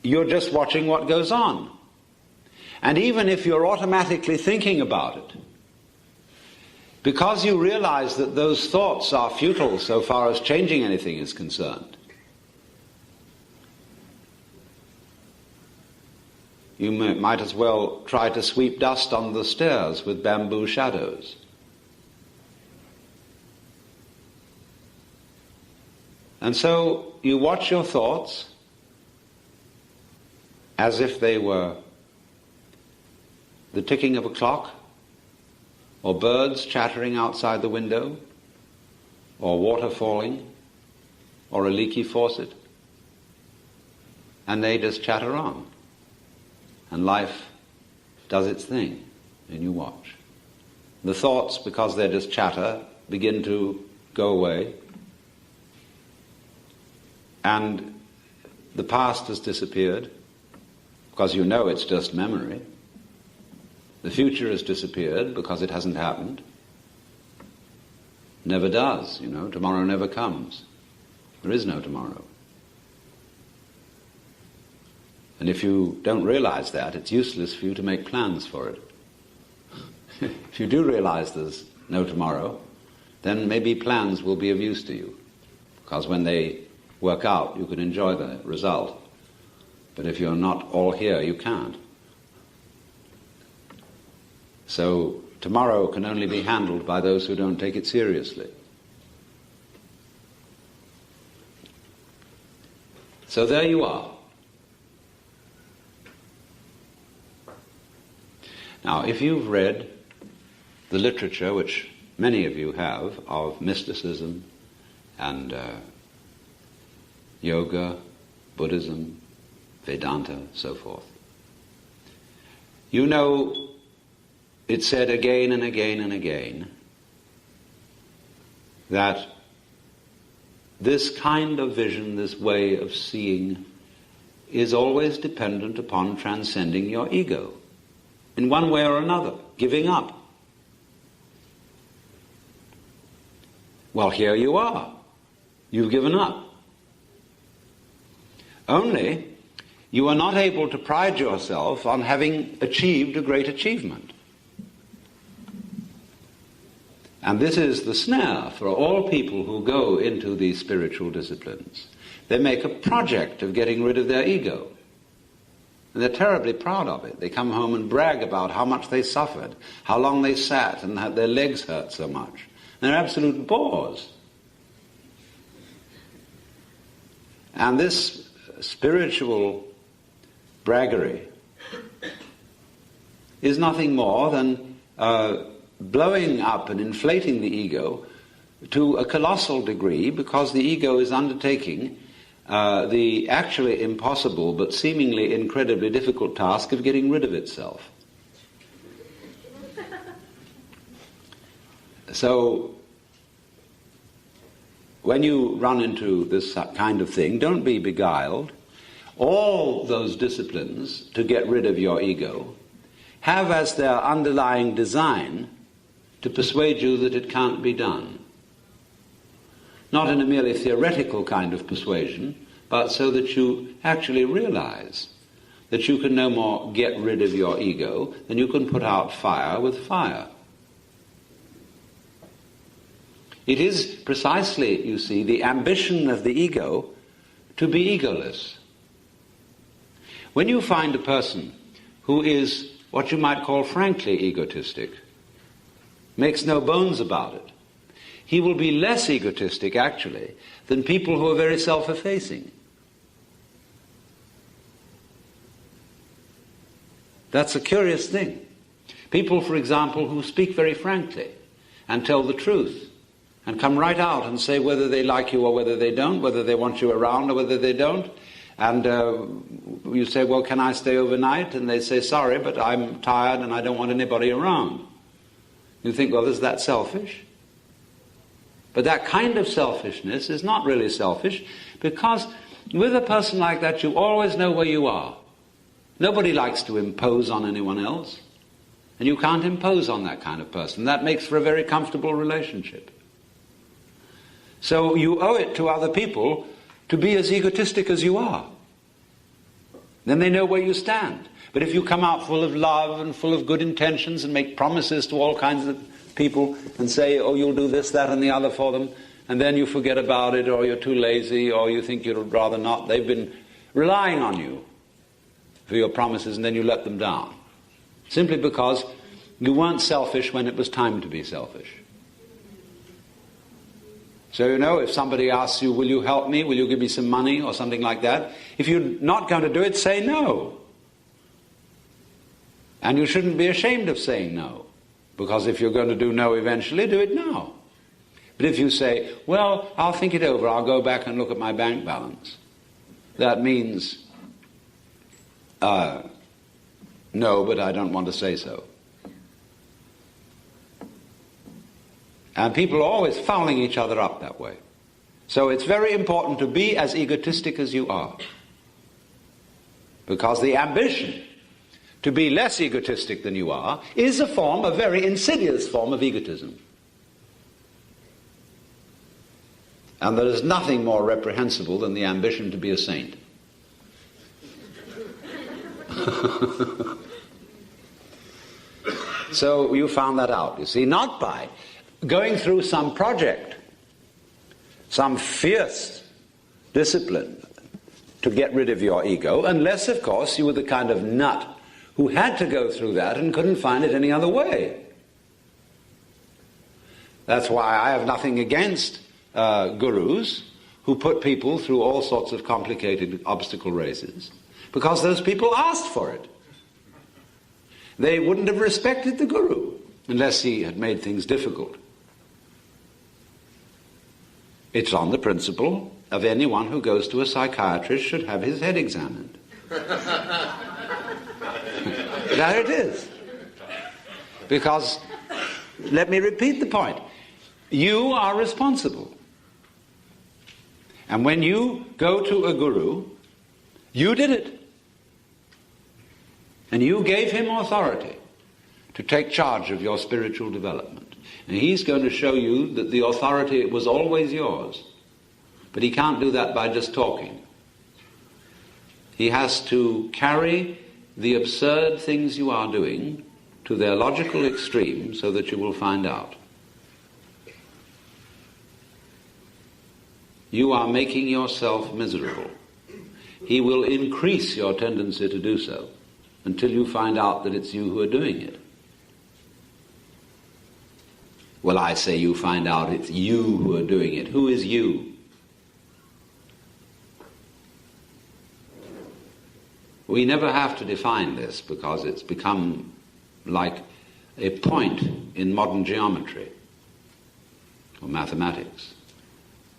you're just watching what goes on. And even if you're automatically thinking about it, because you realize that those thoughts are futile so far as changing anything is concerned, you might as well try to sweep dust on the stairs with bamboo shadows. And so you watch your thoughts as if they were the ticking of a clock, or birds chattering outside the window, or water falling, or a leaky faucet. And they just chatter on. And life does its thing, and you watch. The thoughts, because they're just chatter, begin to go away. And the past has disappeared, because you know it's just memory. The future has disappeared because it hasn't happened. Never does, tomorrow never comes. There is no tomorrow. And if you don't realize that, it's useless for you to make plans for it. If you do realize there's no tomorrow, then maybe plans will be of use to you. Because when they work out, you can enjoy the result. But if you're not all here, you can't. So tomorrow can only be handled by those who don't take it seriously. So there you are. Now, if you've read the literature, which many of you have, of mysticism and yoga, Buddhism, Vedanta, so forth, you know it's said again and again and again that this kind of vision, this way of seeing, is always dependent upon transcending your ego in one way or another, giving up. Well, here you are. You've given up. Only you are not able to pride yourself on having achieved a great achievement. And this is the snare for all people who go into these spiritual disciplines. They make a project of getting rid of their ego. And they're terribly proud of it. They come home and brag about how much they suffered, how long they sat, and how their legs hurt so much. And they're absolute bores. And this spiritual braggery is nothing more than blowing up and inflating the ego to a colossal degree because the ego is undertaking the actually impossible but seemingly incredibly difficult task of getting rid of itself. So, when you run into this kind of thing, don't be beguiled. All those disciplines to get rid of your ego have as their underlying design to persuade you that it can't be done. Not in a merely theoretical kind of persuasion, but so that you actually realize that you can no more get rid of your ego than you can put out fire with fire. It is precisely, you see, the ambition of the ego to be egoless. When you find a person who is what you might call frankly egotistic, makes no bones about it, he will be less egotistic, actually, than people who are very self-effacing. That's a curious thing. People, for example, who speak very frankly and tell the truth and come right out and say whether they like you or whether they don't, whether they want you around or whether they don't. And you say, well, can I stay overnight? And they say, sorry, but I'm tired and I don't want anybody around. You think, well, is that selfish? But that kind of selfishness is not really selfish, because with a person like that, you always know where you are. Nobody likes to impose on anyone else, and you can't impose on that kind of person. That makes for a very comfortable relationship. So you owe it to other people to be as egotistic as you are. Then they know where you stand. But if you come out full of love and full of good intentions and make promises to all kinds of people and say, oh, you'll do this, that, and the other for them, and then you forget about it, or you're too lazy, or you think you'd rather not, they've been relying on you for your promises, and then you let them down. Simply because you weren't selfish when it was time to be selfish. So, you know, if somebody asks you, will you help me, will you give me some money, or something like that, if you're not going to do it, say no. And you shouldn't be ashamed of saying no. Because if you're going to do no eventually, do it now. But if you say, well, I'll think it over, I'll go back and look at my bank balance, that means, no, but I don't want to say so. And people are always fouling each other up that way. So it's very important to be as egotistic as you are. Because the ambition to be less egotistic than you are is a very insidious form of egotism. And there is nothing more reprehensible than the ambition to be a saint. So you found that out, you see, not by going through some project, some fierce discipline to get rid of your ego, unless, of course, you were the kind of nut who had to go through that and couldn't find it any other way. That's why I have nothing against gurus who put people through all sorts of complicated obstacle races, because those people asked for it. They wouldn't have respected the guru unless he had made things difficult. It's on the principle of anyone who goes to a psychiatrist should have his head examined. There it is. Because, let me repeat the point, you are responsible. And when you go to a guru, you did it. And you gave him authority to take charge of your spiritual development. And he's going to show you that the authority was always yours. But he can't do that by just talking. He has to carry the absurd things you are doing to their logical extreme so that you will find out. You are making yourself miserable. He will increase your tendency to do so until you find out that it's you who are doing it. Well, I say you find out it's you who are doing it. Who is you? We never have to define this because it's become like a point in modern geometry. or mathematics.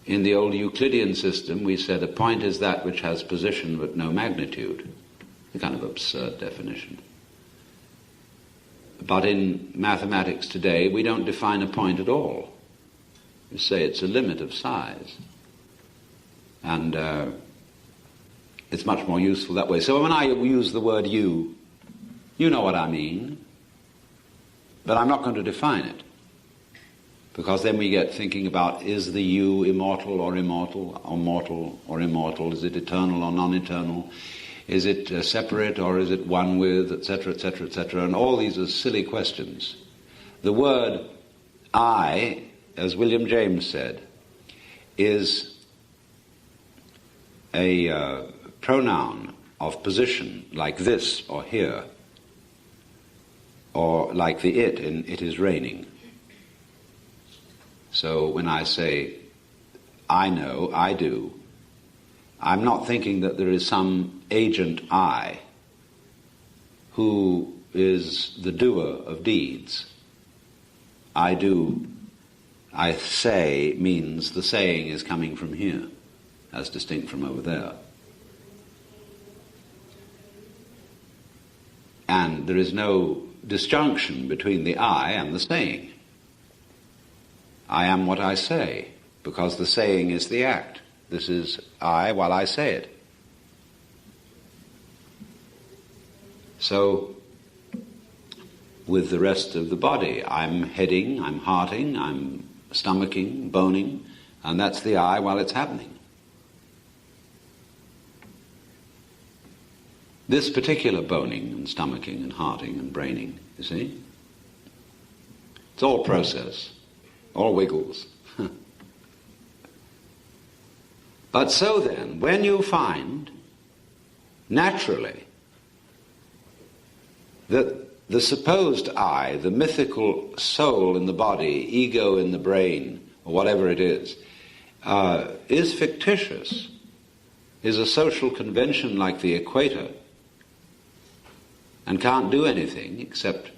In the old Euclidean system, we said a point is that which has position but no magnitude. A kind of absurd definition. But in mathematics today, we don't define a point at all. We say it's a limit of size. And it's much more useful that way. So when I use the word you know what I mean, but I'm not going to define it. Because then we get thinking about, is the you immortal or immortal, or mortal or immortal? Is it eternal or non-eternal? Is it separate or is it one with, etc., etc., etc.? And all these are silly questions. The word I, as William James said, is a pronoun of position, like this or here, or like the it in It Is Raining. So when I say, I know, I do, I'm not thinking that there is some agent I who is the doer of deeds. I do, I say means the saying is coming from here, as distinct from over there. And there is no disjunction between the I and the saying. I am what I say, because the saying is the act. This is I while I say it. So, with the rest of the body, I'm heading, I'm hearting, I'm stomaching, boning, and that's the I while it's happening. This particular boning and stomaching and hearting and braining, you see, it's all process, all wiggles. But so then, when you find, naturally, that the supposed I, the mythical soul in the body, ego in the brain, or whatever it is fictitious, is a social convention like the equator, and can't do anything except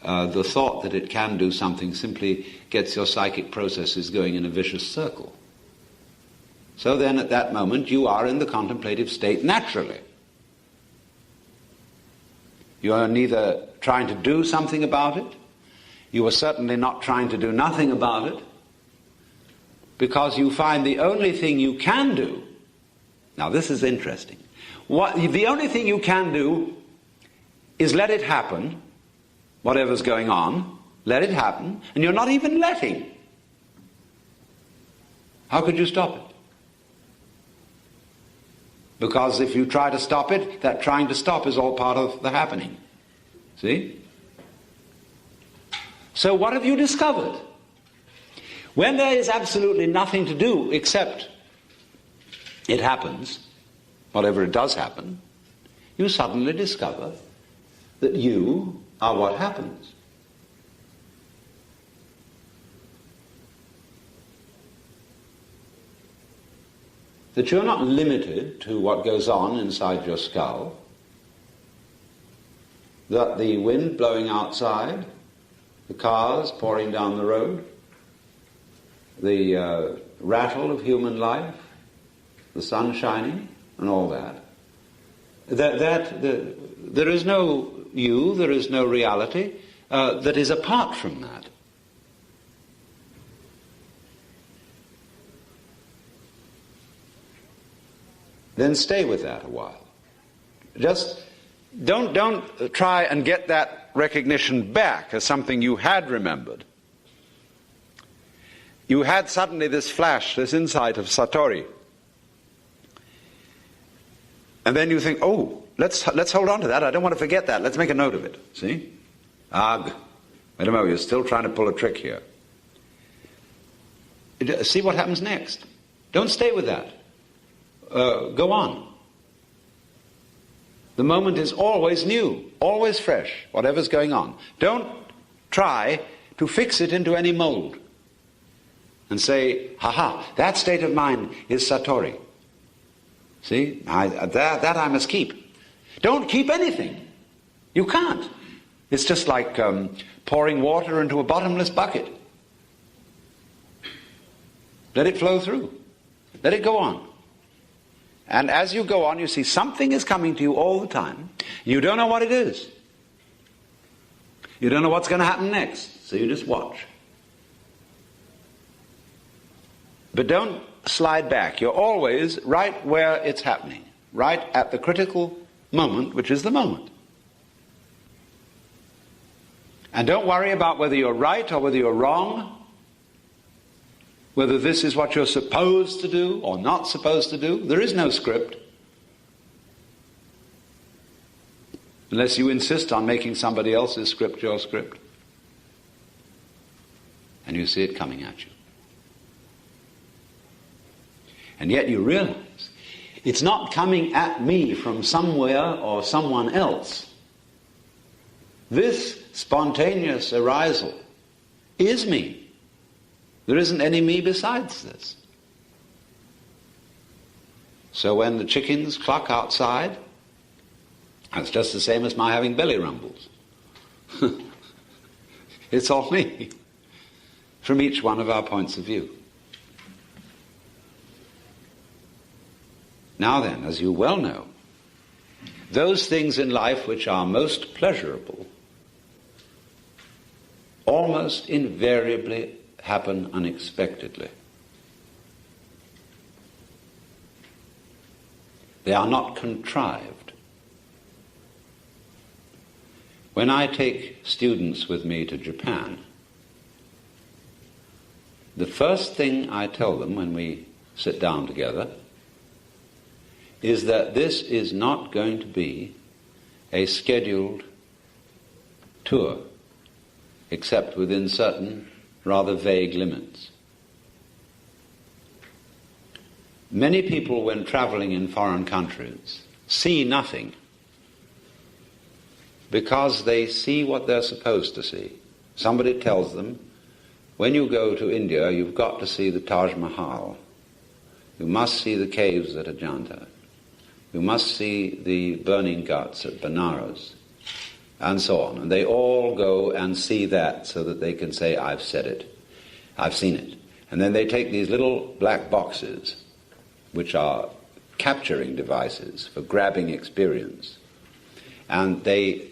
the thought that it can do something simply gets your psychic processes going in a vicious circle. So then at that moment you are in the contemplative state naturally. You are neither trying to do something about it, you are certainly not trying to do nothing about it, because you find the only thing you can do, now this is interesting, the only thing you can do is let it happen, whatever's going on, let it happen, and you're not even letting. How could you stop it? Because if you try to stop it, that trying to stop is all part of the happening. See? So what have you discovered? When there is absolutely nothing to do except it happens, whatever it does happen, you suddenly discover that you are what happens. That you're not limited to what goes on inside your skull, that the wind blowing outside, the cars pouring down the road, the rattle of human life, the sun shining, and all that, there is no you, there is no reality that is apart from that. Then stay with that a while. Just don't try and get that recognition back as something you had remembered. You had suddenly this flash, this insight of Satori. And then you think, oh, let's hold on to that. I don't want to forget that. Let's make a note of it. See? Wait a moment, you're still trying to pull a trick here. See what happens next. Don't stay with that. Go on. The moment is always new, always fresh, whatever's going on. Don't try to fix it into any mold and say, that state of mind is Satori. See, that I must keep. Don't keep anything. You can't. It's just like pouring water into a bottomless bucket. Let it flow through. Let it go on. And as you go on, you see something is coming to you all the time. You don't know what it is. You don't know what's going to happen next, so you just watch. But don't slide back. You're always right where it's happening, right at the critical moment, which is the moment. And don't worry about whether you're right or whether you're wrong, whether this is what you're supposed to do or not supposed to do. There is no script. Unless you insist on making somebody else's script your script. And you see it coming at you. And yet you realize it's not coming at me from somewhere or someone else. This spontaneous arisal is me. There isn't any me besides this. So when the chickens cluck outside, that's just the same as my having belly rumbles. It's all me, from each one of our points of view. Now then, as you well know, those things in life which are most pleasurable almost invariably happen unexpectedly. They are not contrived. When I take students with me to Japan, the first thing I tell them when we sit down together is that this is not going to be a scheduled tour, except within certain rather vague limits. Many people, when traveling in foreign countries, see nothing because they see what they're supposed to see. Somebody tells them, when you go to India, you've got to see the Taj Mahal. You must see the caves at Ajanta. You must see the burning ghats at Benares, and so on. And they all go and see that so that they can say, I've said it, I've seen it. And then they take these little black boxes, which are capturing devices for grabbing experience, and they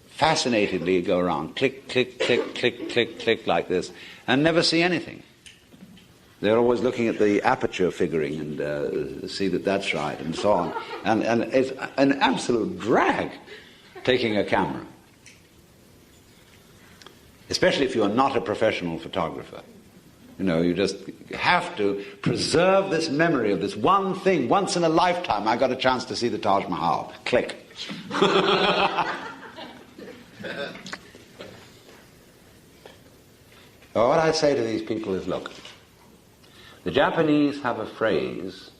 fascinatedly go around, click, click, click, click, click, click, like this, and never see anything. They're always looking at the aperture figuring and see that that's right, and so on. And it's an absolute drag taking a camera, especially if you're not a professional photographer. You know, you just have to preserve this memory of this one thing. Once in a lifetime, I got a chance to see the Taj Mahal. Click. Well, what I say to these people is, look, the Japanese have a phrase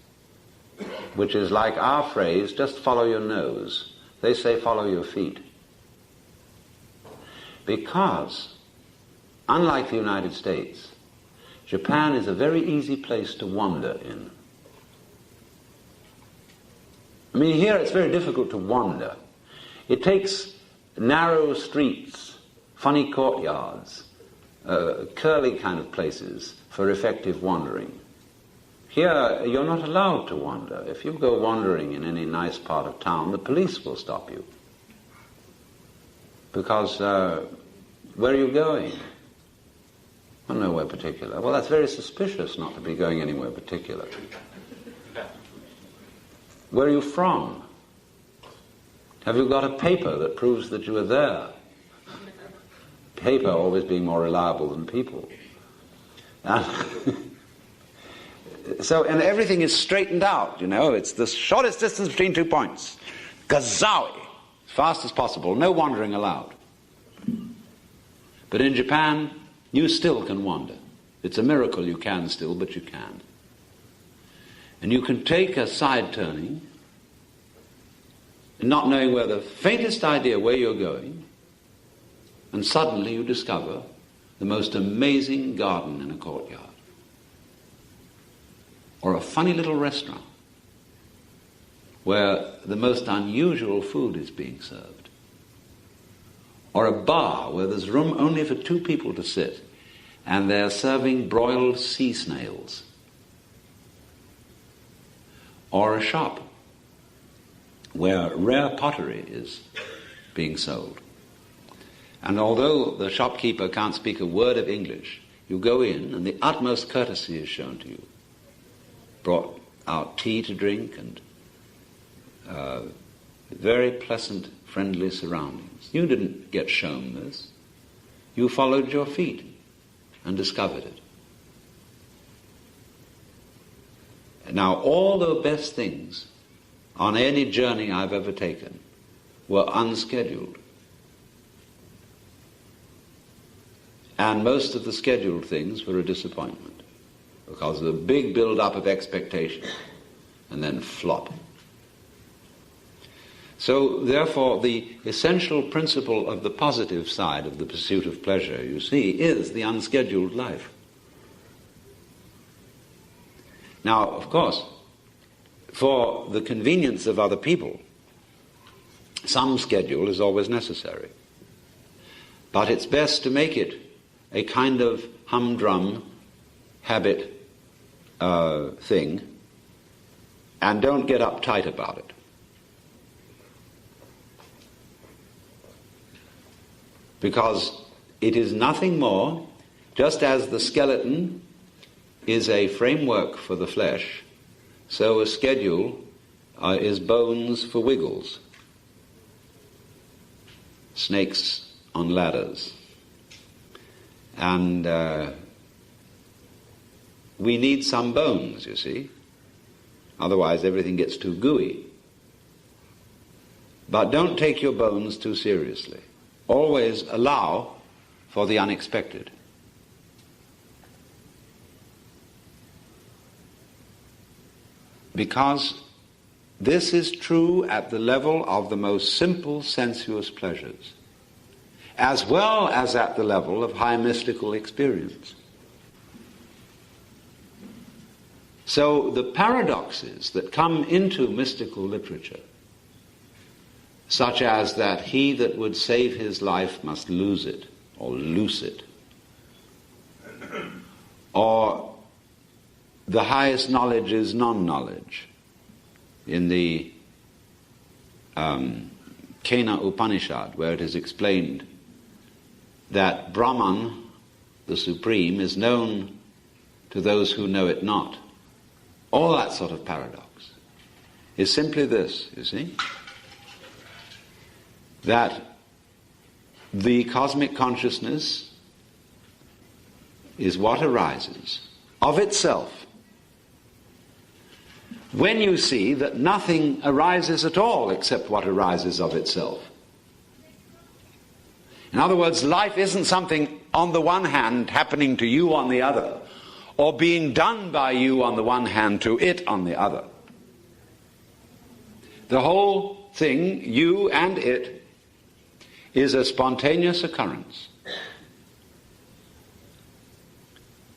which is like our phrase, just follow your nose. They say follow your feet. Because, unlike the United States, Japan is a very easy place to wander in. I mean, here it's very difficult to wander. It takes narrow streets, funny courtyards, curly kind of places for effective wandering. Here, you're not allowed to wander. If you go wandering in any nice part of town, the police will stop you. Because, where are you going? Well, nowhere particular. Well, that's very suspicious not to be going anywhere particular. Where are you from? Have you got a paper that proves that you are there? Paper always being more reliable than people. And everything is straightened out, you know. It's the shortest distance between 2 points. Gazawi, as fast as possible, no wandering allowed. But in Japan, you still can wander. It's a miracle you can still, but you can. And you can take a side turning, not knowing where the faintest idea where you're going, and suddenly you discover the most amazing garden in a courtyard. Or a funny little restaurant where the most unusual food is being served. Or a bar where there's room only for 2 people to sit, and they're serving broiled sea snails or a shop where rare pottery is being sold. And although the shopkeeper can't speak a word of English, you go in and the utmost courtesy is shown to you. Brought out tea to drink and very pleasant, friendly surroundings. You didn't get shown this. You followed your feet and discovered it. Now, all the best things on any journey I've ever taken were unscheduled. And most of the scheduled things were a disappointment because of a big build-up of expectation and then flop. So, therefore, the essential principle of the positive side of the pursuit of pleasure, you see, is the unscheduled life. Now, of course, for the convenience of other people, some schedule is always necessary. But it's best to make it a kind of humdrum habit thing, and don't get uptight about it. Because it is nothing more, just as the skeleton is a framework for the flesh, so a schedule is bones for wiggles, snakes on ladders. And we need some bones, you see. Otherwise everything gets too gooey. But don't take your bones too seriously. Always allow for the unexpected. Because this is true at the level of the most simple sensuous pleasures, as well as at the level of high mystical experience. So the paradoxes that come into mystical literature, such as that he that would save his life must lose it, or loose it, or the highest knowledge is non-knowledge, in the Kena Upanishad, where it is explained that Brahman, the Supreme, is known to those who know it not. All that sort of paradox is simply this, you see, that the cosmic consciousness is what arises of itself when you see that nothing arises at all except what arises of itself. In other words, life isn't something on the one hand happening to you on the other, or being done by you on the one hand to it on the other. The whole thing, you and it, is a spontaneous occurrence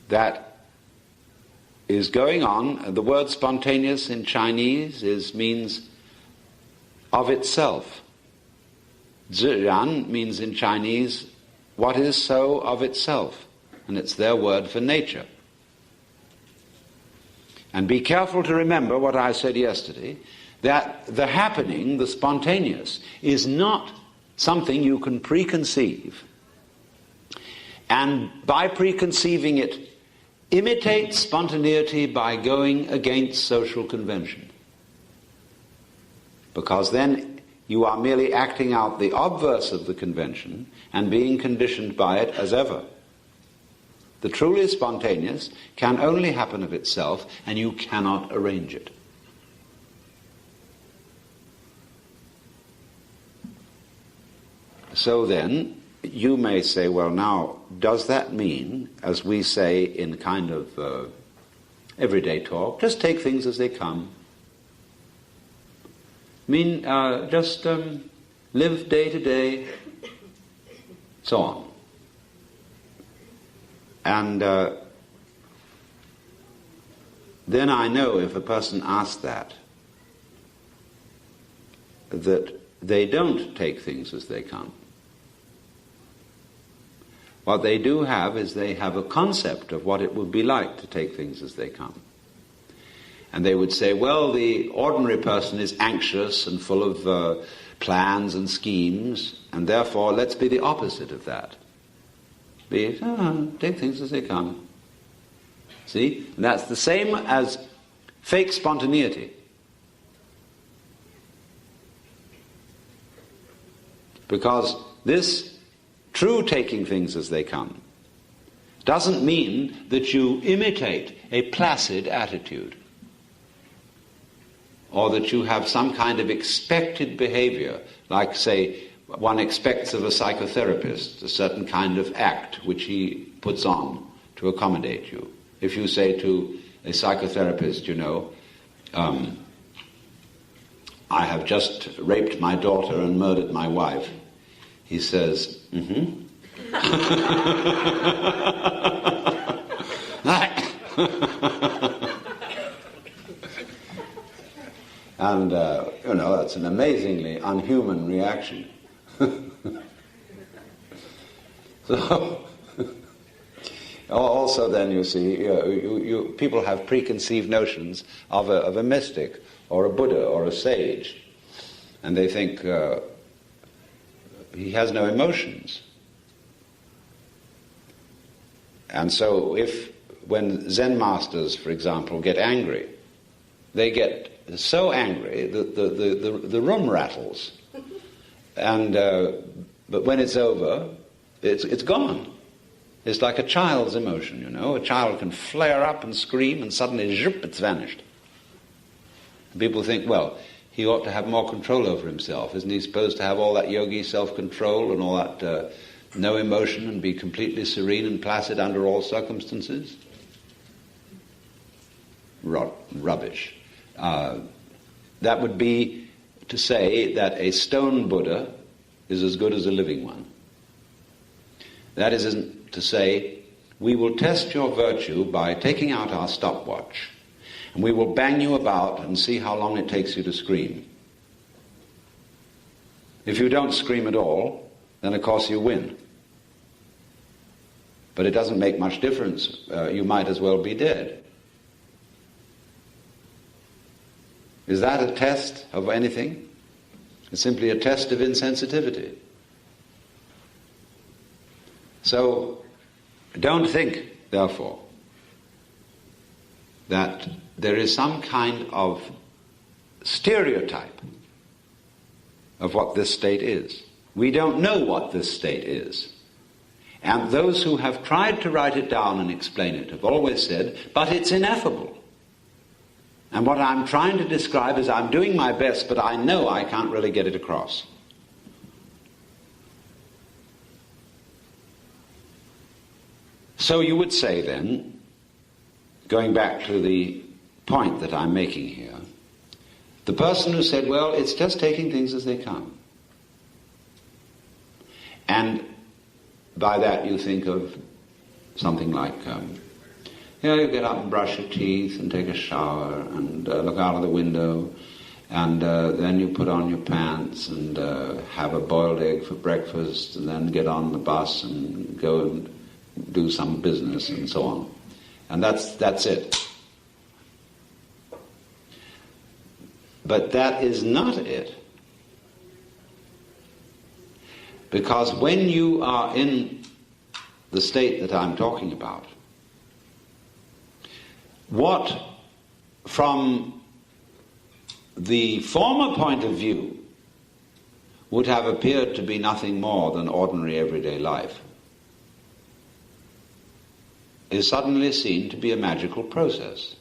that is going on. The word spontaneous in Chinese means of itself. Zhiran means in Chinese what is so of itself, and it's their word for nature. And be careful to remember what I said yesterday, that the happening, the spontaneous, is not something you can preconceive, and by preconceiving it, imitate spontaneity by going against social convention. Because then you are merely acting out the obverse of the convention and being conditioned by it as ever. The truly spontaneous can only happen of itself, and you cannot arrange it. So then, you may say, well now, does that mean, as we say in kind of everyday talk, just take things as they come? Just live day to day, so on. And then I know if a person asks that they don't take things as they come. What they do have is they have a concept of what it would be like to take things as they come. And they would say, well, the ordinary person is anxious and full of plans and schemes, and therefore let's be the opposite of that. Take things as they come. See? And that's the same as fake spontaneity. Because this true taking things as they come doesn't mean that you imitate a placid attitude, or that you have some kind of expected behavior, like, say, one expects of a psychotherapist, a certain kind of act which he puts on to accommodate you. If you say to a psychotherapist, I have just raped my daughter and murdered my wife, he says, mm-hmm. And, that's an amazingly unhuman reaction. So, also then you see, people have preconceived notions of a mystic, or a Buddha, or a sage, and they think he has no emotions. And so when Zen masters, for example, get angry, they get so angry that the room rattles. And but when it's over, it's gone. It's like a child's emotion, A child can flare up and scream, and suddenly, zhup, it's vanished. And people think, well, he ought to have more control over himself. Isn't he supposed to have all that yogi self-control and all that no emotion, and be completely serene and placid under all circumstances? Rubbish. That would be to say that a stone Buddha is as good as a living one. That isn't to say, we will test your virtue by taking out our stopwatch, and we will bang you about and see how long it takes you to scream. If you don't scream at all, then of course you win. But it doesn't make much difference. You might as well be dead. Is that a test of anything? It's simply a test of insensitivity. So, don't think, therefore, that there is some kind of stereotype of what this state is. We don't know what this state is. And those who have tried to write it down and explain it have always said, but it's ineffable. And what I'm trying to describe is I'm doing my best, but I know I can't really get it across. So you would say then, going back to the point that I'm making here, the person who said, well, it's just taking things as they come. And by that you think of something like, you get up and brush your teeth and take a shower and look out of the window, and then you put on your pants and have a boiled egg for breakfast, and then get on the bus and go and do some business and so on. And that's it. But that is not it. Because when you are in the state that I'm talking about, what, from the former point of view, would have appeared to be nothing more than ordinary everyday life, is suddenly seen to be a magical process.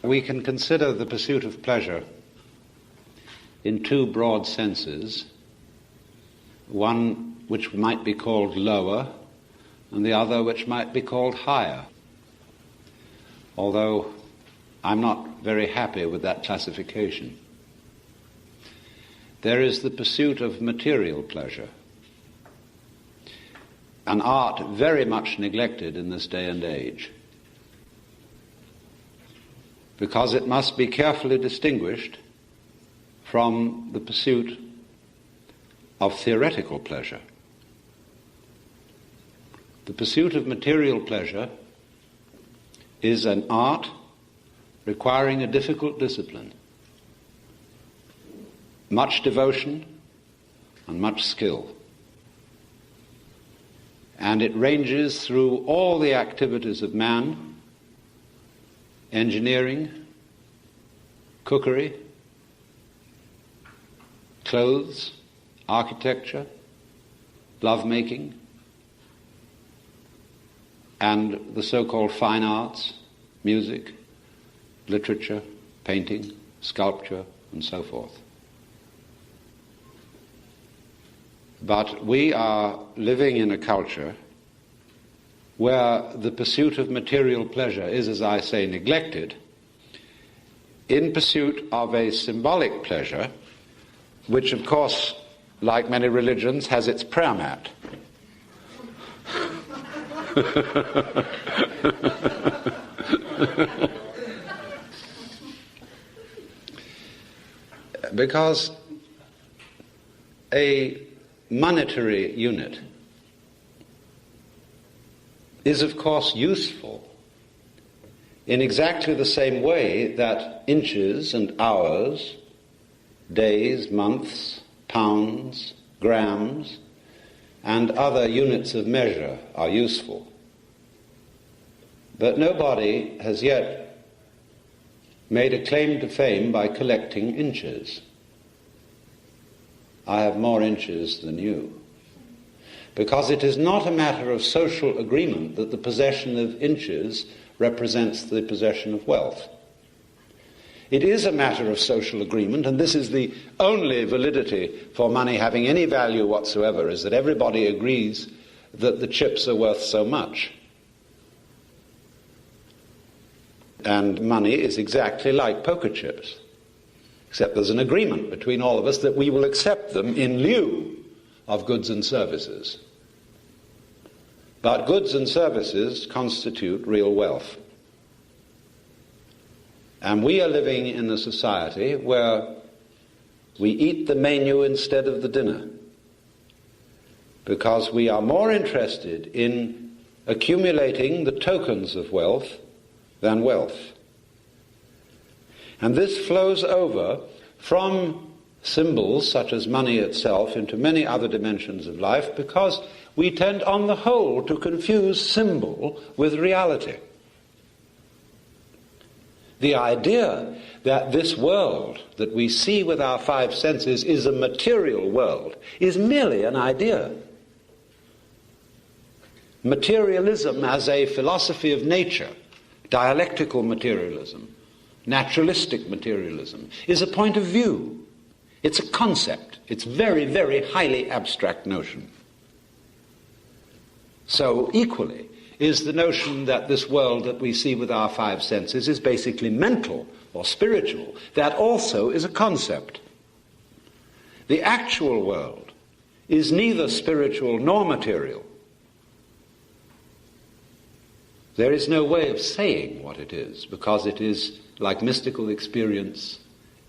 We can consider the pursuit of pleasure in two broad senses, one which might be called lower and the other which might be called higher, although I'm not very happy with that classification. There is the pursuit of material pleasure, an art very much neglected in this day and age, because it must be carefully distinguished from the pursuit of theoretical pleasure. The pursuit of material pleasure is an art requiring a difficult discipline, much devotion and much skill. And it ranges through all the activities of man: engineering, cookery, clothes, architecture, lovemaking, and the so-called fine arts, music, literature, painting, sculpture, and so forth. But we are living in a culture where the pursuit of material pleasure is, as I say, neglected, in pursuit of a symbolic pleasure, which, of course, like many religions, has its prayer mat. Because a monetary unit is, of course, useful in exactly the same way that inches and hours, days, months, pounds, grams, and other units of measure are useful. But nobody has yet made a claim to fame by collecting inches. I have more inches than you. Because it is not a matter of social agreement that the possession of inches represents the possession of wealth. It is a matter of social agreement, and this is the only validity for money having any value whatsoever, is that everybody agrees that the chips are worth so much. And money is exactly like poker chips, except there's an agreement between all of us that we will accept them in lieu of goods and services. But goods and services constitute real wealth. And we are living in a society where we eat the menu instead of the dinner, because we are more interested in accumulating the tokens of wealth than wealth. And this flows over from symbols such as money itself into many other dimensions of life, because we tend on the whole to confuse symbol with reality. The idea that this world that we see with our five senses is a material world is merely an idea. Materialism as a philosophy of nature, dialectical materialism, naturalistic materialism, is a point of view. It's a concept. It's very, very highly abstract notion. So equally is the notion that this world that we see with our five senses is basically mental or spiritual. That also is a concept. The actual world is neither spiritual nor material. There is no way of saying what it is, because it is, like mystical experience,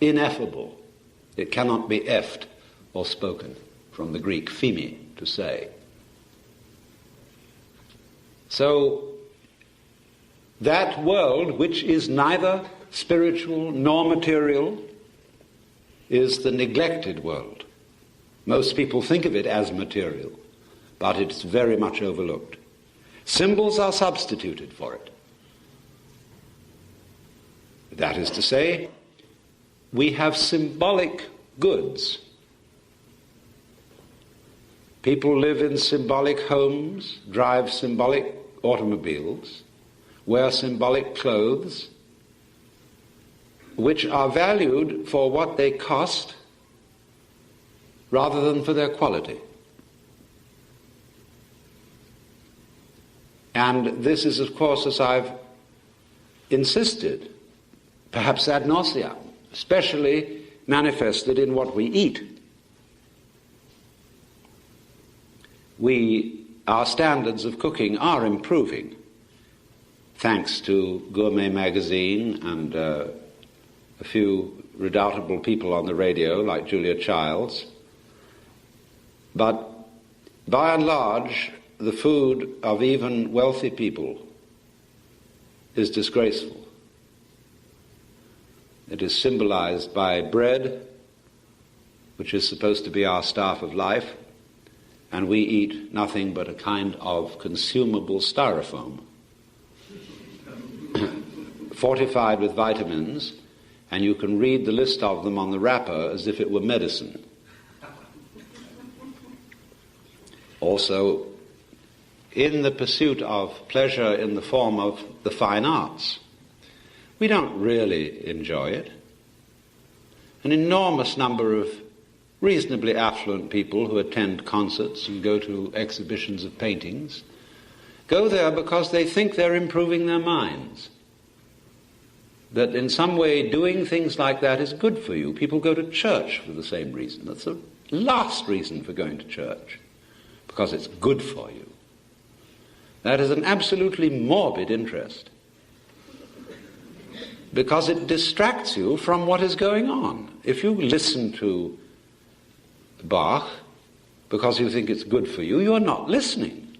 ineffable. It cannot be effed or spoken, from the Greek phemi, to say. So, that world, which is neither spiritual nor material, is the neglected world. Most people think of it as material, but it's very much overlooked. Symbols are substituted for it. That is to say, we have symbolic goods. People live in symbolic homes, drive symbolic automobiles, wear symbolic clothes, which are valued for what they cost rather than for their quality. And this is, of course, as I've insisted, perhaps ad nauseam, especially manifested in what we eat. Our standards of cooking are improving, thanks to Gourmet magazine and a few redoubtable people on the radio like Julia Childs. But by and large, the food of even wealthy people is disgraceful. It is symbolized by bread, which is supposed to be our staff of life, and we eat nothing but a kind of consumable styrofoam, fortified with vitamins, and you can read the list of them on the wrapper as if it were medicine. Also, in the pursuit of pleasure in the form of the fine arts, we don't really enjoy it. An enormous number of reasonably affluent people who attend concerts and go to exhibitions of paintings go there because they think they're improving their minds. That in some way doing things like that is good for you. People go to church for the same reason. That's the last reason for going to church, because it's good for you. That is an absolutely morbid interest, because it distracts you from what is going on. If you listen to Bach because you think it's good for you, you're not listening.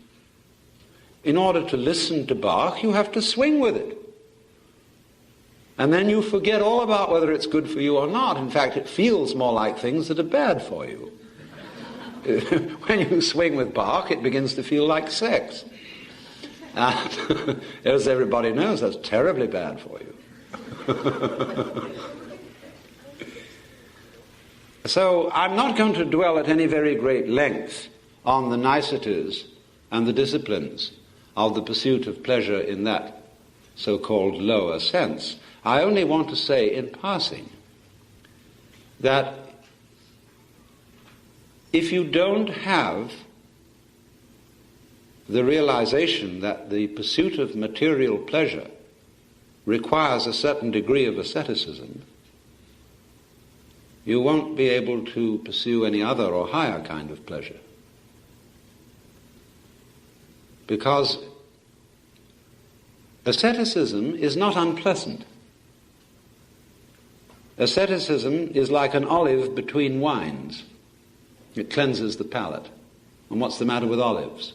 In order to listen to Bach, you have to swing with it. And then you forget all about whether it's good for you or not. In fact, it feels more like things that are bad for you. When you swing with Bach, it begins to feel like sex. And as everybody knows, that's terribly bad for you. So I'm not going to dwell at any very great length on the niceties and the disciplines of the pursuit of pleasure in that so-called lower sense. I only want to say in passing that if you don't have the realization that the pursuit of material pleasure requires a certain degree of asceticism, you won't be able to pursue any other or higher kind of pleasure. Because asceticism is not unpleasant. Asceticism is like an olive between wines. It cleanses the palate. And what's the matter with olives?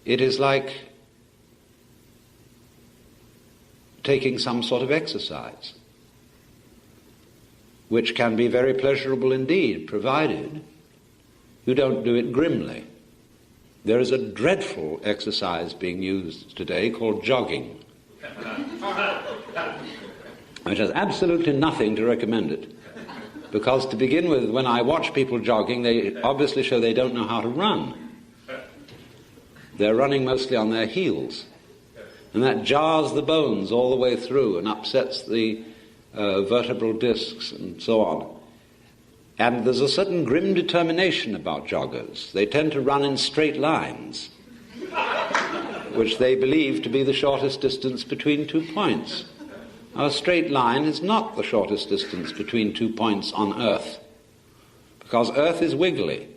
It is like taking some sort of exercise, which can be very pleasurable indeed, provided you don't do it grimly. There is a dreadful exercise being used today called jogging, which has absolutely nothing to recommend it. Because to begin with, when I watch people jogging, they obviously show they don't know how to run. They're running mostly on their heels. And that jars the bones all the way through and upsets the vertebral discs and so on. And there's a certain grim determination about joggers. They tend to run in straight lines, which they believe to be the shortest distance between 2 points. Now, a straight line is not the shortest distance between 2 points on Earth, because Earth is wiggly.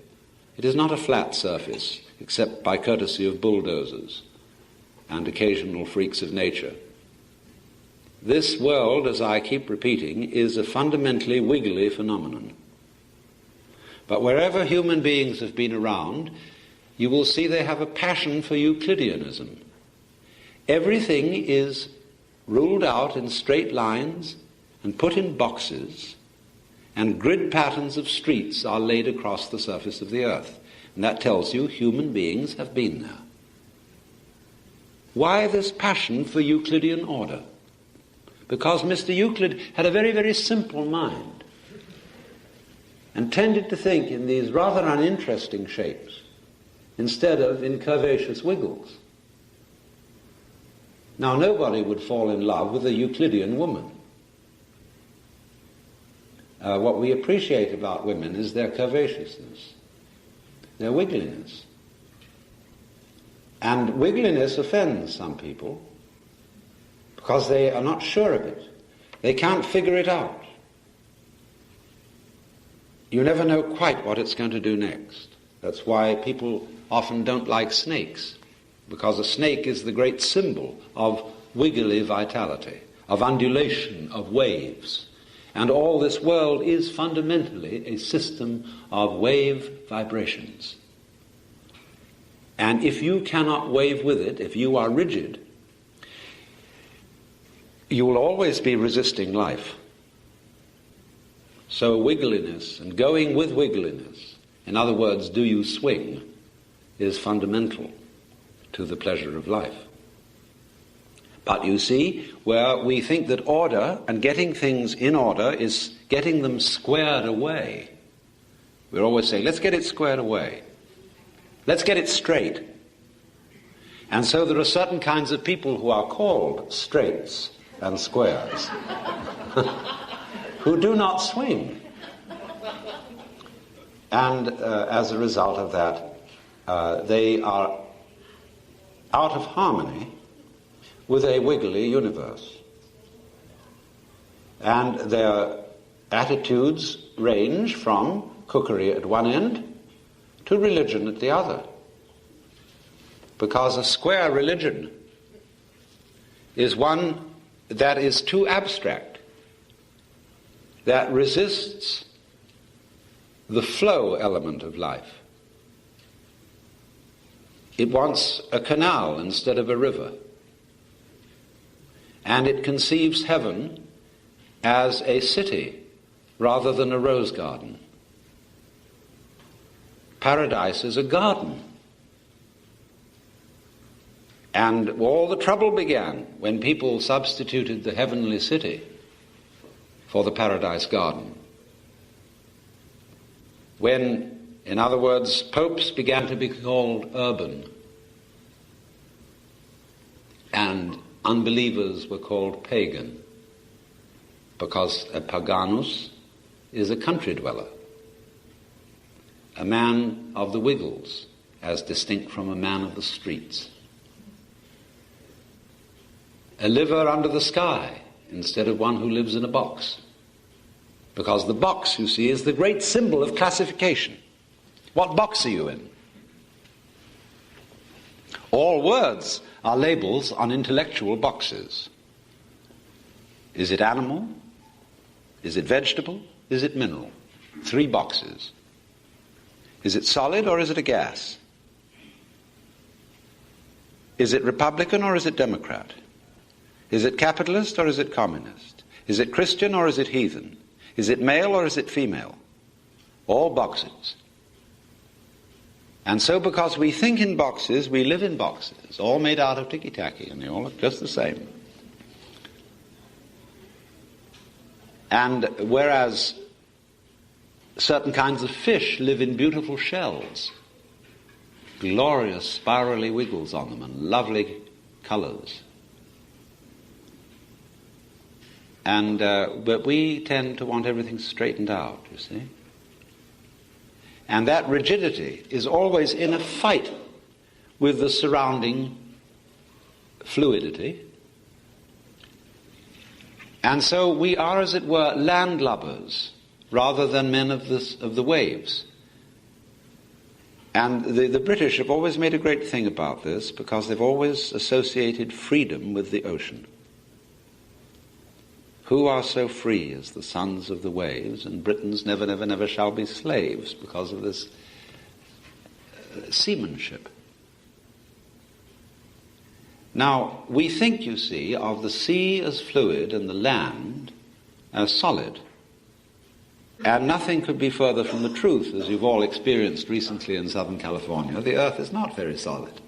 It is not a flat surface, except by courtesy of bulldozers and occasional freaks of nature. This world, as I keep repeating, is a fundamentally wiggly phenomenon. But wherever human beings have been around, you will see they have a passion for Euclideanism. Everything is ruled out in straight lines and put in boxes, and grid patterns of streets are laid across the surface of the earth. And that tells you human beings have been there. Why this passion for Euclidean order? Because Mr. Euclid had a very, very simple mind and tended to think in these rather uninteresting shapes instead of in curvaceous wiggles. Now, nobody would fall in love with a Euclidean woman. What we appreciate about women is their curvaceousness, their wiggliness. And wiggliness offends some people because they are not sure of it. They can't figure it out. You never know quite what it's going to do next. That's why people often don't like snakes, because a snake is the great symbol of wiggly vitality, of undulation, of waves. And all this world is fundamentally a system of wave vibrations. And if you cannot wave with it, if you are rigid, you will always be resisting life. So wiggliness and going with wiggliness, in other words, do you swing, is fundamental to the pleasure of life. But you see, where we think that order and getting things in order is getting them squared away, we're always saying, let's get it squared away. Let's get it straight. And so there are certain kinds of people who are called straights and squares who do not swing. And as a result of that, they are out of harmony with a wiggly universe. And their attitudes range from cookery at one end to religion at the other. Because a square religion is one that is too abstract, that resists the flow element of life. It wants a canal instead of a river. And it conceives heaven as a city rather than a rose garden. Paradise is a garden. And all the trouble began when people substituted the heavenly city for the paradise garden. When, in other words, popes began to be called urban and unbelievers were called pagan, because a paganus is a country dweller, a man of the wiggles, as distinct from a man of the streets. A liver under the sky instead of one who lives in a box. Because the box, you see, is the great symbol of classification. What box are you in? All words are labels on intellectual boxes. Is it animal? Is it vegetable? Is it mineral? 3 boxes. Is it solid or is it a gas? Is it Republican or is it Democrat? Is it capitalist or is it communist? Is it Christian or is it heathen? Is it male or is it female? All boxes. And so because we think in boxes, we live in boxes, all made out of ticky-tacky, and they all look just the same. And whereas certain kinds of fish live in beautiful shells, glorious spirally wiggles on them and lovely colors. And but we tend to want everything straightened out, you see. And that rigidity is always in a fight with the surrounding fluidity. And so we are, as it were, landlubbers rather than men of the waves. And the British have always made a great thing about this because they've always associated freedom with the ocean. Who are so free as the sons of the waves, and Britons never, never, never shall be slaves because of this seamanship. Now, we think, you see, of the sea as fluid and the land as solid. And nothing could be further from the truth, as you've all experienced recently in Southern California. The earth is not very solid.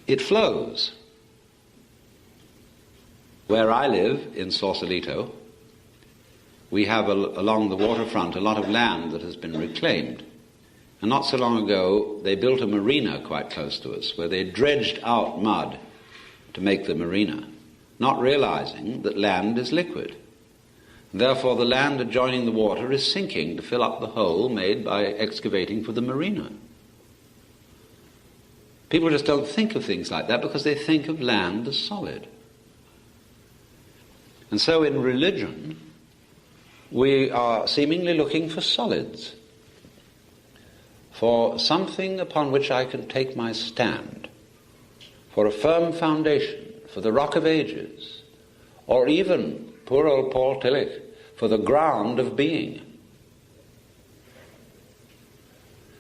It flows. Where I live, in Sausalito, we have along the waterfront a lot of land that has been reclaimed. And not so long ago, they built a marina quite close to us, where they dredged out mud to make the marina, not realizing that land is liquid. Therefore, the land adjoining the water is sinking to fill up the hole made by excavating for the marina. People just don't think of things like that because they think of land as solid. And so in religion, we are seemingly looking for solids, for something upon which I can take my stand, for a firm foundation, for the rock of ages, or even, poor old Paul Tillich, for the ground of being.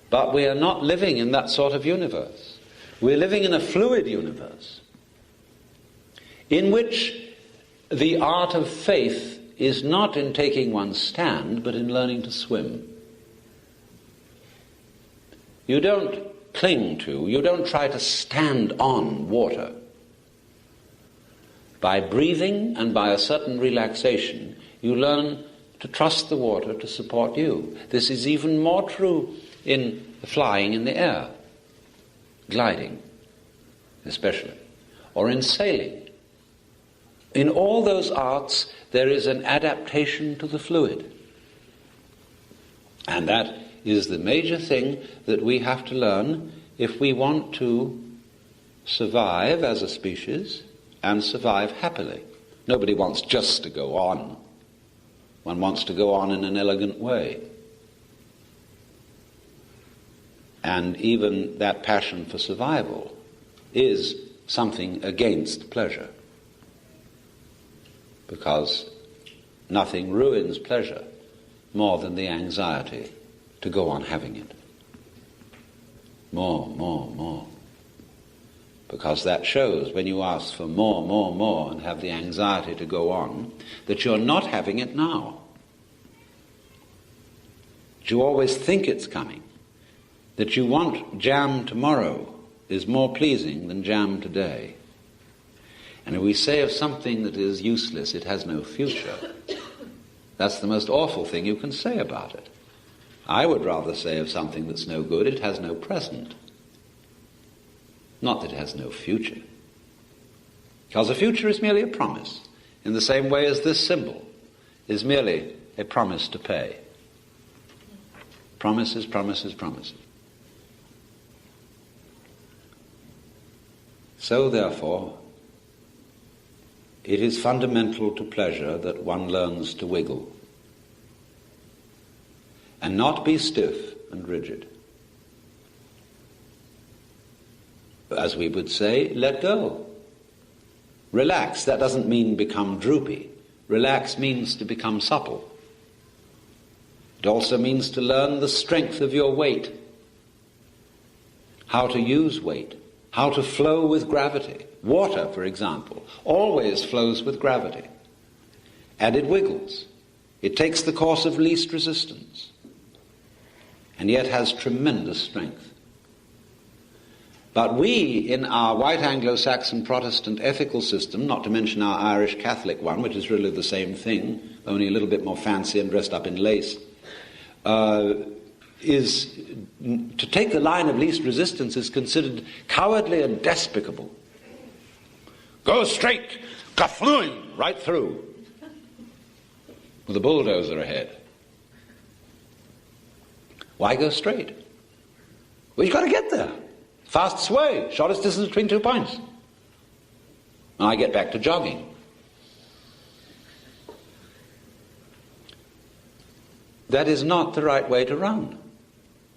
But we are not living in that sort of universe. We're living in a fluid universe in which the art of faith is not in taking one's stand, but in learning to swim. You don't cling to, you don't try to stand on water. By breathing and by a certain relaxation, you learn to trust the water to support you. This is even more true in flying in the air, gliding especially, or in sailing. In all those arts, there is an adaptation to the fluid. And that is the major thing that we have to learn if we want to survive as a species and survive happily. Nobody wants just to go on. One wants to go on in an elegant way. And even that passion for survival is something against pleasure, because nothing ruins pleasure more than the anxiety to go on having it. More. Because that shows, when you ask for more, and have the anxiety to go on, that you're not having it now. That you always think it's coming. That you want jam tomorrow is more pleasing than jam today. And if we say of something that is useless, it has no future, that's the most awful thing you can say about it. I would rather say of something that's no good, it has no present. Not that it has no future. Because a future is merely a promise, in the same way as this symbol is merely a promise to pay. Promises. So, therefore, it is fundamental to pleasure that one learns to wiggle and not be stiff and rigid. As we would say, let go. Relax. That doesn't mean become droopy. Relax means to become supple. It also means to learn the strength of your weight, how to use weight, how to flow with gravity. Water, for example, always flows with gravity. And it wiggles. It takes the course of least resistance, and yet has tremendous strength. But we, in our white Anglo-Saxon Protestant ethical system, not to mention our Irish Catholic one, which is really the same thing, only a little bit more fancy and dressed up in lace, is to take the line of least resistance is considered cowardly and despicable. Go straight, kaflooing, right through, with a bulldozer ahead. Why go straight? Well, you've got to get there. Fastest way, shortest distance between 2 points. And I get back to jogging. That is not the right way to run.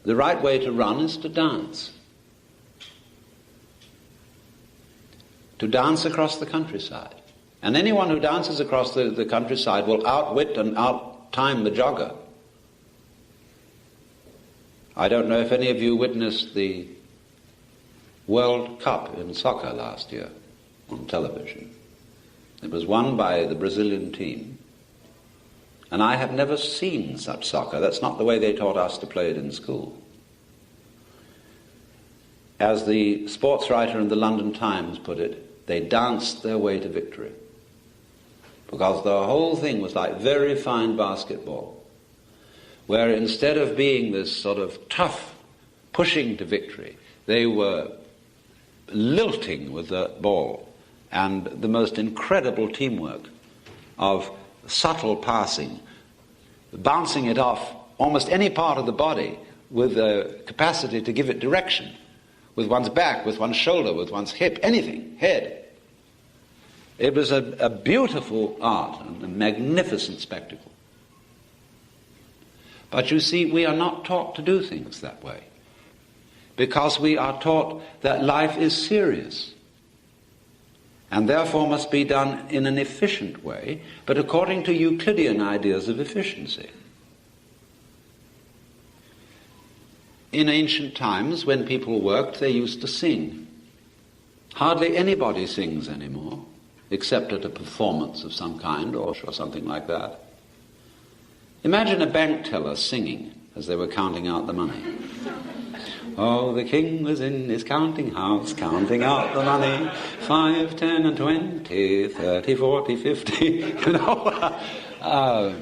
The right way to run is to dance. To dance across the countryside. And anyone who dances across the countryside will outwit and outtime the jogger. I don't know if any of you witnessed the World Cup in soccer last year on television. It was won by the Brazilian team. And I have never seen such soccer. That's not the way they taught us to play it in school. As the sports writer in the London Times put it, they danced their way to victory. Because the whole thing was like very fine basketball, where instead of being this sort of tough pushing to victory, they were lilting with the ball and the most incredible teamwork of subtle passing, bouncing it off almost any part of the body with the capacity to give it direction, with one's back, with one's shoulder, with one's hip, anything, head. It was a beautiful art and a magnificent spectacle. But you see, we are not taught to do things that way, because we are taught that life is serious and therefore must be done in an efficient way, but according to Euclidean ideas of efficiency. In ancient times, when people worked, they used to sing. Hardly anybody sings anymore, except at a performance of some kind or something like that. Imagine a bank teller singing as they were counting out the money. Oh, the king was in his counting house, counting out the money, 5, 10, and 20, 30, 40, 50, you know.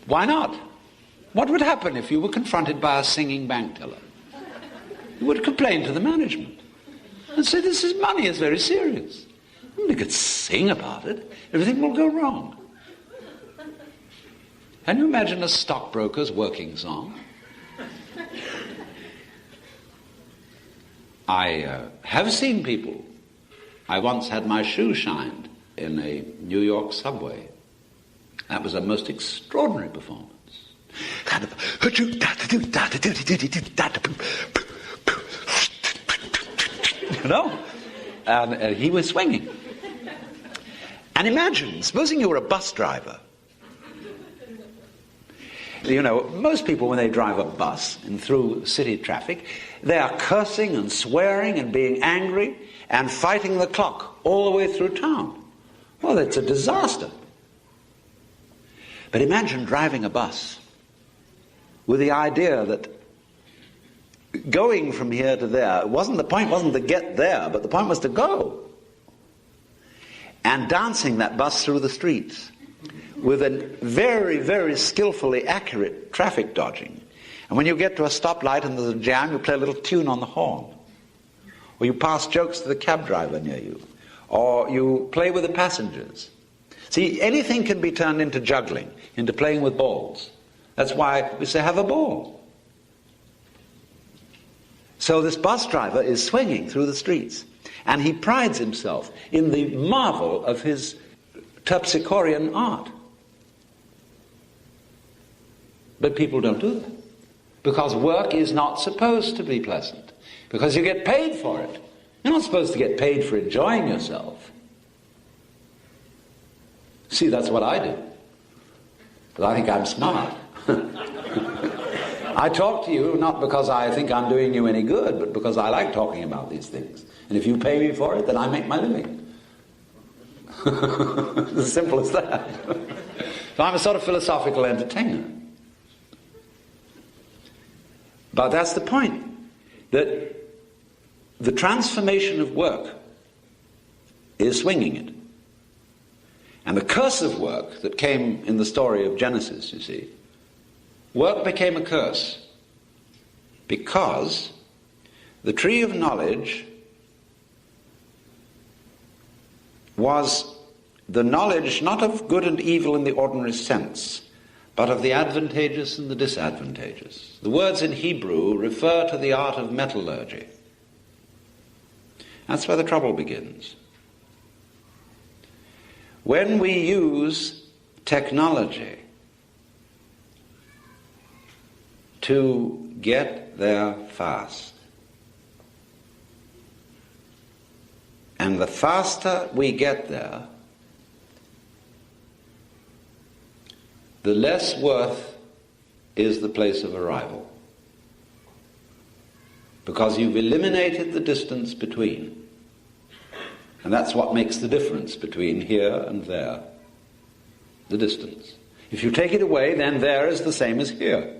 Why not? What would happen if you were confronted by a singing bank teller? You would complain to the management and say, this is money, it's very serious. You could sing about it, everything will go wrong. Can you imagine a stockbroker's working song? I have seen people. I once had my shoe shined in a New York subway. That was a most extraordinary performance. You know? And he was swinging. And imagine, supposing you were a bus driver. You know, most people when they drive a bus and through city traffic, they are cursing and swearing and being angry and fighting the clock all the way through town. Well, it's a disaster. But imagine driving a bus with the idea that going from here to there, the point wasn't to get there, but the point was to go. And dancing that bus through the streets with a very, very skillfully accurate traffic dodging. And when you get to a stoplight and there's a jam, you play a little tune on the horn. Or you pass jokes to the cab driver near you. Or you play with the passengers. See, anything can be turned into juggling, into playing with balls. That's why we say, have a ball. So this bus driver is swinging through the streets. And he prides himself in the marvel of his terpsichorean art. But people don't do that. Because work is not supposed to be pleasant. Because you get paid for it. You're not supposed to get paid for enjoying yourself. See, that's what I do. Because I think I'm smart. I talk to you not because I think I'm doing you any good, but because I like talking about these things. And if you pay me for it, then I make my living. It's as simple as that. So I'm a sort of philosophical entertainer. But that's the point, that the transformation of work is swinging it. And the curse of work that came in the story of Genesis, you see, work became a curse because the tree of knowledge was the knowledge not of good and evil in the ordinary sense, but of the advantageous and the disadvantageous. The words in Hebrew refer to the art of metallurgy. That's where the trouble begins. When we use technology to get there fast, and the faster we get there, the less worth is the place of arrival. Because you've eliminated the distance between. And that's what makes the difference between here and there. The distance. If you take it away, then there is the same as here.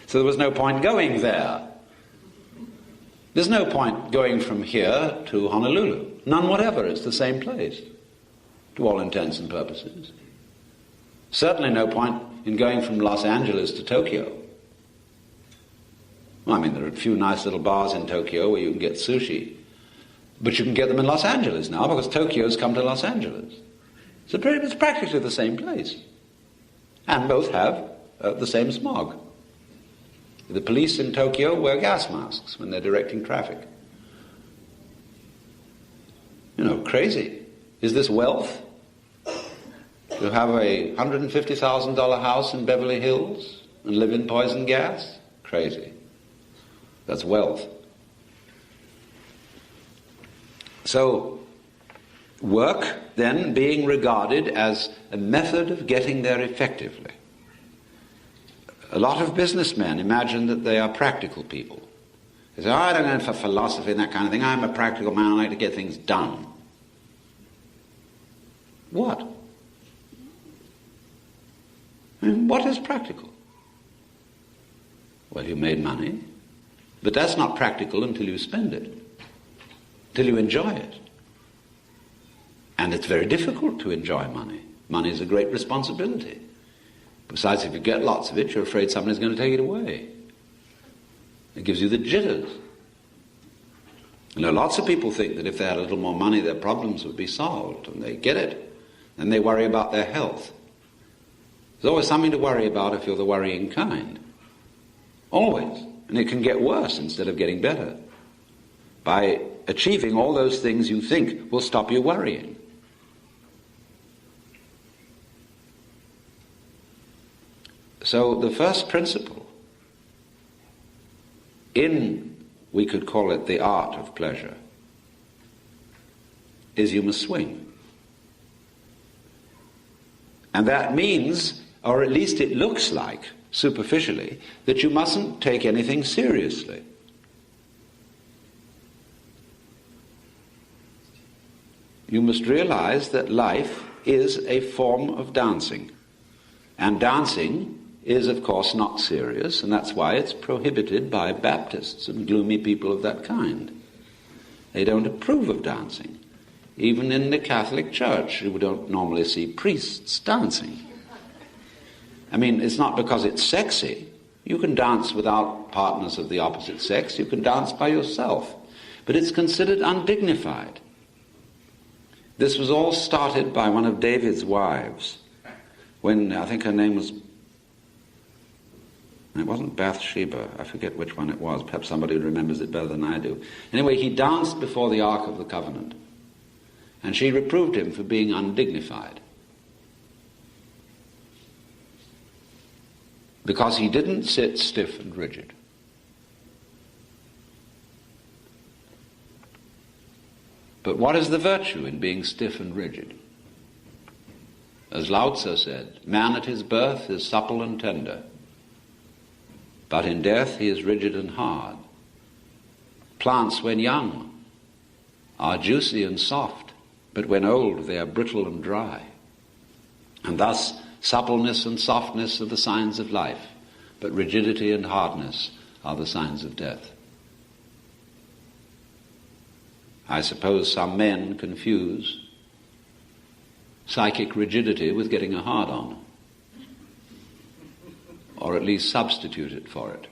So there was no point going there. There's no point going from here to Honolulu. None whatever. It's the same place, to all intents and purposes. Certainly no point in going from Los Angeles to Tokyo. Well, I mean, there are a few nice little bars in Tokyo where you can get sushi. But you can get them in Los Angeles now because Tokyo's come to Los Angeles. It's practically the same place. And both have the same smog. The police in Tokyo wear gas masks when they're directing traffic. Crazy. Is this wealth? To have a $150,000 house in Beverly Hills and live in poison gas? Crazy. That's wealth. So, work then being regarded as a method of getting there effectively. A lot of businessmen imagine that they are practical people. They say, I don't go for philosophy and that kind of thing. I'm a practical man. I like to get things done. What? What is practical? Well, you made money, but that's not practical until you spend it, till you enjoy it. And it's very difficult to enjoy money. Money is a great responsibility. Besides, if you get lots of it, you're afraid somebody's going to take it away. It gives you the jitters. Lots of people think that if they had a little more money, their problems would be solved, and they get it. Then they worry about their health. There's always something to worry about if you're the worrying kind. Always. And it can get worse instead of getting better. By achieving all those things you think will stop you worrying. So the first principle in, we could call it the art of pleasure, is you must swing. And that means, or at least it looks like, superficially, that you mustn't take anything seriously. You must realize that life is a form of dancing. And dancing is, of course, not serious, and that's why it's prohibited by Baptists and gloomy people of that kind. They don't approve of dancing. Even in the Catholic Church, you don't normally see priests dancing. I mean, it's not because it's sexy. You can dance without partners of the opposite sex. You can dance by yourself. But it's considered undignified. This was all started by one of David's wives, when I think her name was, it wasn't Bathsheba, I forget which one it was. Perhaps somebody remembers it better than I do. Anyway, he danced before the Ark of the Covenant. And she reproved him for being undignified. Because he didn't sit stiff and rigid. But what is the virtue in being stiff and rigid? As Lao Tzu said, man at his birth is supple and tender, but in death he is rigid and hard. Plants when young are juicy and soft, but when old they are brittle and dry. And thus suppleness and softness are the signs of life, but rigidity and hardness are the signs of death. I suppose some men confuse psychic rigidity with getting a hard-on, or at least substitute it for it,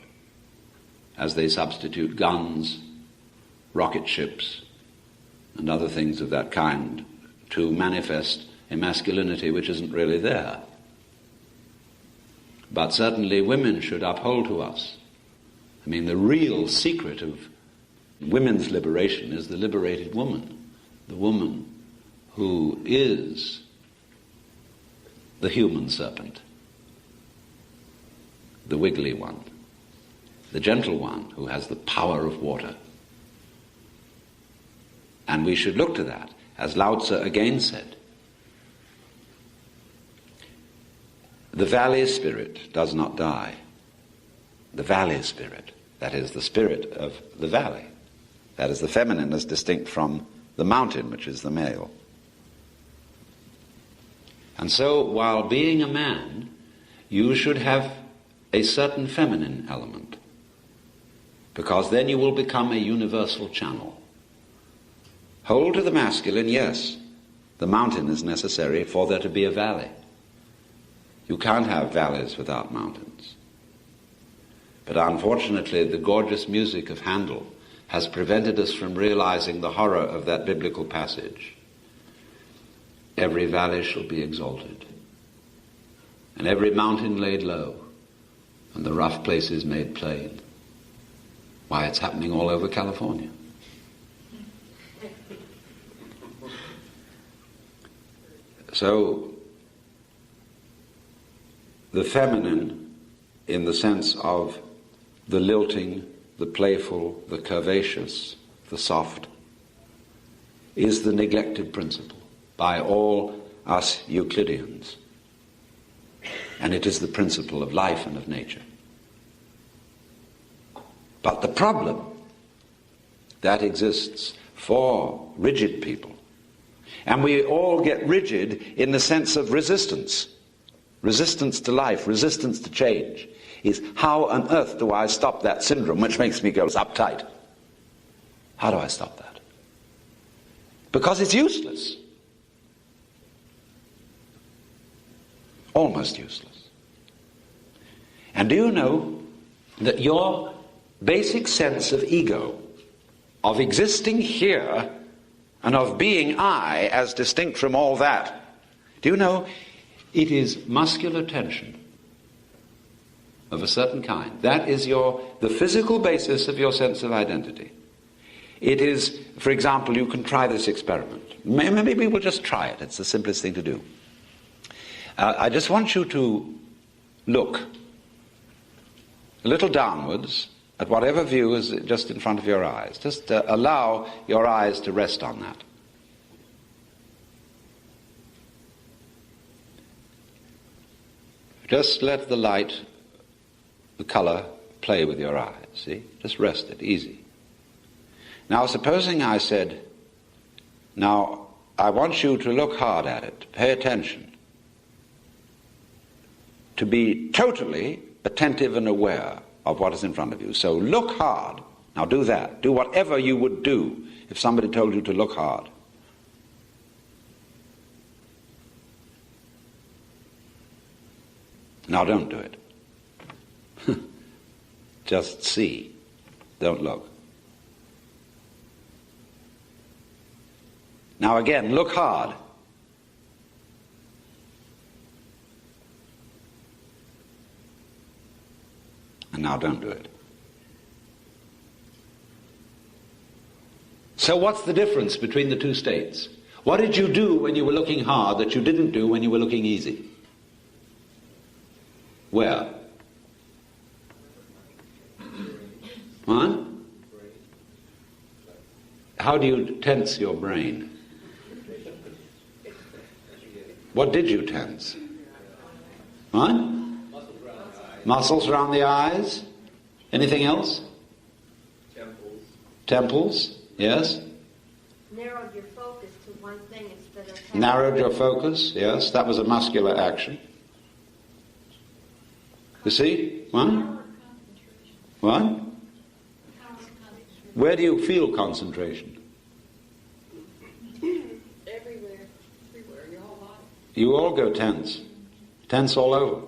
as they substitute guns, rocket ships, and other things of that kind to manifest a masculinity which isn't really there. But certainly women should uphold to us. I mean, the real secret of women's liberation is the liberated woman, the woman who is the human serpent, the wiggly one, the gentle one who has the power of water. And we should look to that, as Lao Tzu again said. The valley spirit does not die. The valley spirit, that is the spirit of the valley, that is the feminine as distinct from the mountain, which is the male. And so, while being a man, you should have a certain feminine element, because then you will become a universal channel. Hold to the masculine, yes. The mountain is necessary for there to be a valley. You can't have valleys without mountains. But unfortunately, the gorgeous music of Handel has prevented us from realizing the horror of that biblical passage. Every valley shall be exalted, and every mountain laid low, and the rough places made plain. Why, it's happening all over California. So, the feminine, in the sense of the lilting, the playful, the curvaceous, the soft, is the neglected principle by all us Euclideans. And it is the principle of life and of nature. But the problem that exists for rigid people, and we all get rigid in the sense of resistance to life, resistance to change, is how on earth do I stop that syndrome which makes me go uptight? How do I stop that? Because it's useless. Almost useless. And do you know that your basic sense of ego, of existing here, and of being I as distinct from all that, do you know it is muscular tension of a certain kind? That is the physical basis of your sense of identity. It is, for example, you can try this experiment. Maybe we'll just try it. It's the simplest thing to do. I just want you to look a little downwards at whatever view is just in front of your eyes. Just allow your eyes to rest on that. Just let the light, the color, play with your eyes, see? Just rest it, easy. Now, supposing I said, now, I want you to look hard at it, pay attention, to be totally attentive and aware of what is in front of you. So look hard. Now do that. Do whatever you would do if somebody told you to look hard. Now don't do it. Just see. Don't look. Now again, look hard. And now don't do it. So what's the difference between the two states? What did you do when you were looking hard that you didn't do when you were looking easy? Where? What? How do you tense your brain? What did you tense? What? Muscles around the eyes. Anything else? Temples, yes. Narrowed your focus to one thing instead of... Narrowed your focus, yes. That was a muscular action. You see? What? What? Where do you feel concentration? Everywhere. Your whole body. You all go tense. Tense all over.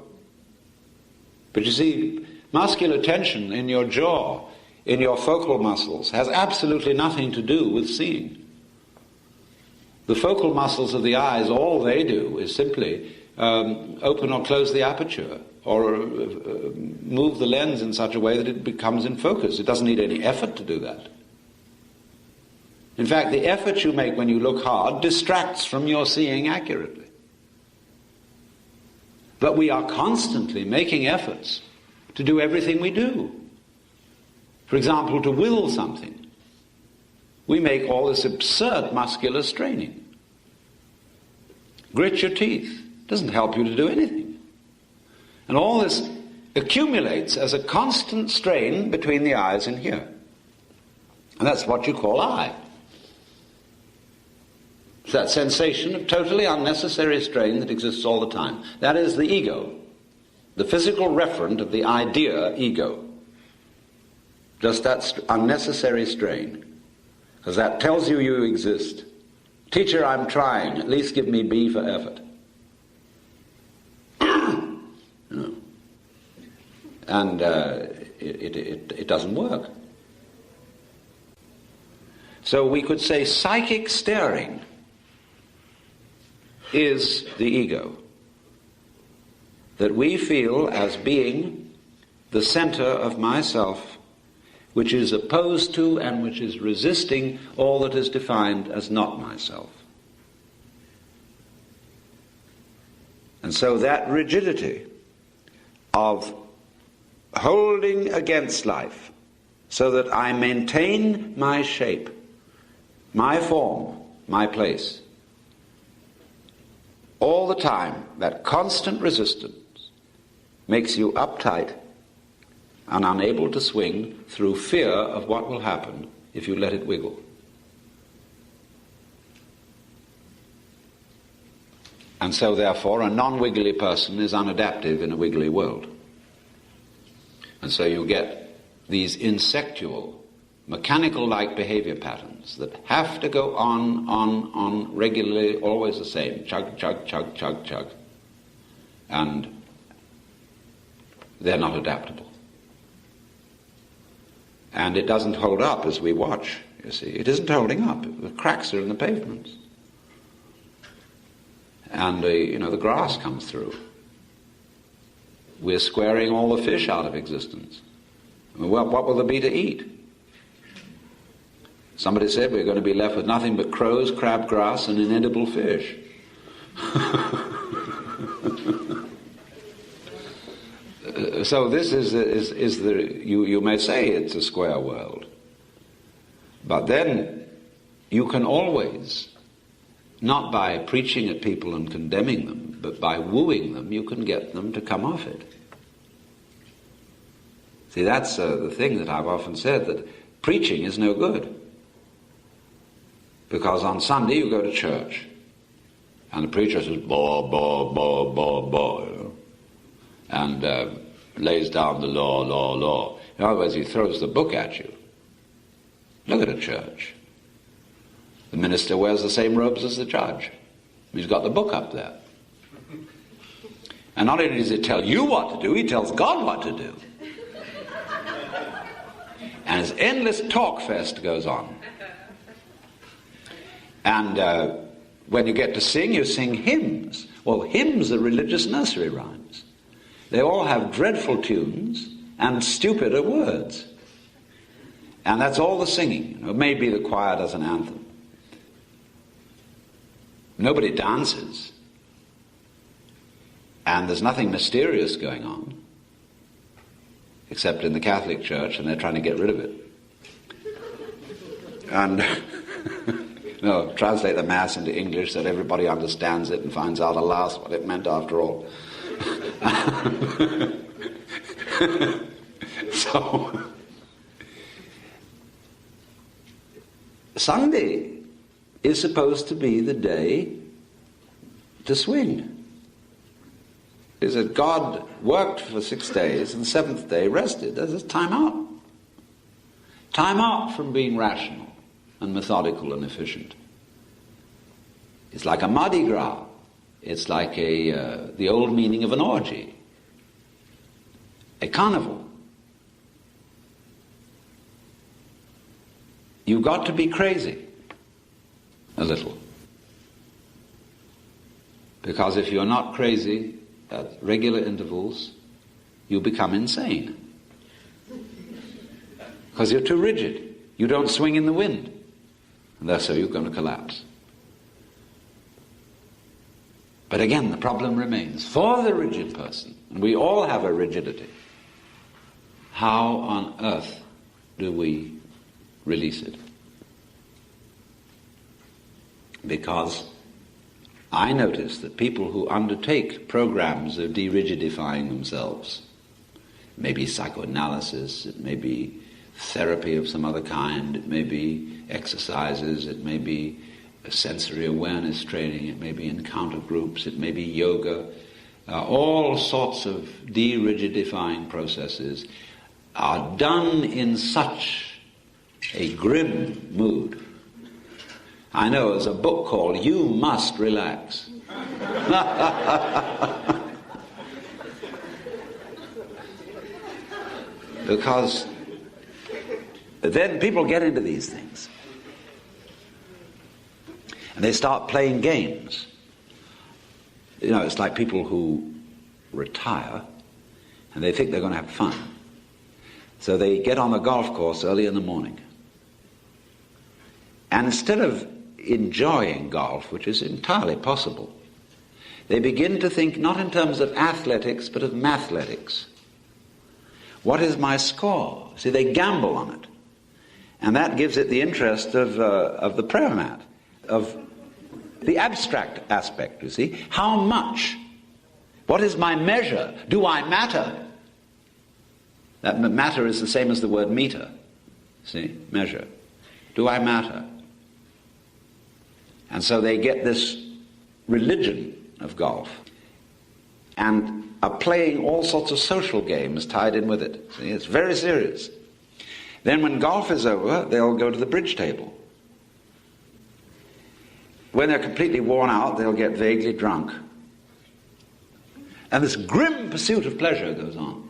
But you see, muscular tension in your jaw, in your focal muscles, has absolutely nothing to do with seeing. The focal muscles of the eyes, all they do is simply open or close the aperture, or move the lens in such a way that it becomes in focus. It doesn't need any effort to do that. In fact, the effort you make when you look hard distracts from your seeing accurately. But we are constantly making efforts to do everything we do. For example, to will something. We make all this absurd muscular straining. Grit your teeth. Doesn't help you to do anything. And all this accumulates as a constant strain between the eyes and here. And that's what you call eye. It's that sensation of totally unnecessary strain that exists all the time. That is the ego, the physical referent of the idea ego. Just that unnecessary strain. Because that tells you you exist. Teacher, I'm trying. At least give me B for effort. No. And it doesn't work. So we could say psychic stirring is the ego, that we feel as being the center of myself, which is opposed to and which is resisting all that is defined as not myself. And so that rigidity of holding against life so that I maintain my shape, my form, my place, all the time, that constant resistance makes you uptight and unable to swing through fear of what will happen if you let it wiggle. And so therefore a non-wiggly person is unadaptive in a wiggly world. And so you get these insectual, mechanical-like behavior patterns that have to go on regularly, always the same. Chug, chug, chug, chug, chug. And they're not adaptable. And it doesn't hold up as we watch, you see. It isn't holding up. The cracks are in the pavements. And, the grass comes through. We're squaring all the fish out of existence. What will there be to eat? Somebody said we're going to be left with nothing but crows, crabgrass, and inedible fish. So this is you may say it's a square world. But then you can always, not by preaching at people and condemning them, but by wooing them, you can get them to come off it. See, that's the thing that I've often said, that preaching is no good. Because on Sunday you go to church, and the preacher says, bah, bah, bah, bah, bah, and lays down the law. In other words, he throws the book at you. Look at a church. The minister wears the same robes as the judge. He's got the book up there. And not only does he tell you what to do, he tells God what to do. And his endless talk fest goes on. And when you get to sing, you sing hymns. Well, hymns are religious nursery rhymes. They all have dreadful tunes and stupider words. And that's all the singing. Maybe the choir does an anthem. Nobody dances. And there's nothing mysterious going on. Except in the Catholic Church, and they're trying to get rid of it. And translate the Mass into English so that everybody understands it and finds out at last what it meant after all. So, Sunday is supposed to be the day to swing. Is that God worked for 6 days and the seventh day rested. There's time out. Time out from being rational and methodical and efficient. It's like a Mardi Gras. It's like the old meaning of an orgy. A carnival. You've got to be crazy. A little. Because if you're not crazy at regular intervals, you become insane. Because you're too rigid. You don't swing in the wind. And that's how you're going to collapse. But again, the problem remains. For the rigid person, and we all have a rigidity, how on earth do we release it? Because I notice that people who undertake programs of de-rigidifying themselves, it may be psychoanalysis, it may be therapy of some other kind, it may be exercises, it may be sensory awareness training, it may be encounter groups, it may be yoga, all sorts of de-rigidifying processes are done in such a grim mood. I know there's a book called You Must Relax. Because then people get into these things. And they start playing games. You know, it's like people who retire and they think they're going to have fun. So they get on the golf course early in the morning. And instead of enjoying golf, which is entirely possible, they begin to think not in terms of athletics, but of mathletics. What is my score? See, they gamble on it. And that gives it the interest of the prayer mat, of the abstract aspect, you see. How much? What is my measure? Do I matter? That matter is the same as the word meter. See, measure. Do I matter? And so they get this religion of golf and are playing all sorts of social games tied in with it. See, it's very serious. Then when golf is over, they'll go to the bridge table. When they're completely worn out, they'll get vaguely drunk. And this grim pursuit of pleasure goes on.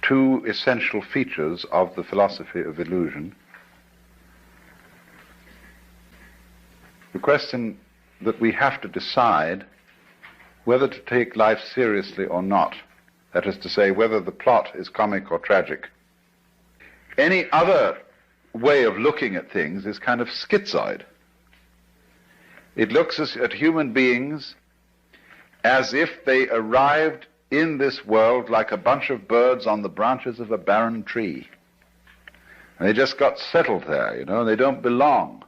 two essential features of the philosophy of illusion. The question that we have to decide whether to take life seriously or not, that is to say, whether the plot is comic or tragic. Any other way of looking at things is kind of schizoid. It looks at human beings as if they arrived in this world like a bunch of birds on the branches of a barren tree. And they just got settled there, and they don't belong.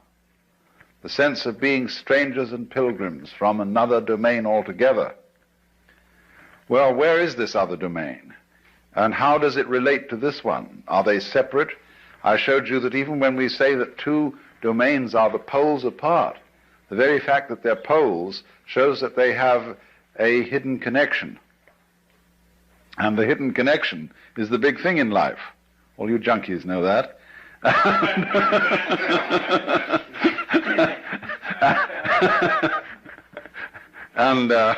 The sense of being strangers and pilgrims from another domain altogether. Well, where is this other domain? And how does it relate to this one? Are they separate? I showed you that even when we say that two domains are the poles apart, the very fact that they're poles shows that they have a hidden connection. And the hidden connection is the big thing in life. All you junkies know that. And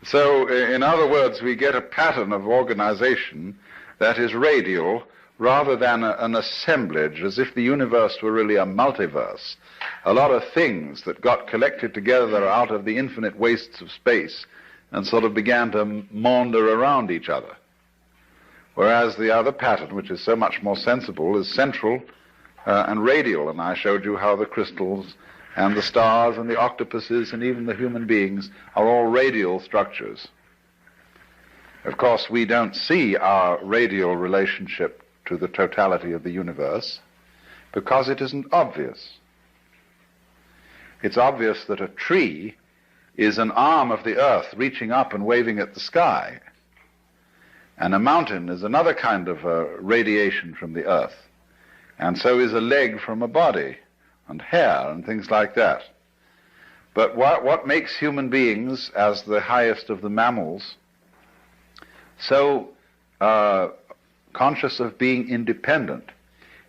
so, in other words, we get a pattern of organization that is radial rather than an assemblage, as if the universe were really a multiverse. A lot of things that got collected together out of the infinite wastes of space and sort of began to maunder around each other. Whereas the other pattern, which is so much more sensible, is central and radial. And I showed you how the crystals and the stars and the octopuses and even the human beings are all radial structures. Of course, we don't see our radial relationship to the totality of the universe because it isn't obvious. It's obvious that a tree is an arm of the earth reaching up and waving at the sky, and a mountain is another kind of radiation from the earth, and so is a leg from a body, and hair, and things like that. But what makes human beings, as the highest of the mammals, so conscious of being independent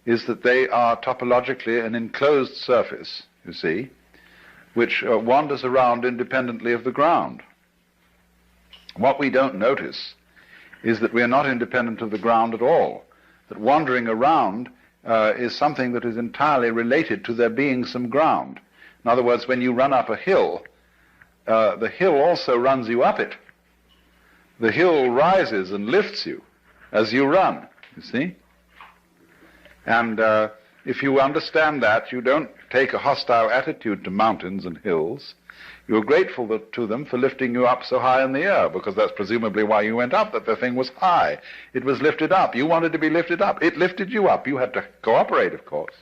is that they are topologically an enclosed surface, you see, which wanders around independently of the ground. What we don't notice is that we are not independent of the ground at all, that wandering around is something that is entirely related to there being some ground. In other words, when you run up a hill, the hill also runs you up it. The hill rises and lifts you as you run, you see? And if you understand that, you don't take a hostile attitude to mountains and hills. You're grateful to them for lifting you up so high in the air, because that's presumably why you went up, that the thing was high. It was lifted up. You wanted to be lifted up. It lifted you up. You had to cooperate, of course.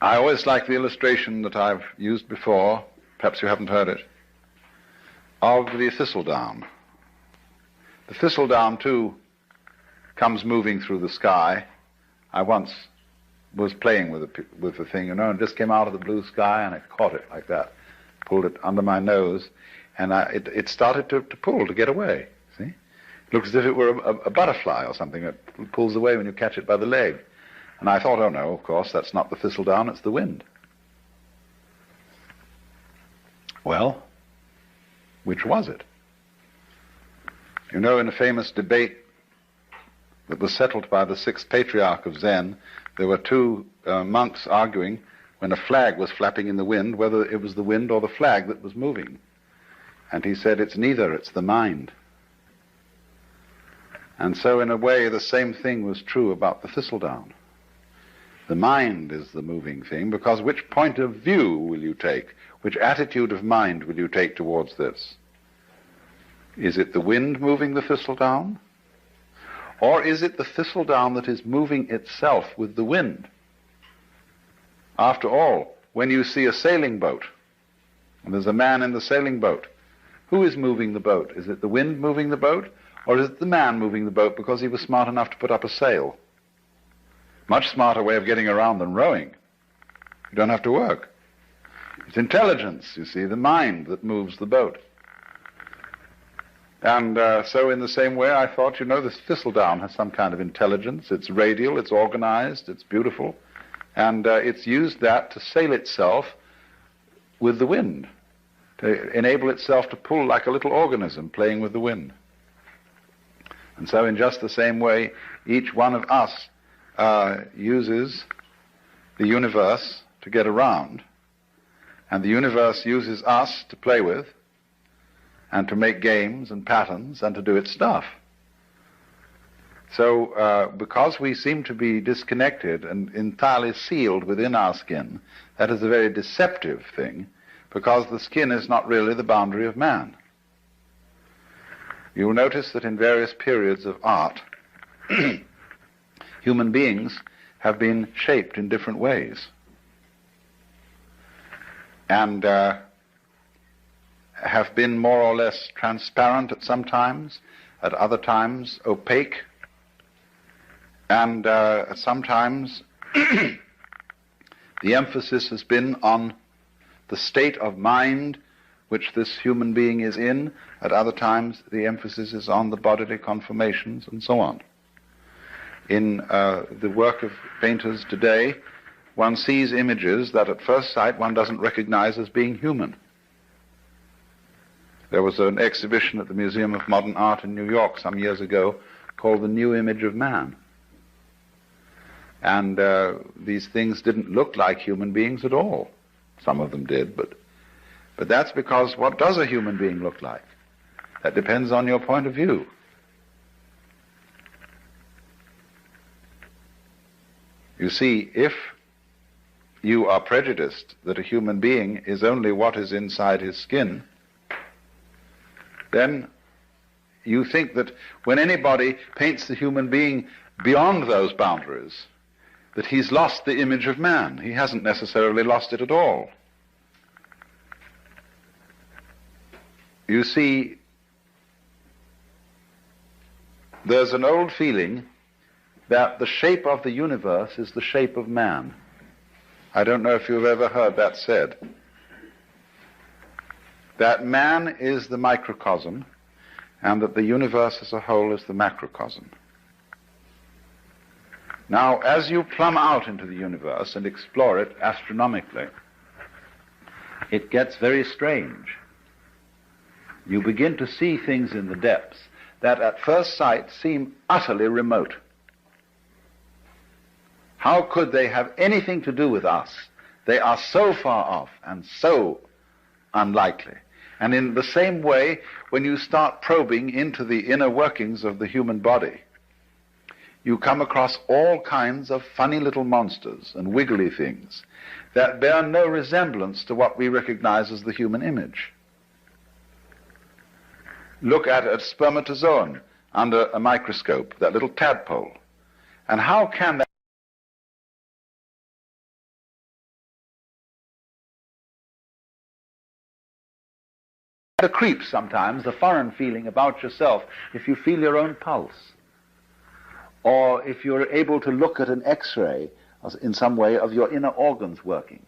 I always like the illustration that I've used before, perhaps you haven't heard it, of the thistledown. The thistledown, too, comes moving through the sky. I once was playing with the thing, and it just came out of the blue sky, and I caught it like that, pulled it under my nose, and it started to pull to get away. See? It looks as if it were a butterfly or something that pulls away when you catch it by the leg. And I thought, oh no, of course, that's not the thistledown, it's the wind. Well, which was it? You know, in a famous debate that was settled by the sixth patriarch of Zen, there were two monks arguing when a flag was flapping in the wind, whether it was the wind or the flag that was moving. And he said, it's neither, it's the mind. And so in a way the same thing was true about the thistledown. The mind is the moving thing, because which point of view will you take? Which attitude of mind will you take towards this? Is it the wind moving the thistledown? Or is it the thistledown that is moving itself with the wind? After all, when you see a sailing boat, and there's a man in the sailing boat, who is moving the boat? Is it the wind moving the boat, or is it the man moving the boat because he was smart enough to put up a sail? Much smarter way of getting around than rowing. You don't have to work. It's intelligence, you see, the mind that moves the boat. And so in the same way, I thought, this thistledown has some kind of intelligence. It's radial, it's organized, it's beautiful, and it's used that to sail itself with the wind, to enable itself to pull like a little organism playing with the wind. And so in just the same way, each one of us uses the universe to get around, and the universe uses us to play with, and to make games and patterns, and to do its stuff. So because we seem to be disconnected and entirely sealed within our skin, that is a very deceptive thing, because the skin is not really the boundary of man. You will notice that in various periods of art, human beings have been shaped in different ways, and have been more or less transparent at some times, at other times opaque, and sometimes the emphasis has been on the state of mind which this human being is in. At other times the emphasis is on the bodily conformations and so on. In the work of painters today, one sees images that at first sight one doesn't recognize as being human. There was an exhibition at the Museum of Modern Art in New York some years ago called The New Image of Man. And these things didn't look like human beings at all. Some of them did, but that's because what does a human being look like? That depends on your point of view. You see, if you are prejudiced that a human being is only what is inside his skin, then you think that when anybody paints the human being beyond those boundaries, that he's lost the image of man. He hasn't necessarily lost it at all. You see, there's an old feeling that the shape of the universe is the shape of man. I don't know if you've ever heard that said. That man is the microcosm, and that the universe as a whole is the macrocosm. Now, as you plumb out into the universe and explore it astronomically, it gets very strange. You begin to see things in the depths that at first sight seem utterly remote. How could they have anything to do with us? They are so far off and so unlikely. And in the same way, when you start probing into the inner workings of the human body, you come across all kinds of funny little monsters and wiggly things that bear no resemblance to what we recognize as the human image. Look at a spermatozoon under a microscope, that little tadpole. And how can that a creep sometimes, a foreign feeling about yourself, if you feel your own pulse, or if you're able to look at an X-ray in some way of your inner organs working.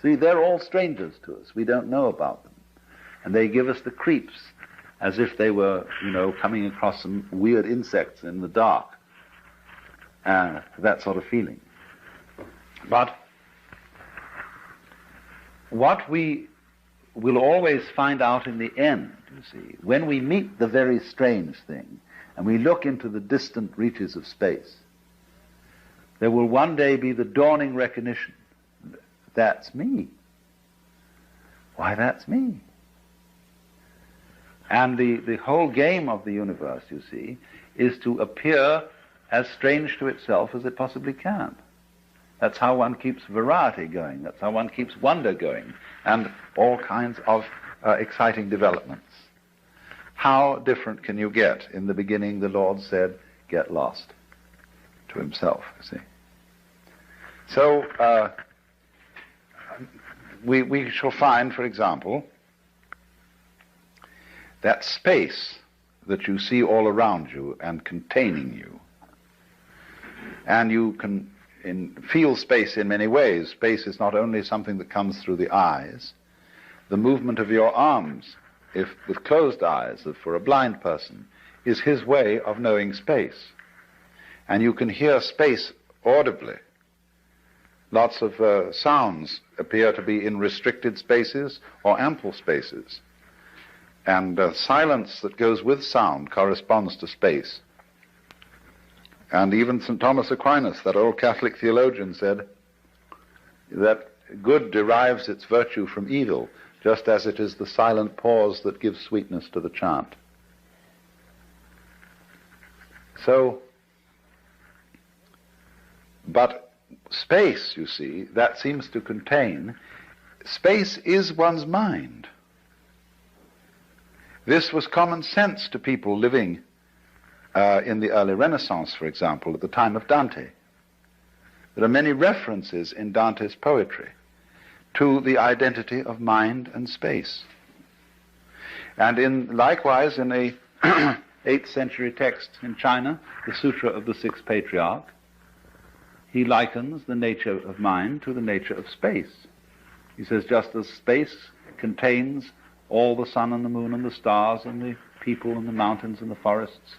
See, they're all strangers to us. We don't know about them. And they give us the creeps as if they were, coming across some weird insects in the dark. That sort of feeling. But what we will always find out in the end, you see, when we meet the very strange thing, and we look into the distant reaches of space, there will one day be the dawning recognition, that's me. Why, that's me. And the whole game of the universe, you see, is to appear as strange to itself as it possibly can. That's how one keeps variety going. That's how one keeps wonder going, and all kinds of exciting developments. How different can you get? In the beginning, the Lord said, get lost, to himself, you see. So we shall find, for example, that space that you see all around you and containing you. And you can feel space in many ways. Space is not only something that comes through the eyes. The movement of your arms, if with closed eyes, for a blind person, is his way of knowing space. And you can hear space audibly. Lots of sounds appear to be in restricted spaces or ample spaces. And silence that goes with sound corresponds to space. And even St. Thomas Aquinas, that old Catholic theologian, said that good derives its virtue from evil, just as it is the silent pause that gives sweetness to the chant. So, but space, you see, that seems to contain, space is one's mind. This was common sense to people living in the early Renaissance, for example, at the time of Dante. There are many references in Dante's poetry to the identity of mind and space. And likewise in a 8th century text in China, the Sutra of the Sixth Patriarch, he likens the nature of mind to the nature of space. He says, just as space contains all the sun and the moon and the stars and the people and the mountains and the forests,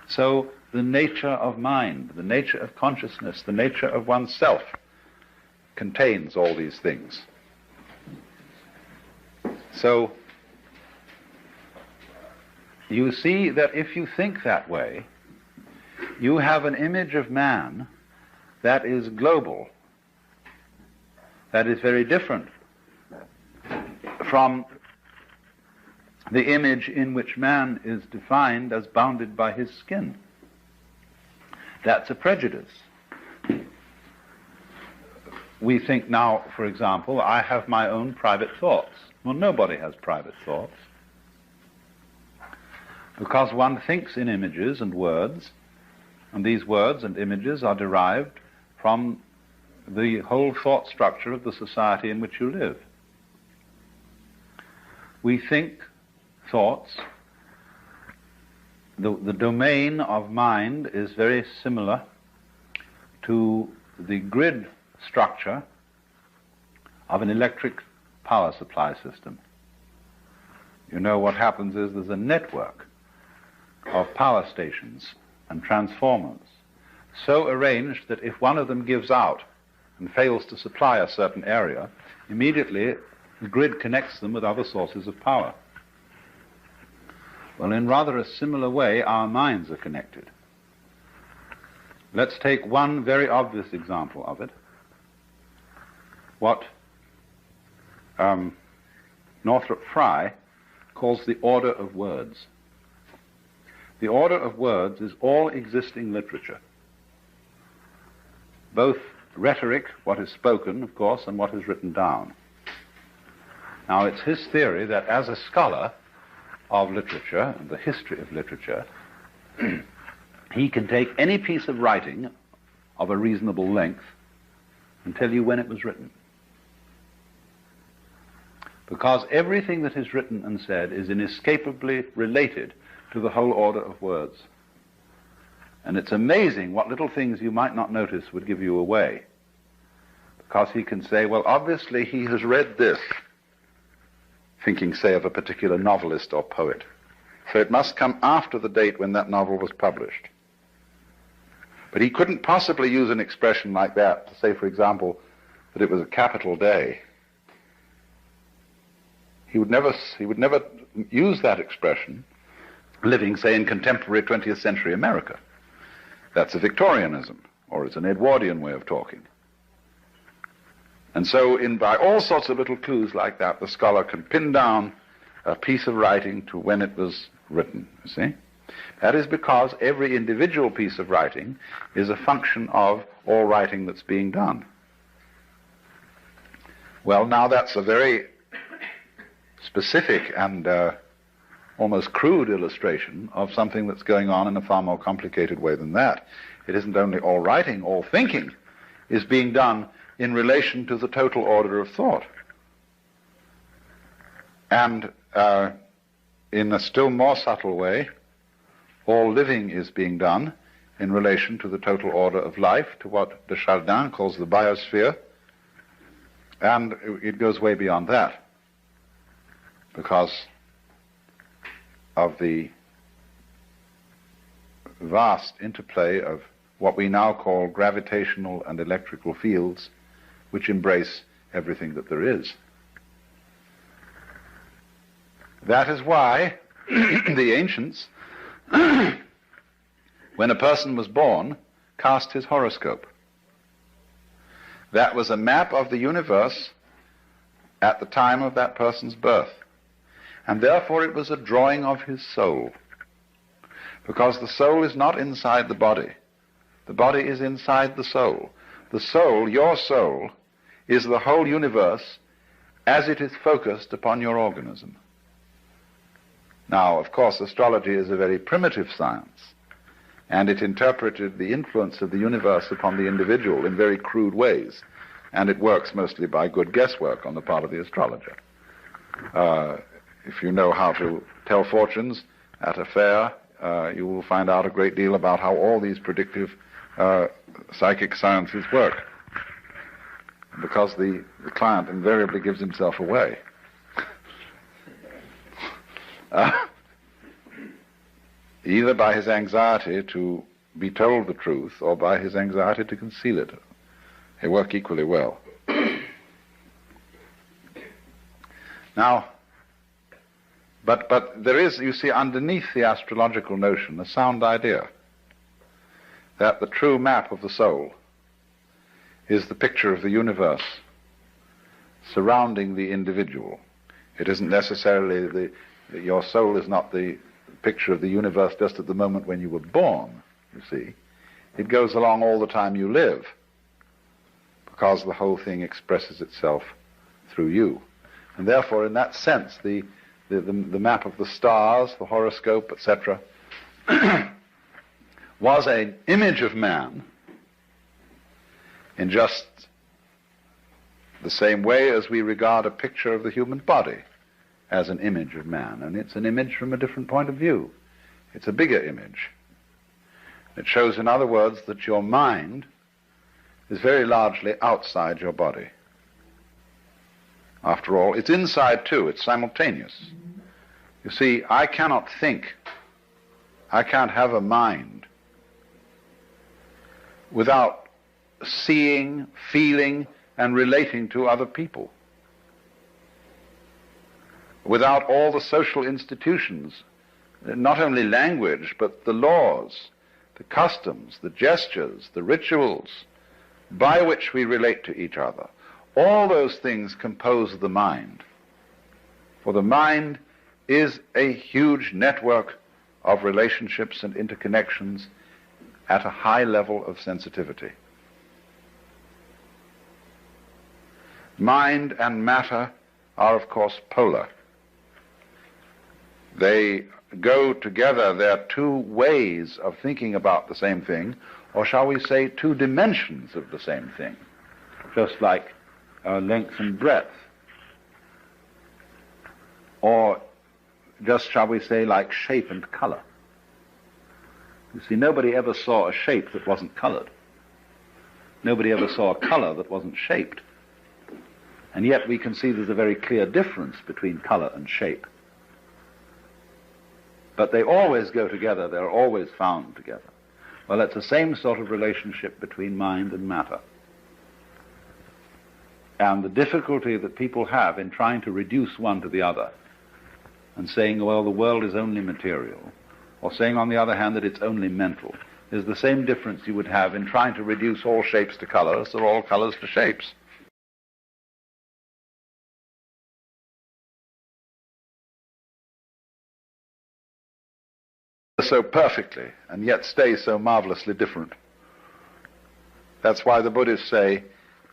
so the nature of mind, the nature of consciousness, the nature of oneself contains all these things. So you see that if you think that way, you have an image of man that is global, that is very different from the image in which man is defined as bounded by his skin. That's a prejudice. We think now, for example, I have my own private thoughts. Well, nobody has private thoughts, because one thinks in images and words, and these words and images are derived from the whole thought structure of the society in which you live. We think thoughts. The domain of mind is very similar to the grid structure of an electric power supply system. You know, what happens is there's a network of power stations and transformers so arranged that if one of them gives out and fails to supply a certain area, immediately the grid connects them with other sources of power. Well, in rather a similar way, our minds are connected. Let's take one very obvious example of it. What Northrop Frye calls the order of words. The order of words is all existing literature, both rhetoric, what is spoken, of course, and what is written down. Now, it's his theory that as a scholar of literature and the history of literature, he can take any piece of writing of a reasonable length and tell you when it was written. Because everything that is written and said is inescapably related to the whole order of words. And it's amazing what little things you might not notice would give you away. Because he can say, well, obviously he has read this, thinking, say, of a particular novelist or poet. So it must come after the date when that novel was published. But he couldn't possibly use an expression like that to say, for example, that it was a capital day. He would never use that expression living, say, in contemporary 20th century America. That's a Victorianism, or it's an Edwardian way of talking. And so by all sorts of little clues like that, the scholar can pin down a piece of writing to when it was written, you see? That is because every individual piece of writing is a function of all writing that's being done. Well, now that's a very specific and almost crude illustration of something that's going on in a far more complicated way than that. It isn't only all writing, all thinking is being done in relation to the total order of thought. And in a still more subtle way, all living is being done in relation to the total order of life, to what de Chardin calls the biosphere, and it goes way beyond that, because of the vast interplay of what we now call gravitational and electrical fields, which embrace everything that there is. That is why the ancients when a person was born, cast his horoscope. That was a map of the universe at the time of that person's birth. And therefore it was a drawing of his soul. Because the soul is not inside the body. The body is inside the soul. The soul, your soul, is the whole universe as it is focused upon your organism. Now, of course, astrology is a very primitive science, and it interpreted the influence of the universe upon the individual in very crude ways, and it works mostly by good guesswork on the part of the astrologer. If you know how to tell fortunes at a fair, you will find out a great deal about how all these predictive psychic sciences work, because the client invariably gives himself away. Either by his anxiety to be told the truth or by his anxiety to conceal it. They work equally well. Now, but there is, you see, underneath the astrological notion, a sound idea that the true map of the soul is the picture of the universe surrounding the individual. It isn't necessarily your soul is not the picture of the universe just at the moment when you were born, you see. It goes along all the time you live, because the whole thing expresses itself through you. And therefore, in that sense, the map of the stars, the horoscope, etc., was an image of man in just the same way as we regard a picture of the human body as an image of man. And it's an image from a different point of view. It's a bigger image. It shows, in other words, that your mind is very largely outside your body. After all, it's inside too. It's simultaneous. You see, I cannot think. I can't have a mind without seeing, feeling, and relating to other people. Without all the social institutions, not only language, but the laws, the customs, the gestures, the rituals by which we relate to each other. All those things compose the mind. For the mind is a huge network of relationships and interconnections at a high level of sensitivity. Mind and matter are, of course, polar. They go together. There are two ways of thinking about the same thing, or shall we say two dimensions of the same thing, just like length and breadth, or just, shall we say, like shape and color. You see, nobody ever saw a shape that wasn't colored. Nobody ever saw a color that wasn't shaped. And yet we can see there's a very clear difference between color and shape. But they always go together, they're always found together. Well, it's the same sort of relationship between mind and matter. And the difficulty that people have in trying to reduce one to the other and saying, well, the world is only material, or saying, on the other hand, that it's only mental, is the same difference you would have in trying to reduce all shapes to colors or all colors to shapes. So perfectly, and yet stay so marvelously different. That's why the Buddhists say,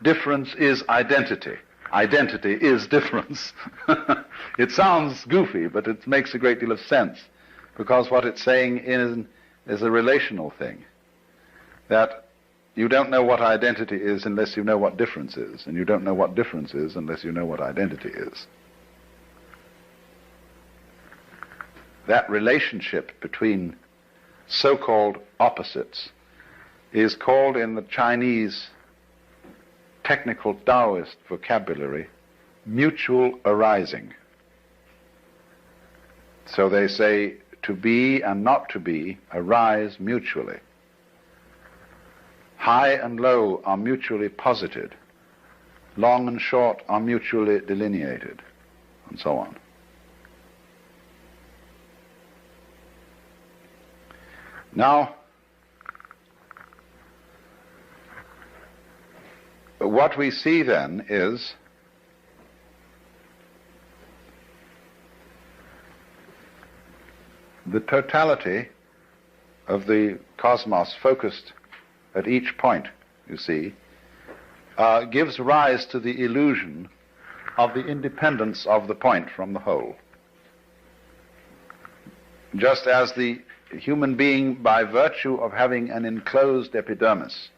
difference is identity. Identity is difference. It sounds goofy, but it makes a great deal of sense, because what it's saying is a relational thing. That you don't know what identity is unless you know what difference is, and you don't know what difference is unless you know what identity is. That relationship between so-called opposites is called in the Chinese technical Taoist vocabulary mutual arising. So they say to be and not to be arise mutually. High and low are mutually posited. Long and short are mutually delineated, and so on. Now, what we see then is the totality of the cosmos focused at each point, you see, gives rise to the illusion of the independence of the point from the whole. Just as the human being, by virtue of having an enclosed epidermis,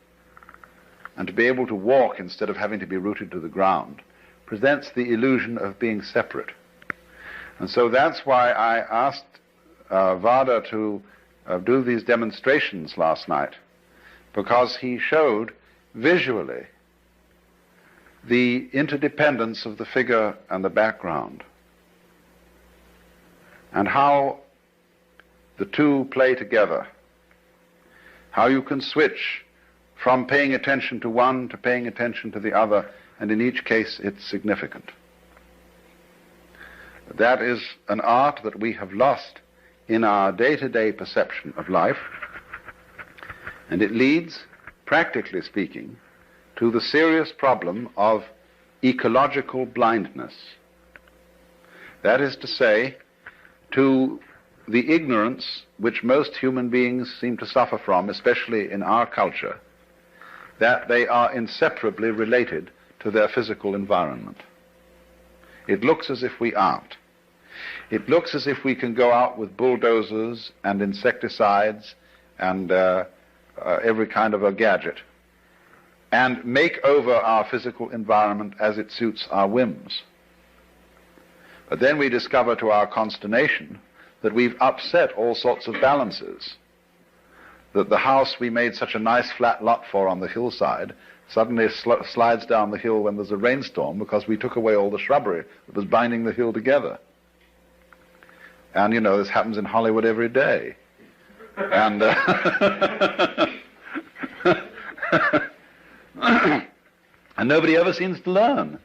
and to be able to walk instead of having to be rooted to the ground, presents the illusion of being separate. And so that's why I asked Vada to do these demonstrations last night, because he showed visually the interdependence of the figure and the background, and how the two play together, how you can switch from paying attention to one to paying attention to the other, and in each case it's significant. That is an art that we have lost in our day-to-day perception of life, and it leads, practically speaking, to the serious problem of ecological blindness. That is to say, to the ignorance which most human beings seem to suffer from, especially in our culture, that they are inseparably related to their physical environment. It looks as if we aren't. It looks as if we can go out with bulldozers and insecticides and every kind of a gadget and make over our physical environment as it suits our whims. But then we discover to our consternation that we've upset all sorts of balances, that the house we made such a nice flat lot for on the hillside suddenly slides down the hill when there's a rainstorm because we took away all the shrubbery that was binding the hill together. And, you know, this happens in Hollywood every day. And, and nobody ever seems to learn.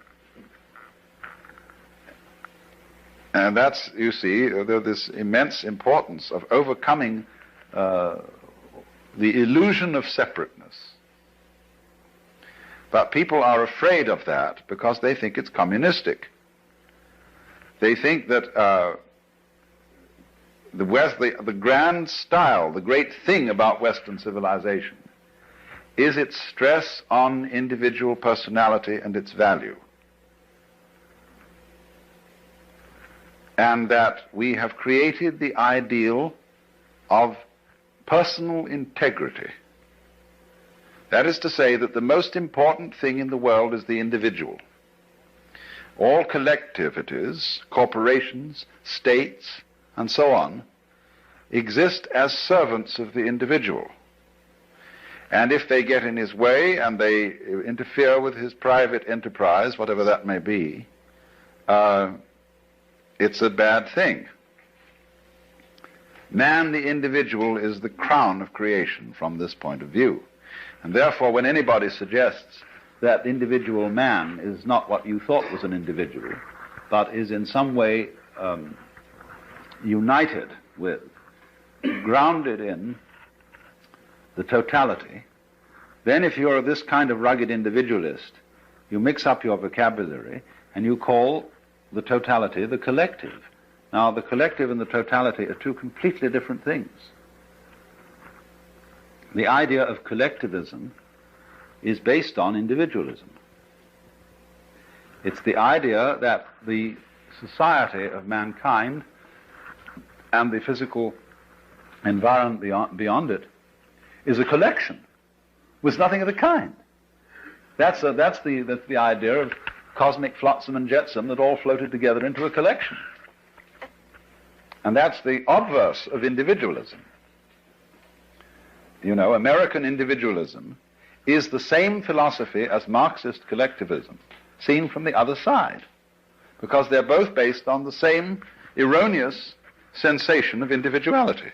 And that's, you see, there's this immense importance of overcoming the illusion of separateness. But people are afraid of that because they think it's communistic. They think that the grand style, the great thing about Western civilization is its stress on individual personality and its value. And that we have created the ideal of personal integrity. That is to say that the most important thing in the world is the individual. All collectivities, corporations, states, and so on, exist as servants of the individual. And if they get in his way and they interfere with his private enterprise, whatever that may be, it's a bad thing. Man, the individual, is the crown of creation from this point of view. And therefore, when anybody suggests that individual man is not what you thought was an individual, but is in some way united with, grounded in the totality, then if you're this kind of rugged individualist, you mix up your vocabulary and you call the totality the collective. Now, the collective and the totality are two completely different things. The idea of collectivism is based on individualism. It's the idea that the society of mankind and the physical environment beyond it is a collection with nothing of the kind. That's the idea of cosmic flotsam and jetsam that all floated together into a collection. And that's the obverse of individualism. You know, American individualism is the same philosophy as Marxist collectivism, seen from the other side, because they're both based on the same erroneous sensation of individuality.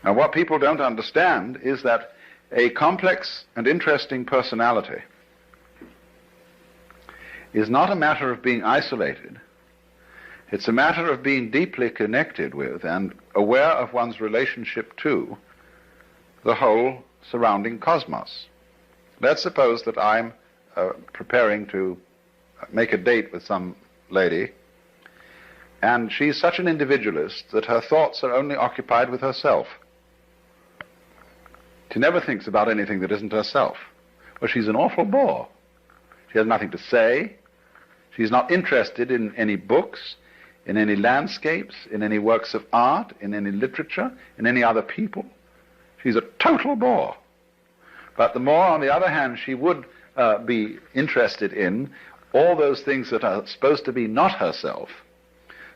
Now, what people don't understand is that a complex and interesting personality is not a matter of being isolated. It's a matter of being deeply connected with and aware of one's relationship to the whole surrounding cosmos. Let's suppose that I'm preparing to make a date with some lady, and she's such an individualist that her thoughts are only occupied with herself. She never thinks about anything that isn't herself. Well, she's an awful bore. She has nothing to say. She's not interested in any books, in any landscapes, in any works of art, in any literature, in any other people. She's a total bore. But the more, on the other hand, she would be interested in all those things that are supposed to be not herself,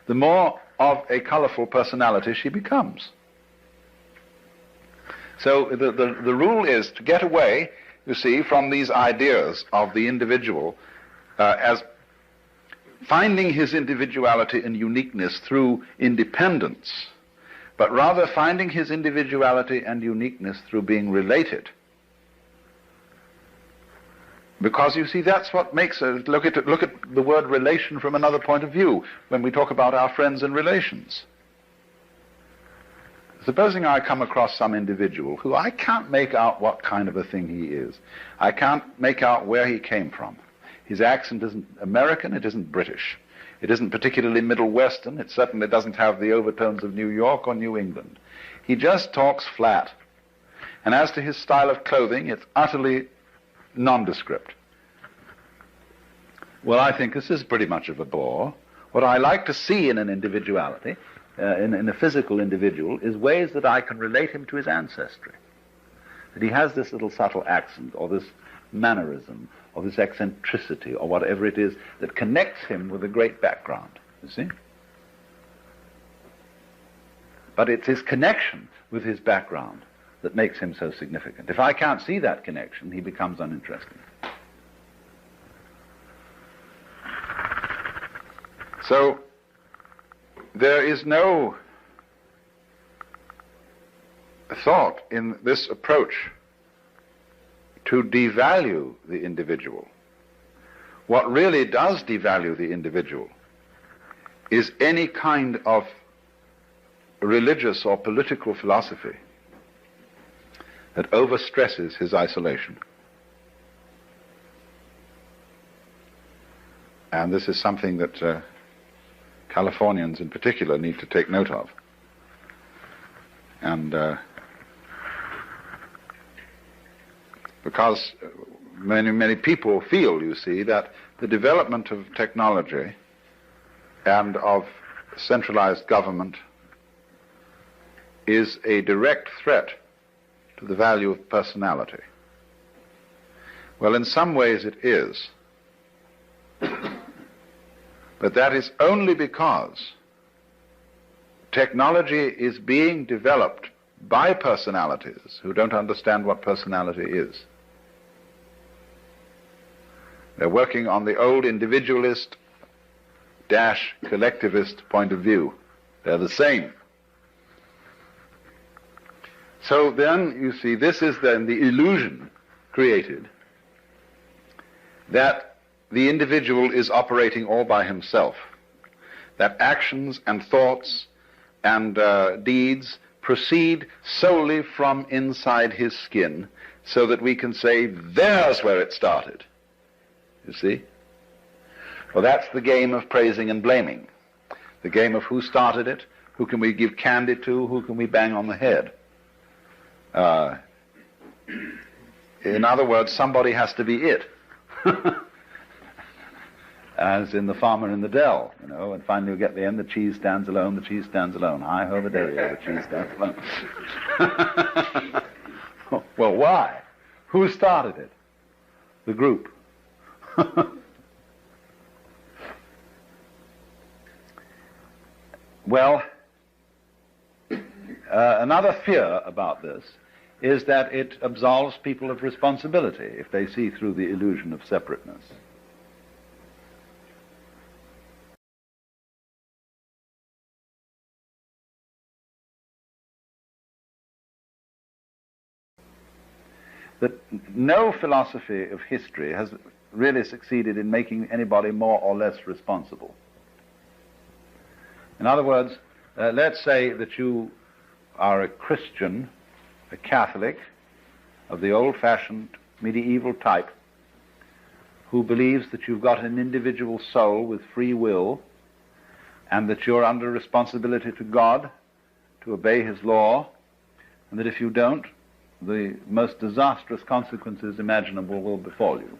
the more of a colorful personality she becomes. So the rule is to get away, you see, from these ideas of the individual as finding his individuality and uniqueness through independence, but rather finding his individuality and uniqueness through being related. Because, you see, that's what makes us look at the word relation from another point of view when we talk about our friends and relations. Supposing I come across some individual who I can't make out what kind of a thing he is. I can't make out where he came from. His accent isn't American, it isn't British. It isn't particularly Middle Western, it certainly doesn't have the overtones of New York or New England. He just talks flat. And as to his style of clothing, it's utterly nondescript. Well, I think this is pretty much of a bore. What I like to see in an individuality, in a physical individual, is ways that I can relate him to his ancestry. That he has this little subtle accent, or this mannerism, or this eccentricity, or whatever it is that connects him with a great background, you see? But it's his connection with his background that makes him so significant. If I can't see that connection, he becomes uninteresting. So, there is no thought in this approach to devalue the individual. What really does devalue the individual is any kind of religious or political philosophy that overstresses his isolation. And this is something that Californians in particular need to take note of. And because many people feel, you see, that the development of technology and of centralized government is a direct threat to the value of personality. Well, in some ways it is. But that is only because technology is being developed by personalities who don't understand what personality is. They're working on the old individualist - collectivist point of view. They're the same. So then, you see, this is then the illusion created that the individual is operating all by himself, that actions and thoughts and deeds proceed solely from inside his skin, so that we can say, there's where it started. You see? Well, that's the game of praising and blaming. The game of who started it, who can we give candy to, who can we bang on the head. In other words, somebody has to be it. As in The Farmer in the Dell, you know, and finally you get the end, the cheese stands alone, the cheese stands alone. Hi-ho, the dairy-o, the cheese stands alone. Well, why? Who started it? The group. Well, another fear about this is that it absolves people of responsibility if they see through the illusion of separateness. That no philosophy of history has really succeeded in making anybody more or less responsible. In other words, let's say that you are a Christian, a Catholic, of the old-fashioned medieval type, who believes that you've got an individual soul with free will and that you're under responsibility to God to obey his law, and that if you don't, the most disastrous consequences imaginable will befall you.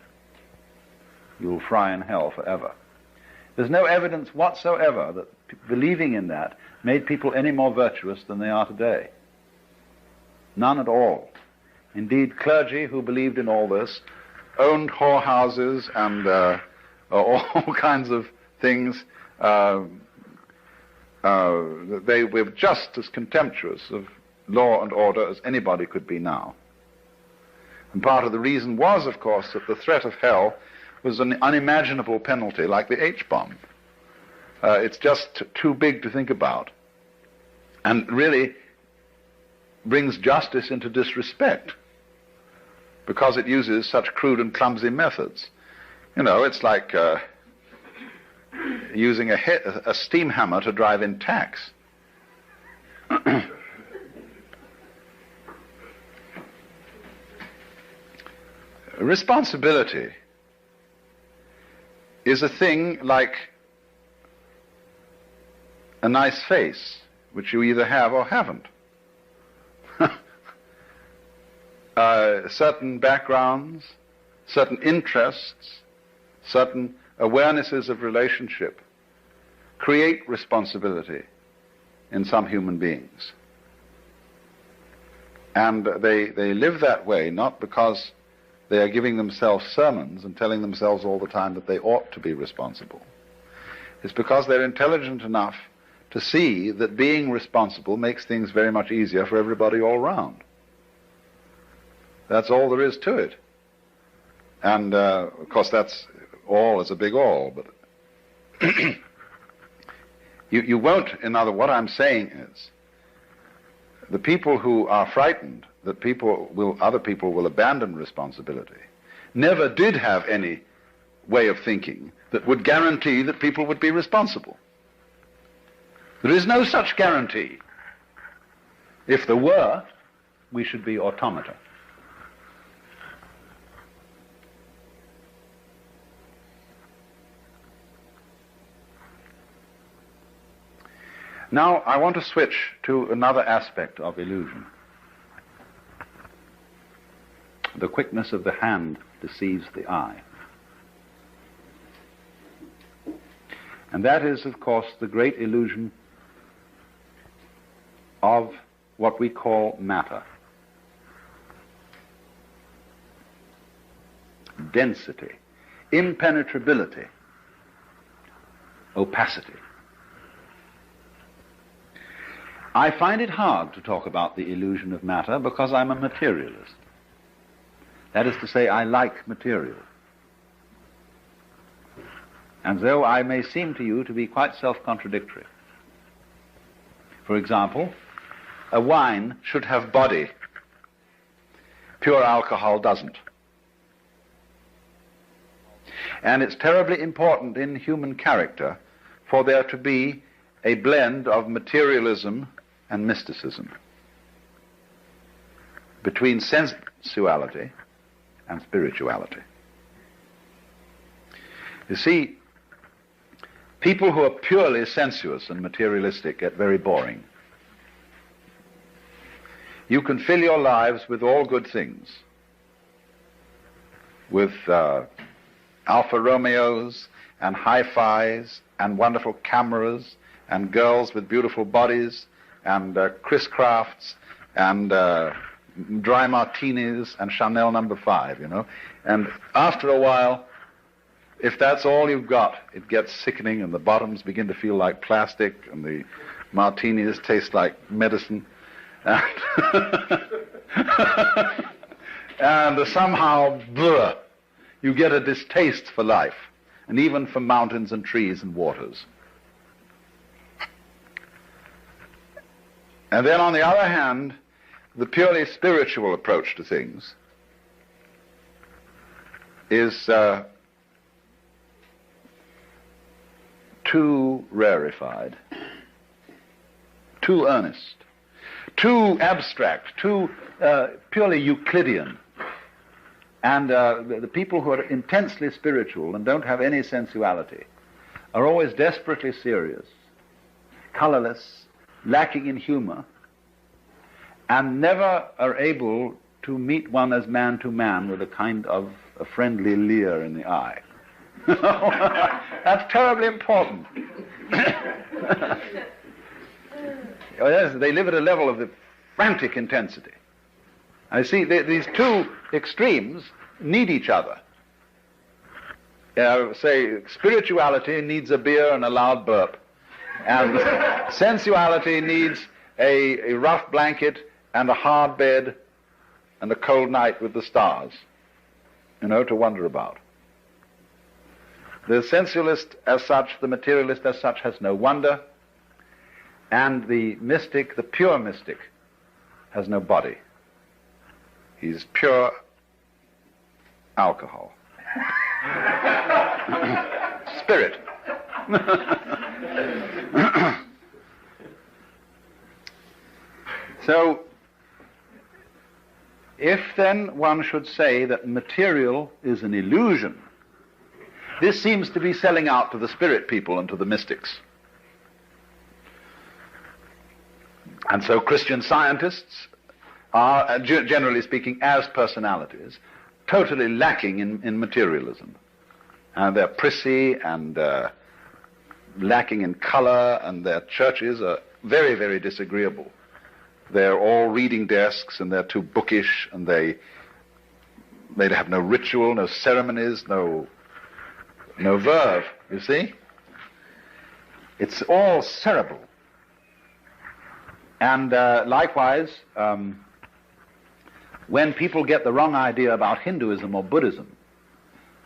You'll fry in hell forever. There's no evidence whatsoever that believing in that made people any more virtuous than they are today. None at all. Indeed, clergy who believed in all this owned whorehouses and all kinds of things. They were just as contemptuous of law and order as anybody could be now. And part of the reason was, of course, that the threat of hell was an unimaginable penalty, like the H-bomb. It's just too big to think about, and really brings justice into disrespect because it uses such crude and clumsy methods. You know, it's like using a steam hammer to drive in tacks. Responsibility is a thing like a nice face, which you either have or haven't. Certain backgrounds, certain interests, certain awarenesses of relationship create responsibility in some human beings. And they live that way not because they are giving themselves sermons and telling themselves all the time that they ought to be responsible. It's because they're intelligent enough to see that being responsible makes things very much easier for everybody all round. That's all there is to it. And, of course, that's all is a big all, but you won't, what I'm saying is, the people who are frightened that other people will abandon responsibility never did have any way of thinking that would guarantee that people would be responsible. There is no such guarantee. If there were, we should be automata. Now, I want to switch to another aspect of illusion. The quickness of the hand deceives the eye. And that is, of course, the great illusion of what we call matter. Density, impenetrability, opacity. I find it hard to talk about the illusion of matter because I'm a materialist. That is to say, I like material. And though I may seem to you to be quite self-contradictory. For example, a wine should have body. Pure alcohol doesn't. And it's terribly important in human character for there to be a blend of materialism and mysticism, between sensuality and spirituality. You see, people who are purely sensuous and materialistic get very boring. You can fill your lives with all good things, with Alfa Romeos and hi-fis and wonderful cameras and girls with beautiful bodies and Chris Crafts and dry martinis and Chanel No. 5, you know. And after a while, if that's all you've got, it gets sickening and the bottoms begin to feel like plastic and the martinis taste like medicine. And somehow, you get a distaste for life, and even for mountains and trees and waters. And then on the other hand, the purely spiritual approach to things is too rarefied, too earnest, too abstract, too purely Euclidean, And the people who are intensely spiritual and don't have any sensuality are always desperately serious, colorless, lacking in humor, and never are able to meet one as man to man with a kind of a friendly leer in the eye. That's terribly important. Yes, they live at a level of the frantic intensity. I see these two extremes need each other. Say, spirituality needs a beer and a loud burp, and sensuality needs a rough blanket and a hard bed and a cold night with the stars, to wonder about. The sensualist as such, the materialist as such, has no wonder, and the mystic, the pure mystic, has no body. He's pure alcohol. Spirit. So, if then one should say that material is an illusion, this seems to be selling out to the spirit people and to the mystics. And so Christian scientists are, generally speaking, as personalities, totally lacking in materialism. They're prissy and lacking in color, and their churches are very, very disagreeable. They're all reading desks, and they're too bookish, and they have no ritual, no ceremonies, no verve, you see? It's all cerebral. And likewise, when people get the wrong idea about Hinduism or Buddhism,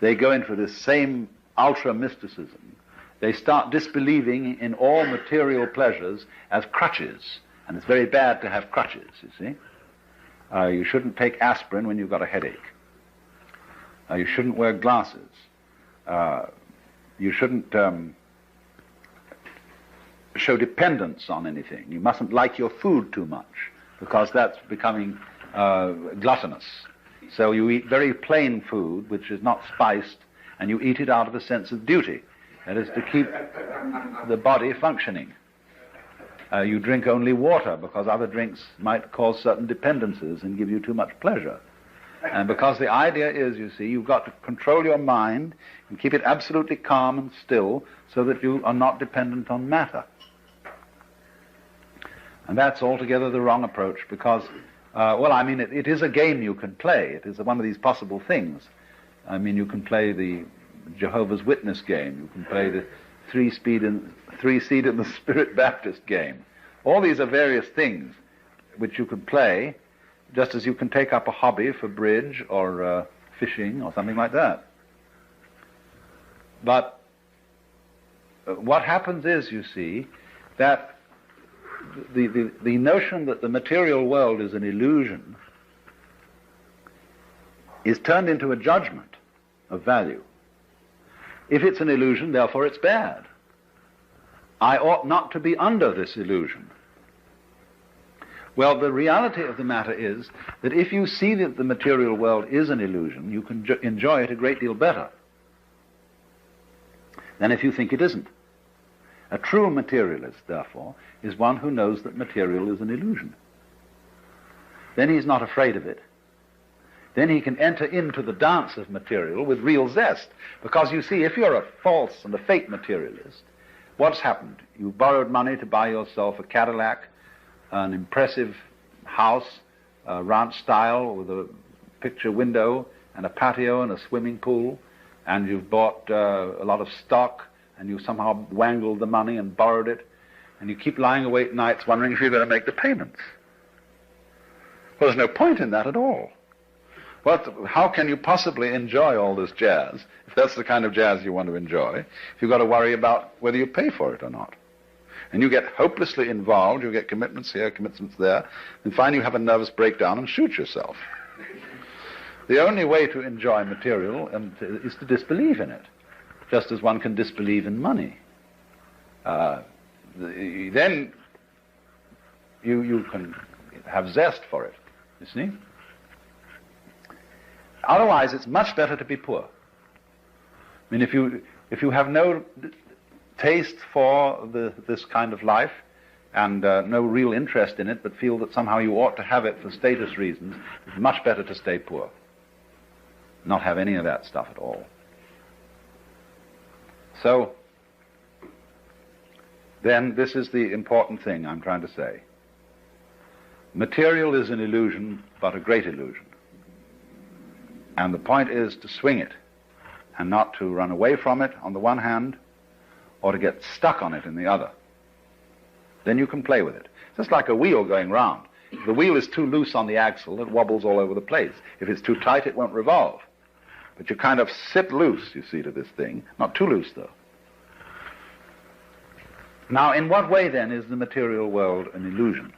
they go into this same ultra-mysticism. They start disbelieving in all material pleasures as crutches. And it's very bad to have crutches, you see. You shouldn't take aspirin when you've got a headache. You shouldn't wear glasses. You shouldn't show dependence on anything. You mustn't like your food too much, because that's becoming gluttonous. So you eat very plain food, which is not spiced, and you eat it out of a sense of duty. That is to keep the body functioning. You drink only water, because other drinks might cause certain dependencies and give you too much pleasure. And because the idea is, you see, you've got to control your mind and keep it absolutely calm and still so that you are not dependent on matter. And that's altogether the wrong approach, because, it is a game you can play. It is one of these possible things. You can play the Jehovah's Witness game. You can play the three-seed in the Spirit Baptist game. All these are various things which you can play, just as you can take up a hobby for bridge or fishing or something like that. But what happens is, you see, that the notion that the material world is an illusion is turned into a judgment of value. If it's an illusion, therefore it's bad. I ought not to be under this illusion. Well, the reality of the matter is that if you see that the material world is an illusion, you can enjoy it a great deal better than if you think it isn't. A true materialist, therefore, is one who knows that material is an illusion. Then he's not afraid of it. Then he can enter into the dance of material with real zest. Because you see, if you're a false and a fake materialist, what's happened? You borrowed money to buy yourself a Cadillac, an impressive house, ranch style with a picture window and a patio and a swimming pool, and you've bought a lot of stock, and you somehow wangled the money and borrowed it, and you keep lying awake nights wondering if you're going to make the payments. Well, there's no point in that at all. How can you possibly enjoy all this jazz, if that's the kind of jazz you want to enjoy, if you've got to worry about whether you pay for it or not? And you get hopelessly involved, you get commitments here, commitments there, and finally you have a nervous breakdown and shoot yourself. The only way to enjoy material is to disbelieve in it, just as one can disbelieve in money. Then you can have zest for it, you see? Otherwise, it's much better to be poor. I mean, if you have no taste for this kind of life and no real interest in it, but feel that somehow you ought to have it for status reasons, it's much better to stay poor. Not have any of that stuff at all. So, then this is the important thing I'm trying to say. Material is an illusion, but a great illusion. And the point is to swing it, and not to run away from it on the one hand, or to get stuck on it in the other. Then you can play with it. It's just like a wheel going round. If the wheel is too loose on the axle, it wobbles all over the place. If it's too tight, it won't revolve. But you kind of sit loose, you see, to this thing. Not too loose, though. Now, in what way, then, is the material world an illusion?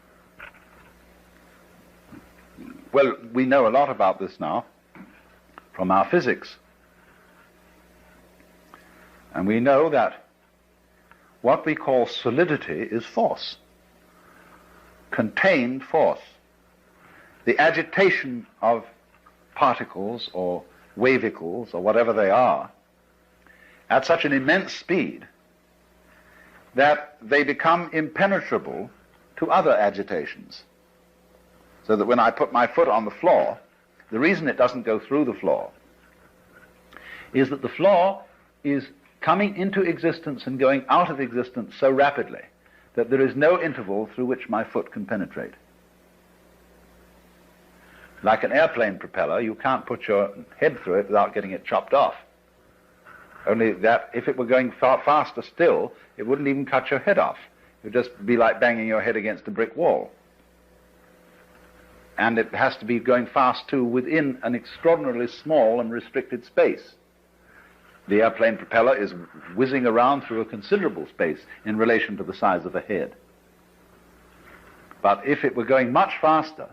Well, we know a lot about this now from our physics. And we know that what we call solidity is force, contained force. The agitation of particles or wavicles or whatever they are at such an immense speed that they become impenetrable to other agitations. So that when I put my foot on the floor, the reason it doesn't go through the floor is that the floor is coming into existence and going out of existence so rapidly that there is no interval through which my foot can penetrate. Like an airplane propeller, you can't put your head through it without getting it chopped off. Only that if it were going far faster still, it wouldn't even cut your head off. It would just be like banging your head against a brick wall. And it has to be going fast too within an extraordinarily small and restricted space. The airplane propeller is whizzing around through a considerable space in relation to the size of a head. But if it were going much faster,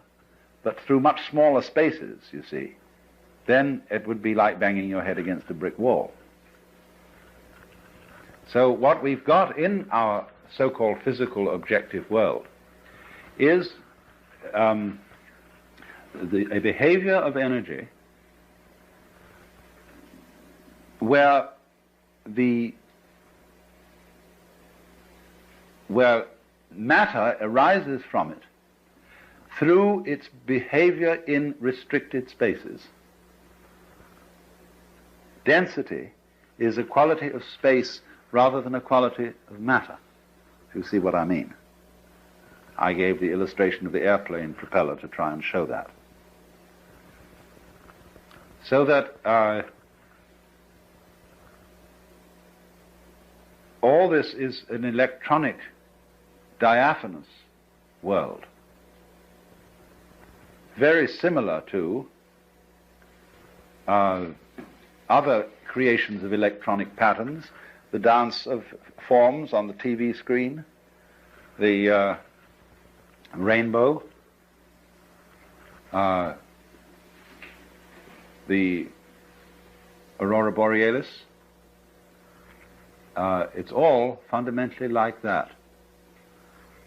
but through much smaller spaces, you see, then it would be like banging your head against a brick wall. So what we've got in our so-called physical objective world is a behavior of energy where matter arises from it through its behavior in restricted spaces. Density is a quality of space rather than a quality of matter, if you see what I mean. I gave the illustration of the airplane propeller to try and show that. So that all this is an electronic, diaphanous world, very similar to other creations of electronic patterns, the dance of forms on the TV screen, the rainbow, the aurora borealis. It's all fundamentally like that.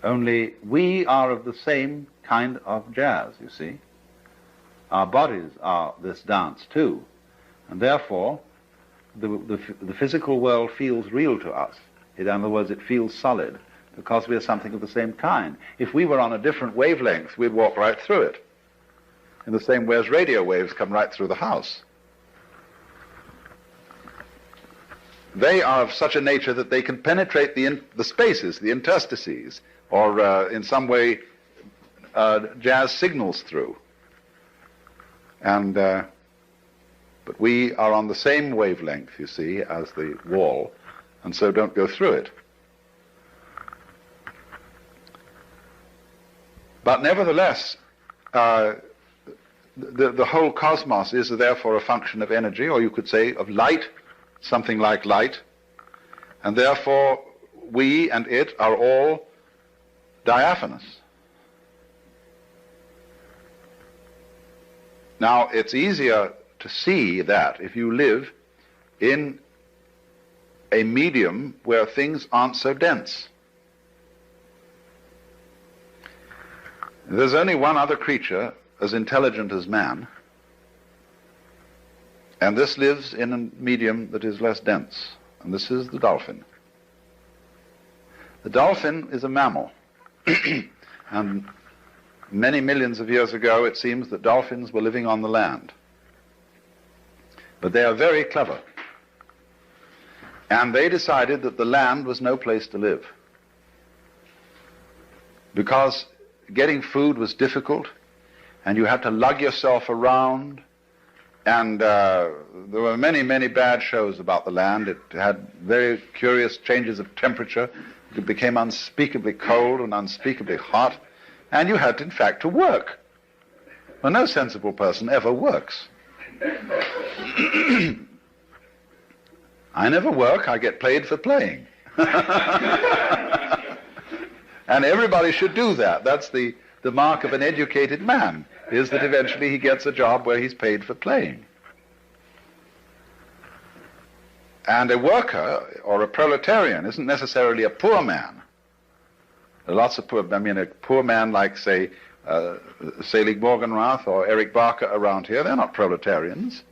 Only we are of the same kind of jazz, you see. Our bodies are this dance too, and therefore the physical world feels real to us. In other words, it feels solid because we are something of the same kind. If we were on a different wavelength, we'd walk right through it, in the same way as radio waves come right through the house. They are of such a nature that they can penetrate the spaces, the interstices, or in some way jazz signals through. And but we are on the same wavelength, you see, as the wall, and so don't go through it. But nevertheless, the whole cosmos is therefore a function of energy, or you could say of light, something like light, and therefore we and it are all diaphanous. Now, it's easier to see that if you live in a medium where things aren't so dense. There's only one other creature as intelligent as man And this lives in a medium that is less dense. And this is the dolphin. The dolphin is a mammal. And many millions of years ago, it seems that dolphins were living on the land. But they are very clever. And they decided that the land was no place to live. Because getting food was difficult, and you had to lug yourself around, and there were many, many bad shows about the land. It had very curious changes of temperature. It became unspeakably cold and unspeakably hot, and you had, in fact, to work. Well, no sensible person ever works. I never work, I get paid for playing. And everybody should do that. That's the mark of an educated man, is that eventually he gets a job where he's paid for playing. And a worker or a proletarian isn't necessarily a poor man. There are lots of poor, a poor man like, say, Selig Morgenrath or Eric Barker around here, they're not proletarians.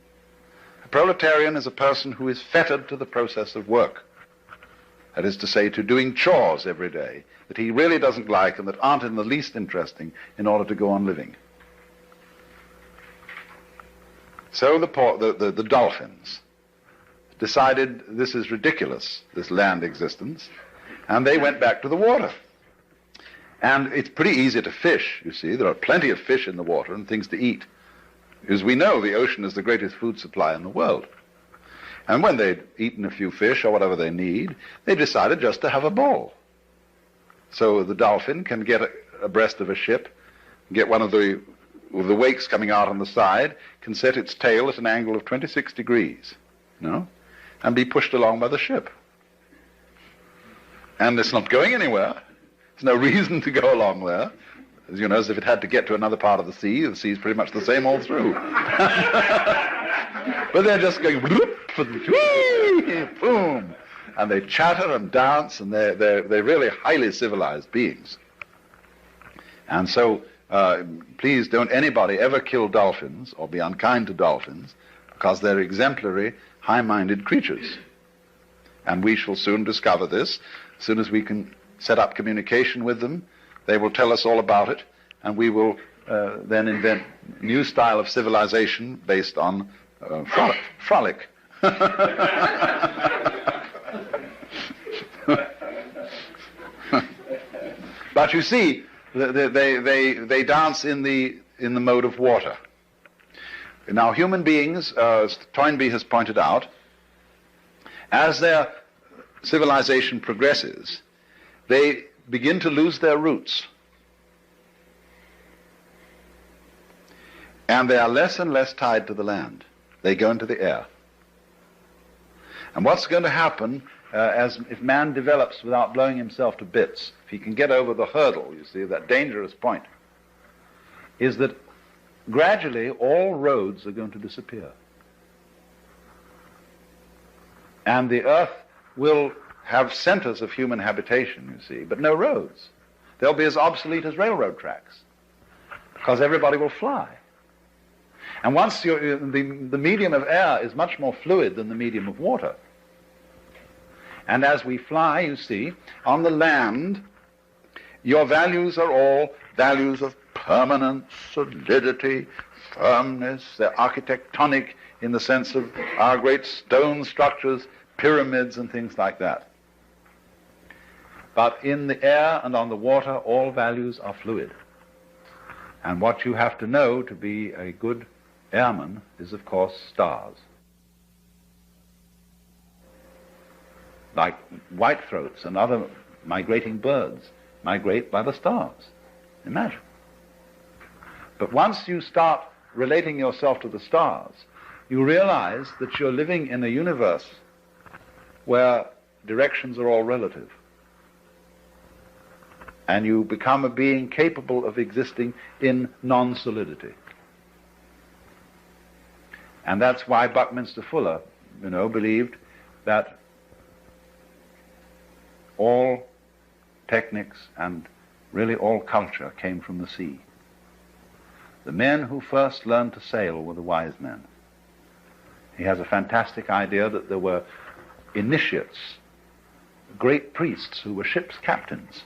A proletarian is a person who is fettered to the process of work. That is to say, to doing chores every day that he really doesn't like and that aren't in the least interesting in order to go on living. So the dolphins decided this is ridiculous, this land existence, and they went back to the water. And it's pretty easy to fish, you see. There are plenty of fish in the water and things to eat. As we know, the ocean is the greatest food supply in the world. And when they'd eaten a few fish or whatever they need, they decided just to have a ball. So the dolphin can get abreast of a ship, get one of the wakes coming out on the side, can set its tail at an angle of 26 degrees, and be pushed along by the ship. And it's not going anywhere. There's no reason to go along there. As if it had to get to another part of the sea is pretty much the same all through. But they're just going whoop, and whee, boom, and they chatter and dance, and they're really highly civilized beings. And so, please don't anybody ever kill dolphins or be unkind to dolphins, because they're exemplary, high-minded creatures. And we shall soon discover this. As soon as we can set up communication with them, they will tell us all about it, and we will then invent a new style of civilization based on frolic. But you see, they dance in the mode of water. Now, human beings, as Toynbee has pointed out, as their civilization progresses, they begin to lose their roots. And they are less and less tied to the land. They go into the air. And what's going to happen if man develops without blowing himself to bits, if he can get over the hurdle, you see, that dangerous point, is that gradually all roads are going to disappear. And the earth will have centers of human habitation, you see, but no roads. They'll be as obsolete as railroad tracks, because everybody will fly. And once the medium of air is much more fluid than the medium of water. And as we fly, you see, on the land, your values are all values of permanence, solidity, firmness. They're architectonic in the sense of our great stone structures, pyramids and things like that. But in the air and on the water, all values are fluid. And what you have to know to be a good airman is, of course, stars. Like whitethroats and other migrating birds migrate by the stars. Imagine. But once you start relating yourself to the stars, you realize that you're living in a universe where directions are all relative. And you become a being capable of existing in non-solidity. And that's why Buckminster Fuller, believed that all techniques and really all culture came from the sea. The men who first learned to sail were the wise men. He has a fantastic idea that there were initiates, great priests who were ship's captains,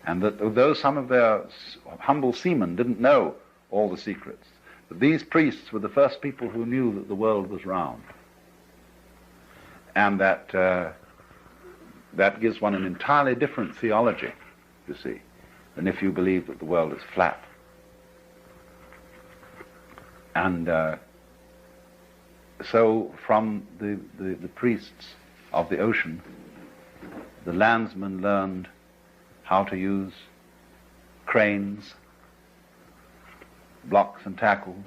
and that though some of their humble seamen didn't know all the secrets, that these priests were the first people who knew that the world was round. And that that gives one an entirely different theology, you see, than if you believe that the world is flat. And so from the priests of the ocean, the landsmen learned how to use cranes, blocks and tackles,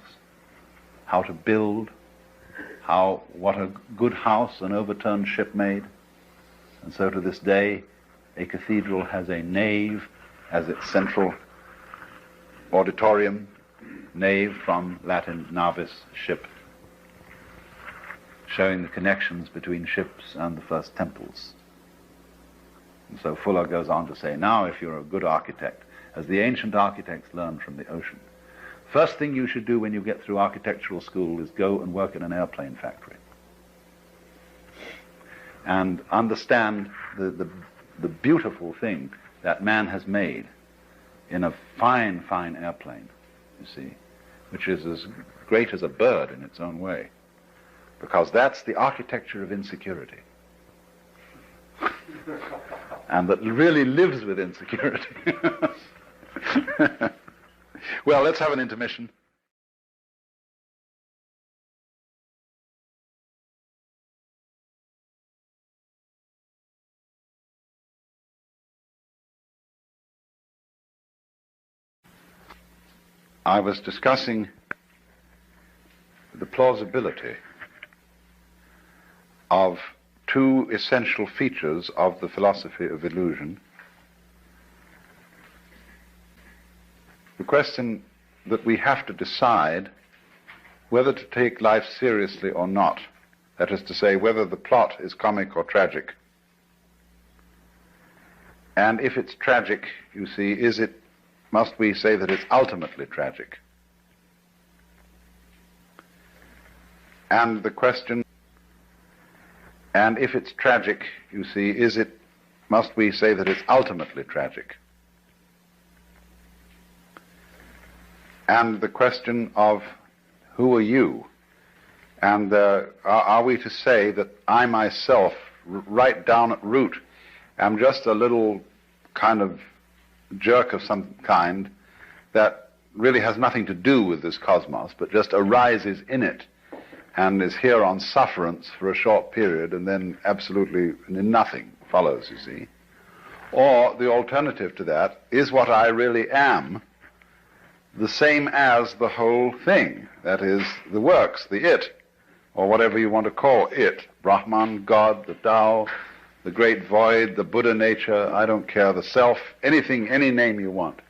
how to build, what a good house an overturned ship made. And so to this day, a cathedral has a nave as its central auditorium, nave from Latin navis, ship, showing the connections between ships and the first temples. And so Fuller goes on to say, now if you're a good architect, as the ancient architects learned from the ocean, first thing you should do when you get through architectural school is go and work in an airplane factory and understand the beautiful thing that man has made in a fine, fine airplane, you see, which is as great as a bird in its own way, because that's the architecture of insecurity. And that really lives with insecurity. Well, let's have an intermission. I was discussing the plausibility of two essential features of the philosophy of illusion. The question that we have to decide whether to take life seriously or not, that is to say, whether the plot is comic or tragic. And if it's tragic, you see, must we say that it's ultimately tragic? And the question, and if it's tragic, you see, must we say that it's ultimately tragic? And the question of who are you? And are we to say that I myself, right down at root, am just a little kind of jerk of some kind that really has nothing to do with this cosmos, but just arises in it and is here on sufferance for a short period and then absolutely nothing follows, you see? Or the alternative to that is what I really am, the same as the whole thing, that is, the works, the it, or whatever you want to call it, Brahman, God, the Tao, the great void, the Buddha nature, I don't care, the self, anything, any name you want.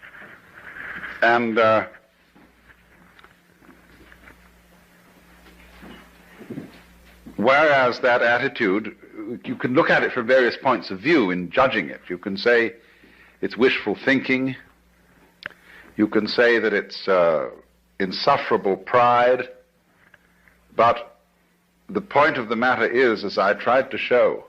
And whereas that attitude, you can look at it from various points of view in judging it. You can say it's wishful thinking. You can say that it's insufferable pride. But the point of the matter is, as I tried to show,